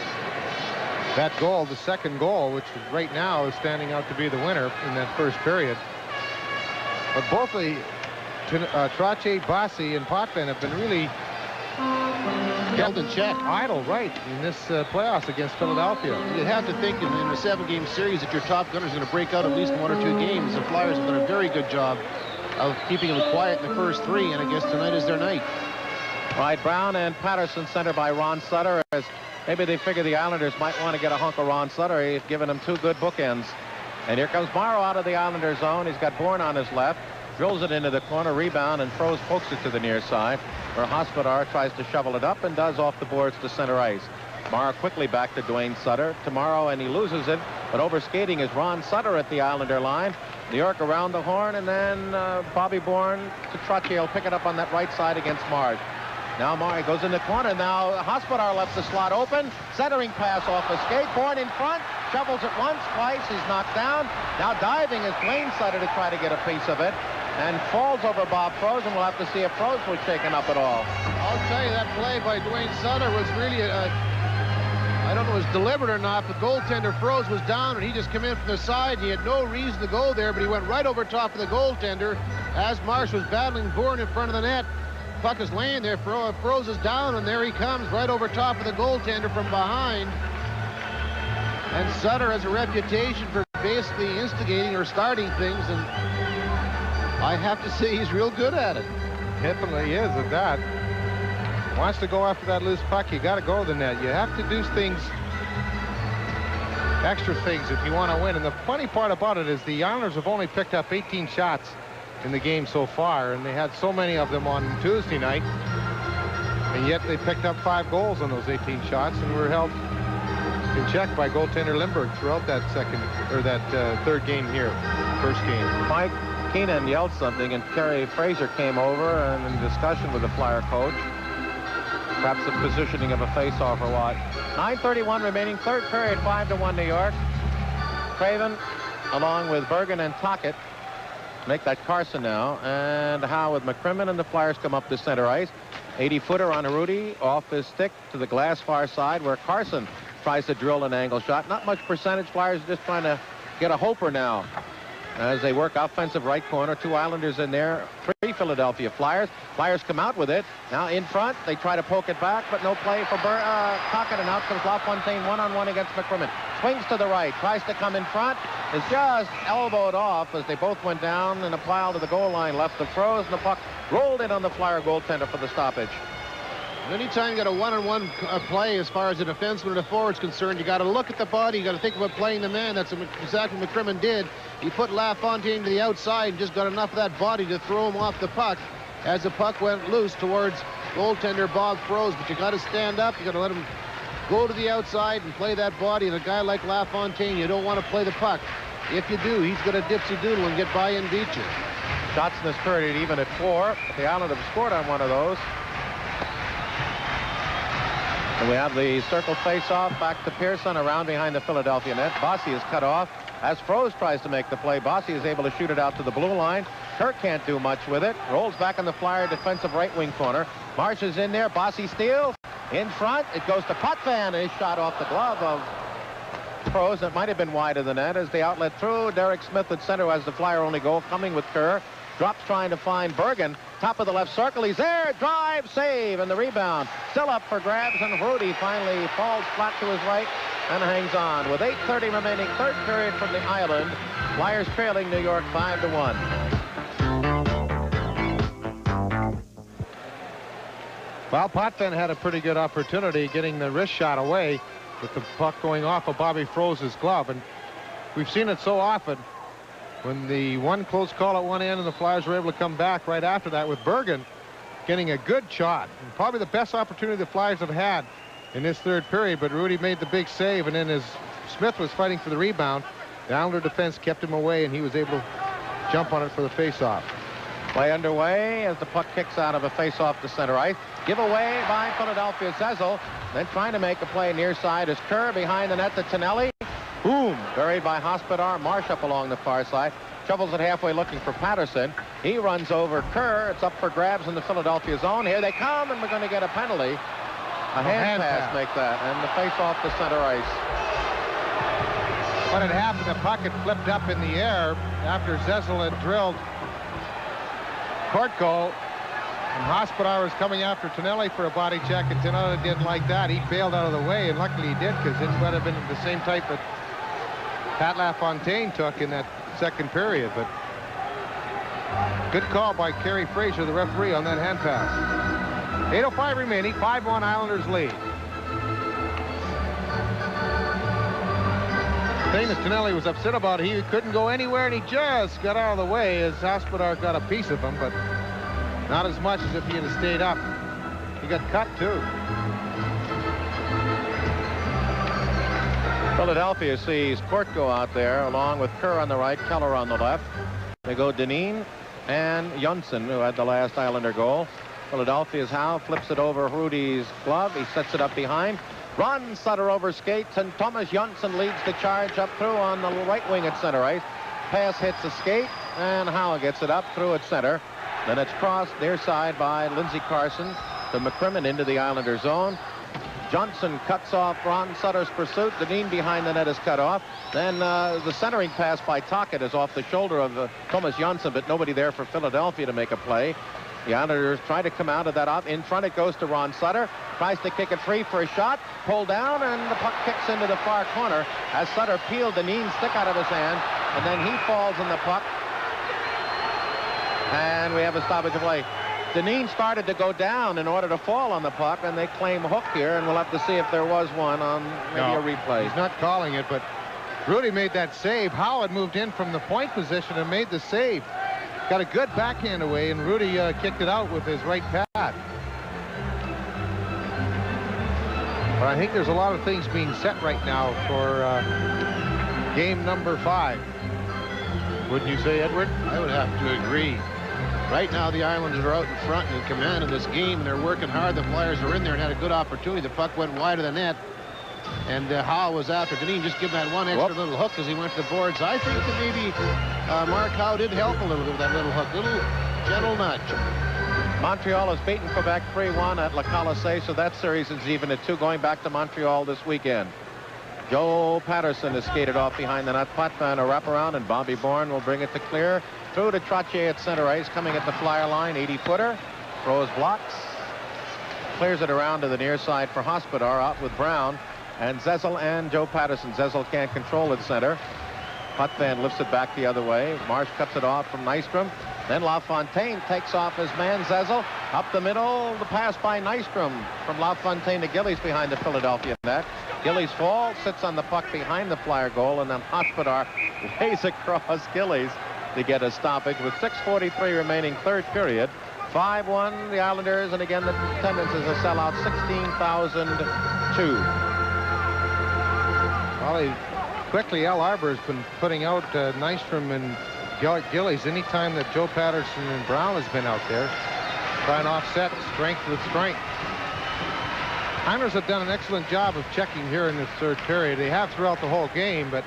that goal, the second goal, which right now is standing out to be the winner in that first period. But both the Trottier, Bassi, and Potvin have been really held in check. Idle, right, in this playoffs against Philadelphia. You have to think in a 7-game series that your top gunner is going to break out at least 1 or 2 games. The Flyers have done a very good job of keeping them quiet in the first 3, and I guess tonight is their night. Right, Brown and Patterson center by Ron Sutter, as maybe they figure the Islanders might want to get a hunk of Ron Sutter. He's given them 2 good bookends. And here comes Morrow out of the Islander zone. He's got Bourne on his left, drills it into the corner, rebound, and Froese pokes it to the near side, where Hospodar tries to shovel it up and does off the boards to center ice. Morrow quickly back to Dwayne Sutter. Tomorrow, and he loses it, but overskating is Ron Sutter at the Islander line. New York around the horn, and then Bobby Bourne to Trottier. He'll pick it up on that right side against Marsh. Now Marsh goes in the corner. Now Hospodar left the slot open. Centering pass off a skate. Bourne in front. Shovels it once, twice. He's knocked down. Now diving is Dwayne Sutter to try to get a piece of it. And falls over Bob Froese, and we'll have to see if Froese was shaken up at all. I'll tell you, that play by Dwayne Sutter was really I don't know if it was deliberate or not, but goaltender Froese was down, and he just came in from the side. He had no reason to go there, but he went right over top of the goaltender as Marsh was battling Bourne in front of the net. Puck is laying there. Froese is down, and there he comes right over top of the goaltender from behind. And Sutter has a reputation for basically instigating or starting things, and I have to say he's real good at it. Definitely is at that. Wants to go after that loose puck, you got to go to the net. You have to do things extra things if you want to win. And the funny part about it is the Islanders have only picked up 18 shots in the game so far, and they had so many of them on Tuesday night, and yet they picked up 5 goals on those 18 shots and were held in check by goaltender Lindbergh throughout that third game here, first game. Mike Keenan yelled something, and Kerry Fraser came over and in discussion with the Flyer coach. Perhaps the positioning of a face-off or what. 9:31 remaining, third period, 5-1 New York. Craven, along with Bergen and Tocchet, make that Carson now. And Howe with McCrimmon, and the Flyers come up to center ice. 80-footer on Rudy, off his stick to the glass far side, where Carson tries to drill an angle shot. Not much percentage. Flyers are just trying to get a hoper now as they work offensive right corner. 2 Islanders in there, 3 Philadelphia Flyers. Flyers come out with it. Now in front, they try to poke it back, but no play for Tocchet, and out comes LaFontaine one-on-one against McCrimmon. Swings to the right, tries to come in front, is just elbowed off as they both went down in a pile to the goal line left of Froze, and the puck rolled in on the Flyer goaltender for the stoppage. Anytime you got a one-on-one play as far as a defenseman or the forward's concerned, you got to look at the body. You got to think about playing the man. That's exactly what McCrimmon did. He put LaFontaine to the outside and just got enough of that body to throw him off the puck as the puck went loose towards goaltender Bob Froze. But you got to stand up. You got to let him go to the outside and play that body. And a guy like LaFontaine, you don't want to play the puck. If you do, he's going to dipsy-doodle and get by and beat you. Shots in this period even at 4. The Islanders have scored on one of those. And we have the circle face-off back to Pearson around behind the Philadelphia net. Bossy is cut off as Froze tries to make the play. Bossy is able to shoot it out to the blue line. Kirk can't do much with it. Rolls back in the Flyer defensive right wing corner. Marsh is in there. Bossy steals. In front. It goes to Potvin. His shot off the glove of Froze. It might have been wide of the net as the outlet through. Derek Smith at center has the Flyer only goal, coming with Kerr. Drops trying to find Bergen. Top of the left circle. He's there. Drive, save, and the rebound. Still up for grabs, and Rudy finally falls flat to his right and hangs on. With 8:30 remaining, third period from the island. Flyers trailing New York 5-1. Well, Potvin had a pretty good opportunity getting the wrist shot away with the puck going off of Bobby Froze's glove. And we've seen it so often when the one close call at one end and the Flyers were able to come back right after that with Bergen getting a good shot. And probably the best opportunity the Flyers have had in this third period, but Rudy made the big save, and then as Smith was fighting for the rebound, the Islander defense kept him away, and he was able to jump on it for the face-off. Play underway as the puck kicks out of a face-off to center ice. Give away by Philadelphia. Zezel then trying to make a play near side as Kerr behind the net to Tonelli. Boom! Buried by Hospodar. Marsh up along the far side. Shovels it halfway looking for Patterson. He runs over Kerr. It's up for grabs in the Philadelphia zone. Here they come, and we're going to get a penalty. A hand pass make that, and the face-off to center ice. What had happened, the puck had flipped up in the air after Zezel had drilled court goal, and Hospodar was coming after Tonelli for a body check, and Tonelli didn't like that. He bailed out of the way, and luckily he did, because it would have been the same type that Pat LaFontaine took in that second period. But good call by Kerry Fraser, the referee, on that hand pass. 8:05 remaining, 5-1 Islanders lead. The thing that Tonelli was upset about, he couldn't go anywhere, and he just got out of the way as Hospodar got a piece of him, but not as much as if he had stayed up. He got cut, too. Philadelphia sees Court go out there along with Kerr on the right, Keller on the left. They go Dineen and Jönsson, who had the last Islander goal. Philadelphia's Howe flips it over Rudy's glove. He sets it up behind. Runs Sutter over skates, and Thomas Jönsson leads the charge up through on the right wing at center ice. Pass hits a skate, and Howe gets it up through at center. Then it's crossed near side by Lindsey Carson to McCrimmon into the Islander zone. Johnson cuts off Ron Sutter's pursuit. Dineen behind the net is cut off. Then the centering pass by Tocchet is off the shoulder of Thomas Jönsson, but nobody there for Philadelphia to make a play. The Islanders try to come out of that up. In front it goes to Ron Sutter. Tries to kick it free for a shot. Pulled down, and the puck kicks into the far corner as Sutter peeled Dineen's stick out of his hand, and then he falls in the puck. And we have a stoppage of play. Dineen started to go down in order to fall on the puck, and they claim hook here, and we'll have to see if there was one on maybe a replay. He's not calling it, but Rudy made that save. Howe had moved in from the point position and made the save. Got a good backhand away, and Rudy kicked it out with his right pad. But I think there's a lot of things being set right now for game number 5. Wouldn't you say, Edward? I would have to agree. Right now, the Islanders are out in front and in command of this game, and they're working hard. The Flyers are in there and had a good opportunity. The puck went wide of the net, and Howe was after Dineen, just give that one extra little hook as he went to the boards. I think that maybe Mark Howe did help a little bit with that little hook, little gentle nudge. Montreal has beaten Quebec 3-1 at Le Coliseum, so that series is even at 2 going back to Montreal this weekend. Joe Patterson has skated off behind the net. Potvin a wraparound, and Bobby Bourne will bring it to clear. Through to Trottier at center ice, coming at the Flyer line, 80-footer. Throws blocks. Clears it around to the near side for Hospodar, out with Brown. And Zezel and Joe Patterson. Zezel can't control at center. Potvin lifts it back the other way. Marsh cuts it off from Nystrom. Then LaFontaine takes off his man Zezel. Up the middle, the pass by Nystrom from LaFontaine to Gillies behind the Philadelphia net. Gillies falls, sits on the puck behind the Flyer goal, and then Hospodar lays across Gillies to get a stoppage with 6:43 remaining, third period. 5-1 the Islanders, and again the attendance is a sellout, 16,002. Well, quickly, Al Arbor has been putting out Nystrom and Gillies anytime that Joe Patterson and Brown has been out there, trying to offset strength with strength. Islanders have done an excellent job of checking here in this third period. They have throughout the whole game, but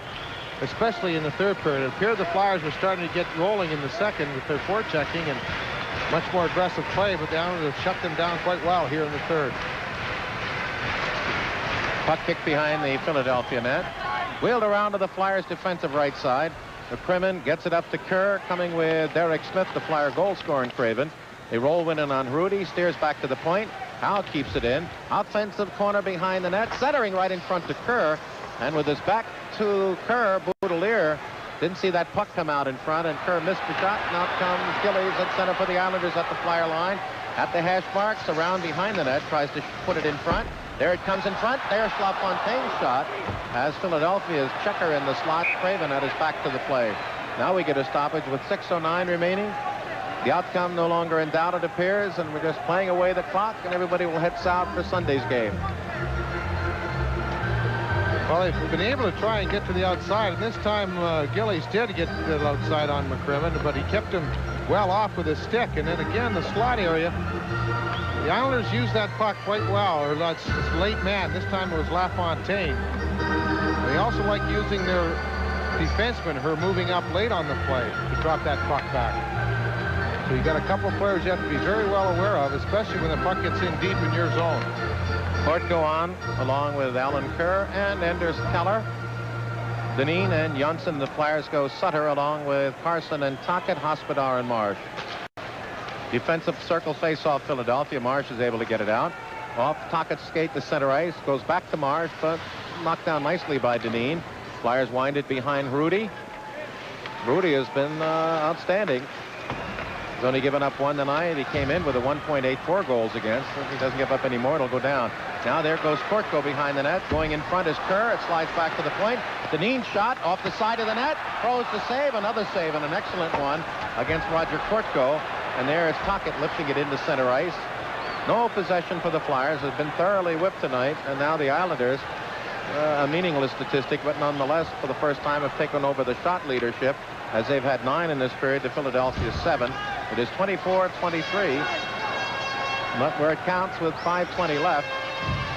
especially in the third period. It appeared the Flyers were starting to get rolling in the second with their forechecking and much more aggressive play, but the Islanders have shut them down quite well here in the third. Puck kick behind the Philadelphia net. Wheeled around to the Flyers' defensive right side. McCrimmon gets it up to Kerr, coming with Derek Smith, the Flyer goal scorer in Craven. They roll in on Rudy, steers back to the point. Howe keeps it in. Offensive corner behind the net, centering right in front to Kerr. And with his back to Kerr, Boudelier didn't see that puck come out in front, and Kerr missed the shot. Now comes Gillies at center for the Islanders at the Flyer line. At the hash marks, around behind the net, tries to put it in front. There it comes in front. There's LaFontaine's shot as Philadelphia's checker in the slot. Craven at his back to the play. Now we get a stoppage with 6:09 remaining. The outcome no longer in doubt, it appears, and we're just playing away the clock, and everybody will head south for Sunday's game. Well, they've been able to try and get to the outside, and this time Gillies did get to the outside on McCrimmon, but he kept him well off with his stick. And then again, the slot area, the Islanders used that puck quite well, or that's late man. This time it was LaFontaine. They also like using their defenseman, her moving up late on the play to drop that puck back. So you got a couple of players you have to be very well aware of, especially when the puck gets in deep in your zone. Court go on, along with Alan Kerr and Anders Keller. Dineen and Johnson. The Flyers go Sutter, along with Carson and Tocchet, Hospodar and Marsh. Defensive circle face-off Philadelphia. Marsh is able to get it out. Off Tocchett's skate to center ice. Goes back to Marsh, but knocked down nicely by Dineen. Flyers wind it behind Rudy. Rudy has been outstanding. He's only given up one tonight. He came in with a 1.84 goals against. If he doesn't give up any more, it'll go down. Now there goes Kortko behind the net. Going in front is Kerr. It slides back to the point. Dineen shot off the side of the net. Throws the save. Another save, and an excellent one against Roger Kortko. And there is Tocchet lifting it into center ice. No possession for the Flyers. Has been thoroughly whipped tonight. And now the Islanders, a meaningless statistic, but nonetheless, for the first time, have taken over the shot leadership, as they've had 9 in this period to Philadelphia's 7. It is 24-23, but where it counts with 5:20 left,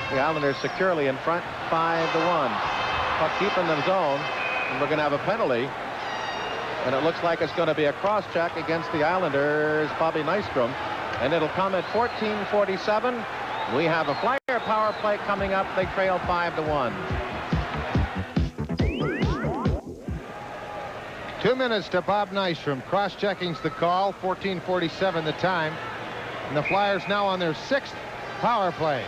the Islanders securely in front, 5-1. Puck deep in the zone, and we're going to have a penalty, and it looks like it's going to be a cross-check against the Islanders, Bobby Nystrom, and it'll come at 14:47. We have a Flyer power play coming up. They trail 5-1. 2 minutes to Bob Nystrom. Cross-checking's the call. 14:47 the time. And the Flyers now on their 6th power play.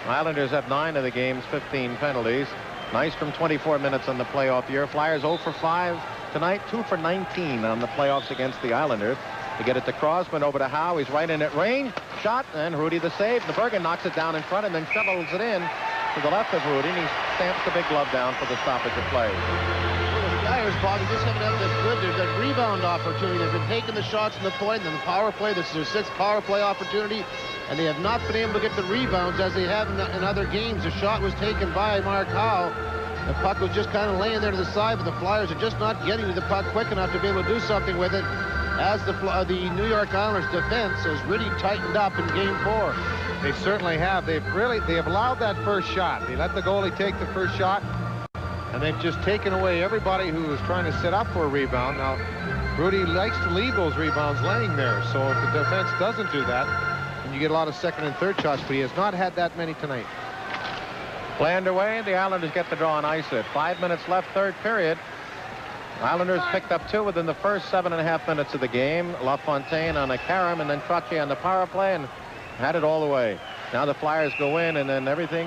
Islanders have 9 of the game's 15 penalties. Nystrom 24 minutes on the playoff year. Flyers 0 for 5 tonight, 2 for 19 on the playoffs against the Islanders. To get it to Crosman, over to Howe. He's right in at range. Shot, and Rudy the save. The Bergen knocks it down in front and then shovels it in. to the left of Rudy, and he stamps the big glove down for the stoppage of play. Well, the Flyers, Bobby, just haven't had that good. There's that rebound opportunity. They've been taking the shots from the point, and then the power play. This is their sixth power play opportunity, and they have not been able to get the rebounds as they have in other games. The shot was taken by Mark Howe. The puck was just kind of laying there to the side, but the Flyers are just not getting to the puck quick enough to be able to do something with it, as the New York Islanders defense has really tightened up in Game 4. They certainly have. They have allowed that first shot. They let the goalie take the first shot, and they've just taken away everybody who was trying to set up for a rebound. Now, Rudy likes to leave those rebounds laying there, so if the defense doesn't do that, then you get a lot of second and third shots, but he has not had that many tonight. Play underway. The Islanders get the draw and ice it. 5 minutes left, third period. Islanders picked up 2 within the first 7.5 minutes of the game. LaFontaine on a carom, and then Trottier on the power play, and had it all the way. Now the Flyers go in, and then everything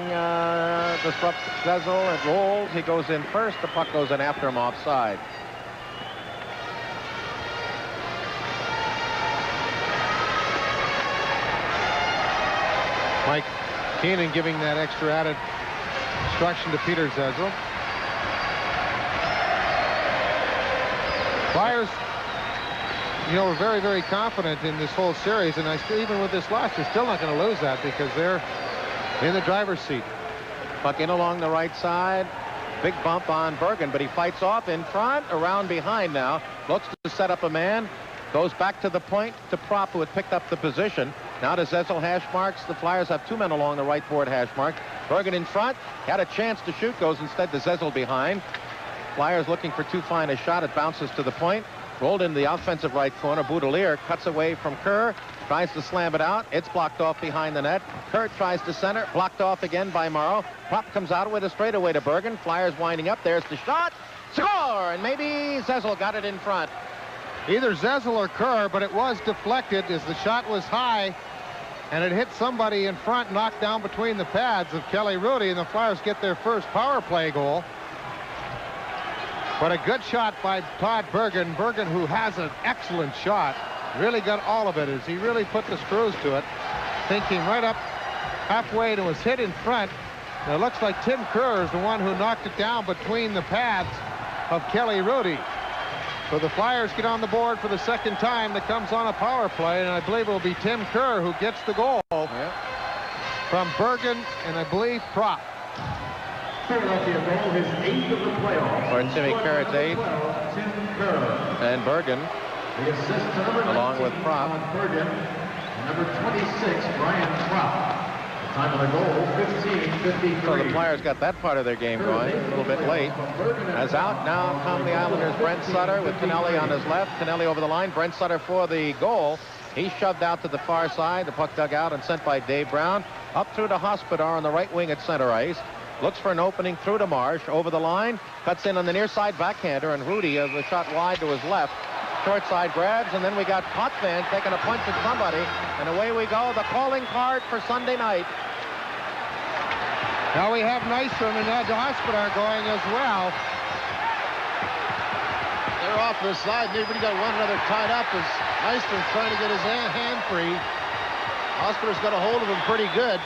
disrupts Zezel. It rolls. He goes in first. The puck goes in after him offside. Mike Keenan giving that extra added instruction to Peter Zezel. Flyers, you know, are very, very confident in this whole series, and even with this loss, they're still not going to lose that because they're in the driver's seat. Puck in along the right side. Big bump on Bergen, but he fights off in front, around behind now. Looks to set up a man. Goes back to the point to Prop, who had picked up the position. Now to Zezel, hash marks. The Flyers have 2 men along the right board, hash mark. Bergen in front. Had a chance to shoot. Goes instead to Zezel behind. Flyers looking for too fine a shot. It bounces to the point. Rolled into the offensive right corner. Boudelier cuts away from Kerr. Tries to slam it out. It's blocked off behind the net. Kerr tries to center. Blocked off again by Morrow. Prop comes out with a straightaway to Bergen. Flyers winding up. There's the shot. Score! And maybe Zezel got it in front. Either Zezel or Kerr, but it was deflected as the shot was high, and it hit somebody in front, knocked down between the pads of Kelly Rudy, and the Flyers get their first power play goal. But a good shot by Todd Bergen. Bergen, who has an excellent shot, really got all of it as he really put the screws to it, thinking right up halfway, and it was hit in front. Now it looks like Tim Kerr is the one who knocked it down between the pads of Kelly Rudy. So the Flyers get on the board for the second time. That comes on a power play, and I believe it will be Tim Kerr who gets the goal from Bergen, and I believe Prop. Philadelphia goal, his 8th of the playoffs. Or Timmy Kerr's 8th. Tim Kerr. And Bergen, The assist to number along with 19, Prop. Todd Bergen, and number 26, Brian Prop. The time of the goal, 15:53. So the Flyers got that part of their game going a little bit late. As out now come the Islanders. Brent Sutter with Kennelly on his left. Kennelly over the line. Brent Sutter for the goal. He's shoved out to the far side. The puck dug out and sent by Dave Brown. Up through to Hospodar on the right wing at center ice. Looks for an opening through to Marsh. Over the line. Cuts in on the near side backhander. And Rudy has a shot wide to his left. Short side grabs. And then we got Potvin taking a punch at somebody. And away we go. The calling card for Sunday night. Now we have Nystrom and Hospodar going as well. They're off to the side. They've already got one another tied up as Nystrom's trying to get his hand free. Hospodar's got a hold of him pretty good.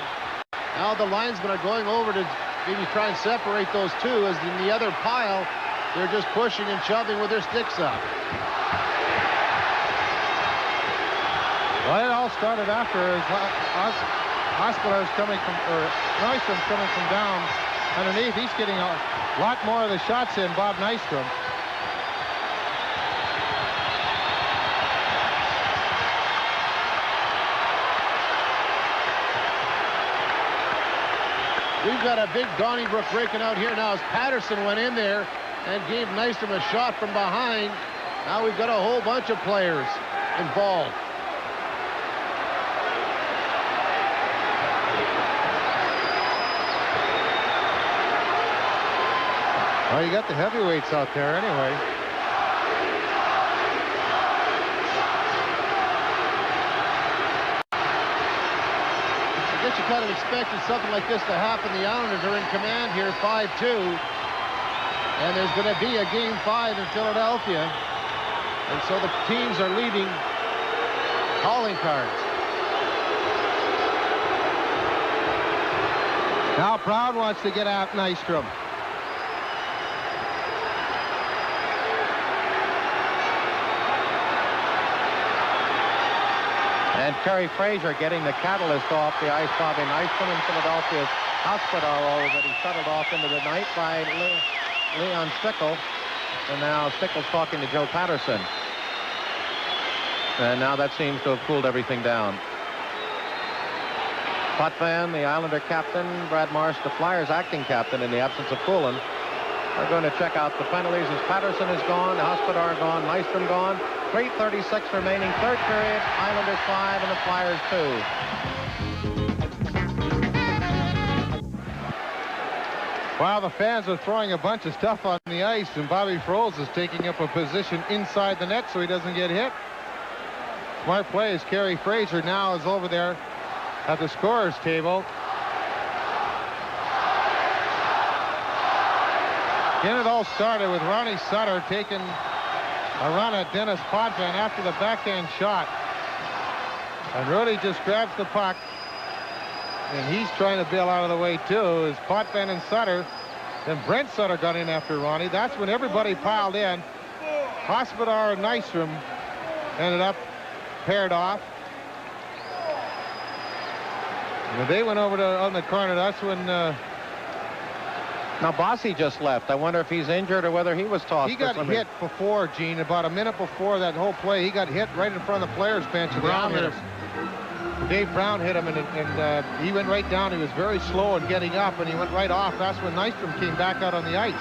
Now the linesmen are going over to maybe try and separate those two, as in the other pile, they're just pushing and shoving with their sticks up. Well, it all started after Hospodar's coming from, or Nystrom's coming from down underneath. He's getting a lot more of the shots in, Bob Nystrom. We've got a big Donnybrook breaking out here now as Patterson went in there and gave Nystrom a shot from behind. Now we've got a whole bunch of players involved. Well, you got the heavyweights out there anyway. I guess you kind of expected something like this to happen. The Islanders are in command here, 5-2. And there's going to be a Game 5 in Philadelphia. And so the teams are leading calling cards. Now Brown wants to get out Nystrom. And Kerry Fraser getting the catalyst off the ice. Bobby Nystrom in Philadelphia's hospital already shuttled off into the night by Leon Stickle. And now Stickle's talking to Joe Patterson. And now that seems to have cooled everything down. Potvin, the Islander captain, Brad Marsh, the Flyers acting captain in the absence of Poulin, are going to check out the penalties as Patterson is gone, Hospodar gone, Nystrom gone. 3:36 remaining, third period. Islanders 5 and the Flyers 2. Wow, the fans are throwing a bunch of stuff on the ice, and Bobby Froese is taking up a position inside the net so he doesn't get hit. Smart play as Kerry Fraser now is over there at the scorer's table. Again, it all started with Ronnie Sutter taking a run at Dennis Potvin after the backhand shot. And Rudy just grabs the puck. And he's trying to bail out of the way, too, as Potvin and Sutter. Then Brent Sutter got in after Ronnie. That's when everybody piled in. Hospodar and Nystrom ended up paired off. When they went over on the corner, that's when... Now Bossy just left. I wonder if he's injured or whether he was tossed. He got hit before, Gene, about a minute before that whole play. He got hit right in front of the players' bench. Dave Brown hit him, and he went right down. He was very slow in getting up, and he went right off. That's when Nystrom came back out on the ice.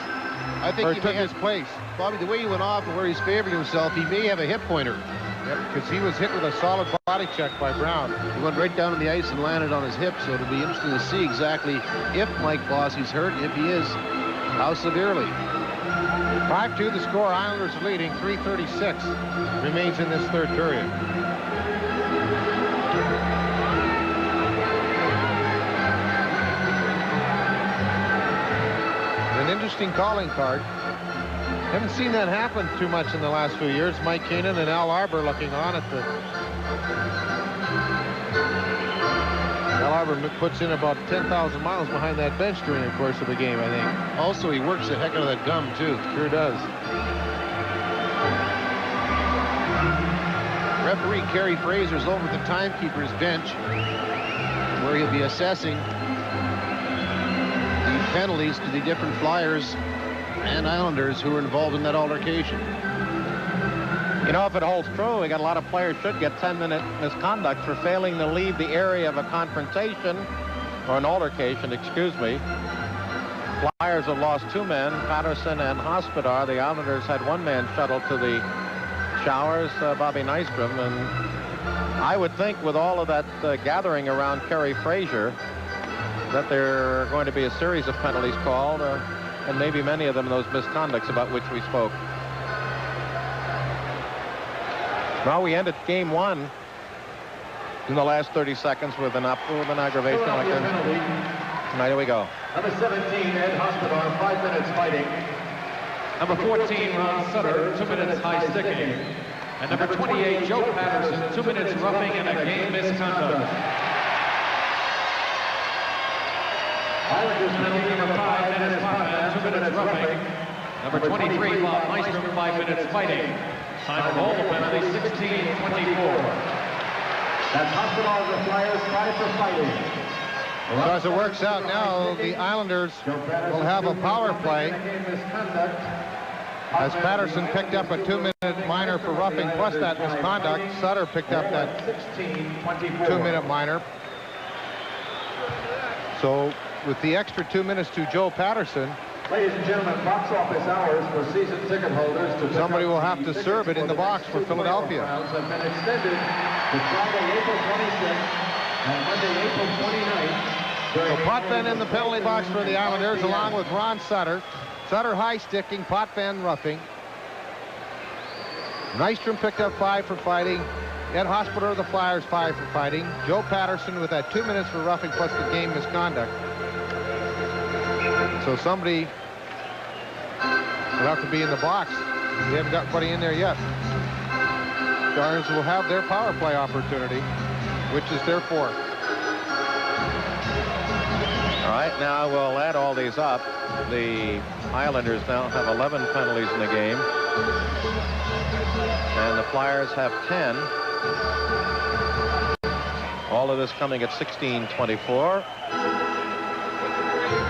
I think he took his place. Bobby, the way he went off and where he's favored himself, he may have a hit pointer. Yep, because he was hit with a solid body check by Brown. He went right down on the ice and landed on his hip, so it'll be interesting to see exactly if Mike Bossy's hurt. If he is, how severely. 5-2 the score. Islanders leading. 3:36 remains in this third period. An interesting calling card. Haven't seen that happen too much in the last few years. Mike Keenan and Al Arbor looking on at the... Al Arbor puts in about 10,000 miles behind that bench during the course of the game, I think. Also, he works the heck out of that gum, too. Sure does. Referee Kerry Fraser's over at the timekeeper's bench, where he'll be assessing the penalties to the different Flyers and Islanders who were involved in that altercation. You know, if it holds true, we got a lot of players should get 10-minute misconduct for failing to leave the area of a confrontation or an altercation, excuse me. Flyers have lost 2 men, Patterson and Hospodar. The Islanders had 1 man shuttled to the showers, Bobby Nystrom. And I would think with all of that gathering around Kerry Fraser that there are going to be a series of penalties called, and maybe many of them those misconducts about which we spoke. Well, we ended game 1 in the last 30 seconds with an aggravation like this. Now, here we go. Number 17, Ed Hospodar, 5 minutes fighting. Number 14, Ron Sutter, 2 minutes high sticking. And number 28, Joe Patterson, 2 minutes roughing and a game misconduct. Islanders penalty number 5, Dennis Potvin, 2 minutes roughing. Number 23, Bob Nystrom, 5 minutes fighting. Time of all the penalties, 16:24. That's Hospodar of the Flyers, 5 for fighting. So as it works out now, the Islanders will have a power play as Patterson picked up a 2-minute minor for roughing plus that misconduct. Sutter picked up that 2-minute minor. So with the extra 2 minutes to Joe Patterson, Ladies and gentlemen, box office hours for season ticket holders to somebody will have to serve it in the box for Philadelphia. Have been extended to Friday, April 26th and Monday, April 29th. So Potvin in the penalty box for the Islanders along with Ron Sutter. Sutter high sticking, Potvin roughing. Nystrom picked up 5 for fighting. Ed Hospodar of the Flyers 5 for fighting. Joe Patterson with that 2 minutes for roughing plus the game misconduct. So somebody will have to be in the box. We haven't got anybody in there yet. Stars will have their power play opportunity, which is their 4th. All right, now we'll add all these up. The Islanders now have 11 penalties in the game. And the Flyers have 10. All of this coming at 16:24.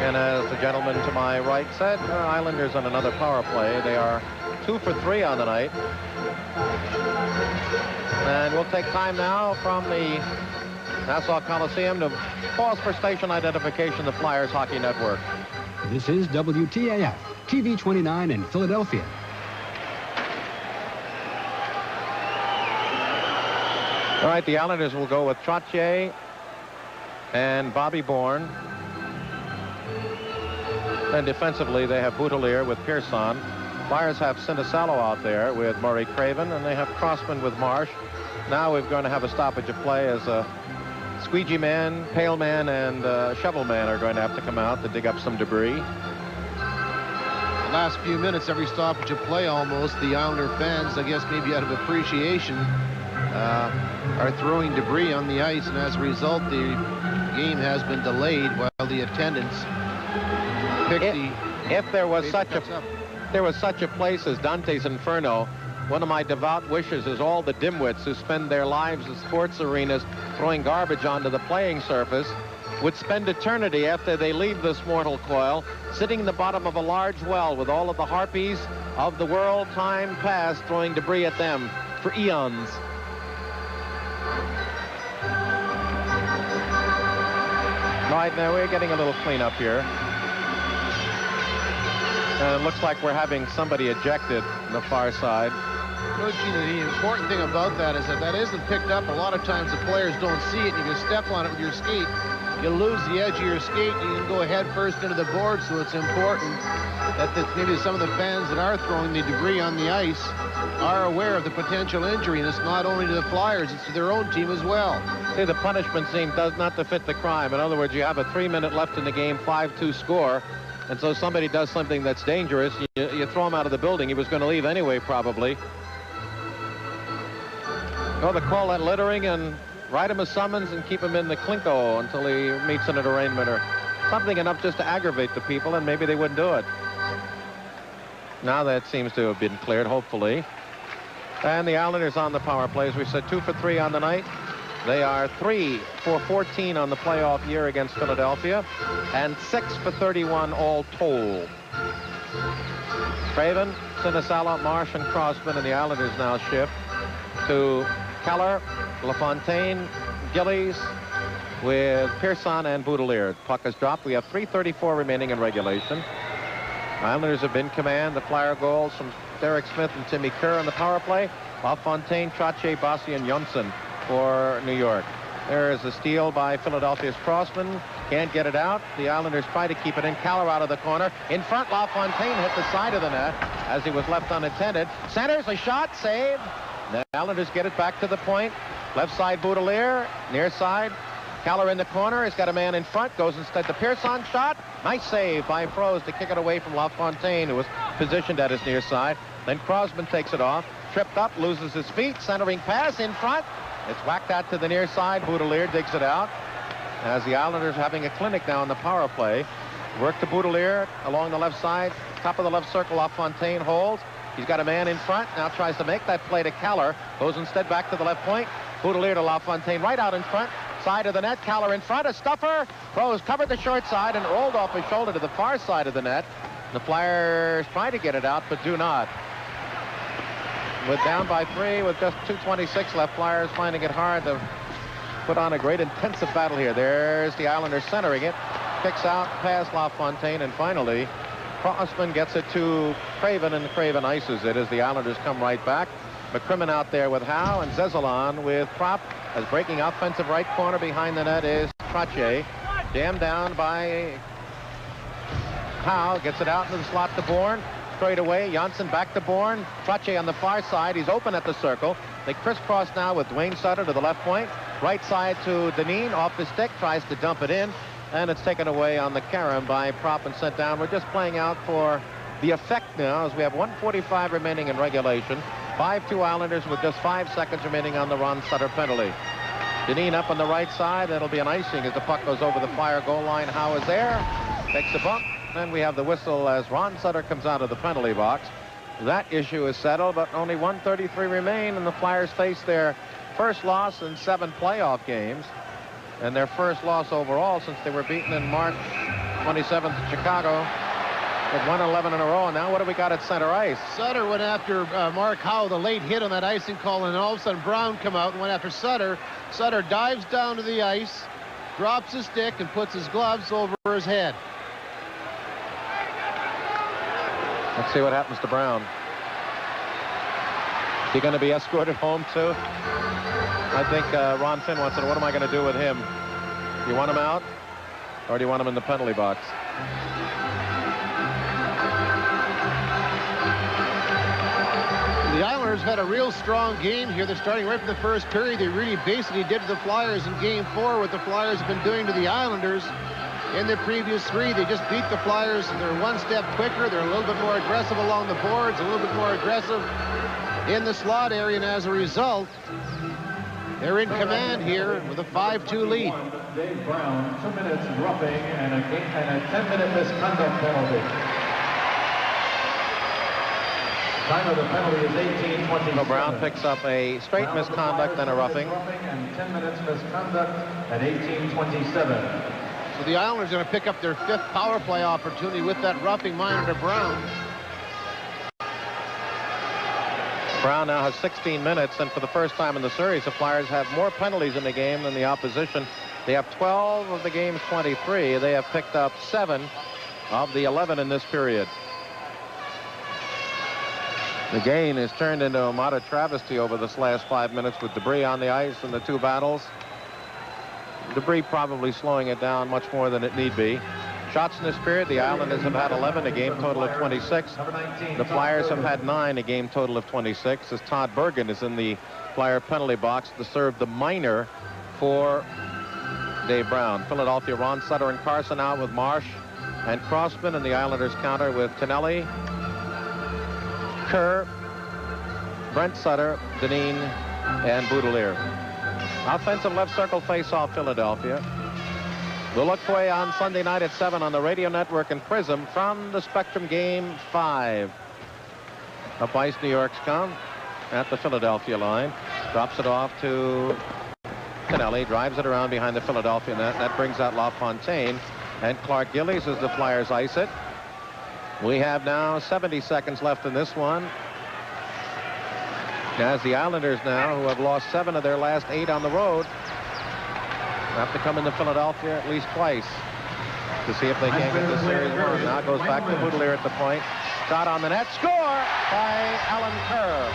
And as the gentleman to my right said, Islanders on another power play. They are 2 for 3 on the night. And we'll take time now from the Nassau Coliseum to pause for station identification, the Flyers Hockey Network. This is WTAF, TV 29 in Philadelphia. All right, the Islanders will go with Trottier and Bobby Bourne. And defensively, they have Boutelier with Pearson. Flyers have Sinisalo out there with Murray Craven, and they have Crossman with Marsh. Now we're going to have a stoppage of play as a Squeegee Man, Pail Man, and Shovel Man are going to have to come out to dig up some debris. The last few minutes, every stoppage of play almost, the Islander fans, I guess maybe out of appreciation, are throwing debris on the ice, and as a result, the game has been delayed while the attendants pick if there was such a place as Dante's Inferno, one of my devout wishes is all the dimwits who spend their lives in sports arenas throwing garbage onto the playing surface would spend eternity after they leave this mortal coil sitting in the bottom of a large well with all of the harpies of the world time past throwing debris at them for eons. Right now we're getting a little cleanup here. And it looks like we're having somebody ejected on the far side. No, Gina, the important thing about that is that isn't picked up. A lot of times the players don't see it, and if you step on it with your skate, you'll lose the edge of your skate, and you can go head first into the board, so it's important that maybe some of the fans that are throwing the debris on the ice are aware of the potential injury, and it's not only to the Flyers, it's to their own team as well. See, the punishment scene does not to fit the crime. In other words, you have a 3-minute left in the game, 5-2 score, and so somebody does something that's dangerous, you throw him out of the building. He was going to leave anyway, probably. Or they call that littering and write him a summons and keep him in the Klinko until he meets an arraignment or something enough just to aggravate the people, and maybe they wouldn't do it. Now that seems to have been cleared, hopefully. And the Islanders on the power play, as we said, 2 for 3 on the night. They are 3 for 14 on the playoff year against Philadelphia, and 6 for 31 all told. Craven, Sinisalo, Marsh, and Crossman, and the Islanders now shift to Keller, LaFontaine, Gillies, with Pearson and Boutelier. Puck is dropped. We have 3:34 remaining in regulation. Islanders have been in command. The Flyer goals from Derek Smith and Timmy Kerr on the power play. LaFontaine, Trottier, Bossy, and Jonsson for New York. There is a steal by Philadelphia's Crossman. Can't get it out. The Islanders try to keep it in. Keller out of the corner. In front, LaFontaine hit the side of the net as he was left unattended. Centers a shot, saved. The Islanders get it back to the point. Left side, Boutelier. Near side, Keller in the corner. He's got a man in front. Goes instead to Pearson. Shot. Nice save by Froese to kick it away from LaFontaine, who was positioned at his near side. Then Crossman takes it off. Tripped up, loses his feet. Centering pass in front. It's whacked out to the near side. Boutelier digs it out. As the Islanders are having a clinic now in the power play. Work to Boutelier along the left side. Top of the left circle, LaFontaine holds. He's got a man in front. Now tries to make that play to Keller. Goes instead back to the left point. Boutelier to LaFontaine right out in front. Side of the net. Keller in front. A stuffer. Froese covered the short side and rolled off his shoulder to the far side of the net. The Flyers try to get it out, but do not. With down by 3 with just 2:26 left, Flyers finding it hard to put on a great intensive battle here. There's the Islanders centering it. Kicks out past LaFontaine, and finally Crossman gets it to Craven, and Craven ices it as the Islanders come right back. McCrimmon out there with Howe, and Zezelon with Prop. As breaking offensive right corner behind the net is Trottier. Jammed down by Howe. Gets it out into the slot to Bourne. Straight away, Jonsson back to Bourne. Trottier on the far side. He's open at the circle. They crisscross now with Dwayne Sutter to the left point. Right side to Dineen. Off the stick. Tries to dump it in. And it's taken away on the carom by Prop and sent down. We're just playing out for the effect now as we have 1:45 remaining in regulation. 5-2 Islanders with just 5 seconds remaining on the Ron Sutter penalty. Deneen up on the right side. That'll be an icing as the puck goes over the Flyer goal line. Howe is there. Takes a bump. Then we have the whistle as Ron Sutter comes out of the penalty box. That issue is settled, but only 1:33 remain, and the Flyers face their first loss in 7 playoff games, and their first loss overall since they were beaten in March 27th in Chicago. They've won 11 in a row, and now what do we got at center ice? Sutter went after Mark Howe, the late hit on that icing call, and all of a sudden Brown come out and went after Sutter. Sutter dives down to the ice, drops his stick, and puts his gloves over his head. Let's see what happens to Brown. Is he going to be escorted home, too? I think Ron Finn wants to know, what am I going to do with him? Do you want him out, or do you want him in the penalty box? The Islanders had a real strong game here. They're starting right from the first period. They really basically did to the Flyers in Game 4 what the Flyers have been doing to the Islanders in the previous 3. They just beat the Flyers. They're one step quicker. They're a little bit more aggressive along the boards, a little bit more aggressive in the slot area, and as a result, they're in command here with a 5-2 lead. Dave Brown, 2 minutes roughing and a 10-minute misconduct penalty. Time of the penalty is 18:20. So Brown picks up a straight misconduct and a roughing. And 10 minutes misconduct at 18:27. So the Islanders are going to pick up their 5th power play opportunity with that roughing minor to Brown. Brown now has 16 minutes, and for the first time in the series, the Flyers have more penalties in the game than the opposition. They have 12 of the game's 23. They have picked up 7 of the 11 in this period. The game is turned into a modern travesty over this last 5 minutes with debris on the ice and the 2 battles. Debris probably slowing it down much more than it need be. Shots in this period, the Islanders have had 11, a game total of 26. The Flyers have had 9, a game total of 26, as Todd Bergen is in the Flyer penalty box to serve the minor for Dave Brown. Philadelphia, Ron Sutter and Carson out with Marsh and Crossman, and the Islanders counter with Tonelli, Kerr, Brent Sutter, Deneen, and Boudelier. Offensive left circle face-off Philadelphia. We'll look for you on Sunday night at 7 on the radio network and Prism from the Spectrum Game 5. Up ice, New York's come at the Philadelphia line. Drops it off to Tonelli. Drives it around behind the Philadelphia net. That brings out LaFontaine and Clark Gillies as the Flyers ice it. We have now 70 seconds left in this one, as the Islanders now, who have lost 7 of their last 8 on the road, have to come into Philadelphia at least twice to see if they can get this series won. Now it goes back to Boudelier at the point. Shot on the net. Score by Alan Kerr.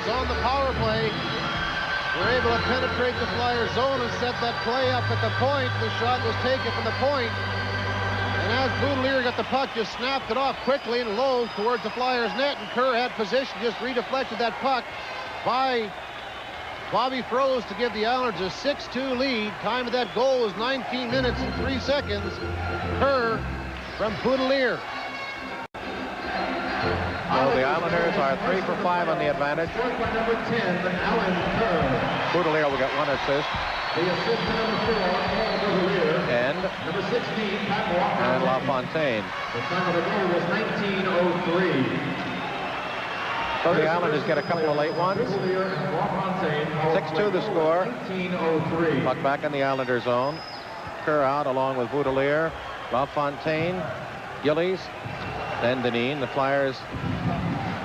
On the power play, were able to penetrate the Flyers zone and set that play up at the point. The shot was taken from the point, and as Boudelier got the puck, just snapped it off quickly and low towards the Flyers net, and Kerr had position, just redeflected that puck by Bobby Froese to give the Islanders a 6-2 lead. Time of that goal was 19 minutes and 3 seconds. Kerr from Boudelier. So the Islanders are 3 for 5 on the advantage. Number 10, Alan Kerr. Boudelier will get 1 assist. The assist to number 4, Boudelier. And number 16, Pat Walker. And LaFontaine. The time of the goal was 19:03. So the Islanders get a couple of late ones. 6-2 the score. 19:03. Puck back in the Islanders zone. Kerr out along with Boudelier, LaFontaine, Gillies, then Deneen. The Flyers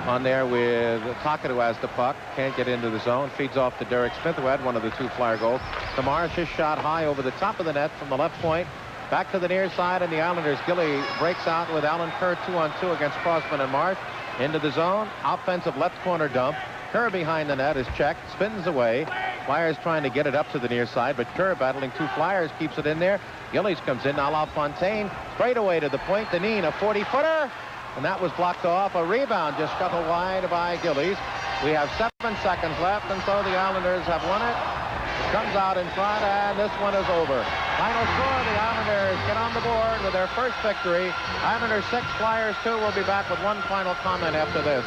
on there with Tocchet, who has the puck. Can't get into the zone. Feeds off to Derek Smith, who had one of the 2 Flyer goals. To Marsh, his shot high over the top of the net from the left point. Back to the near side, and the Islanders. Gilly breaks out with Alan Kerr 2-on-2 against Crossman and Marsh. Into the zone. Offensive left corner dump. Kerr behind the net is checked. Spins away. Flyers trying to get it up to the near side, but Kerr battling 2 Flyers keeps it in there. Gillies comes in. Now LaFontaine straight away to the point. Deneen, a 40-footer. And that was blocked off. A rebound just scuttled wide by Gillies. We have 7 seconds left, and so the Islanders have won it. Comes out in front, and this one is over. Final score, the Islanders get on the board with their first victory. Islanders 6, Flyers 2. We'll be back with one final comment after this.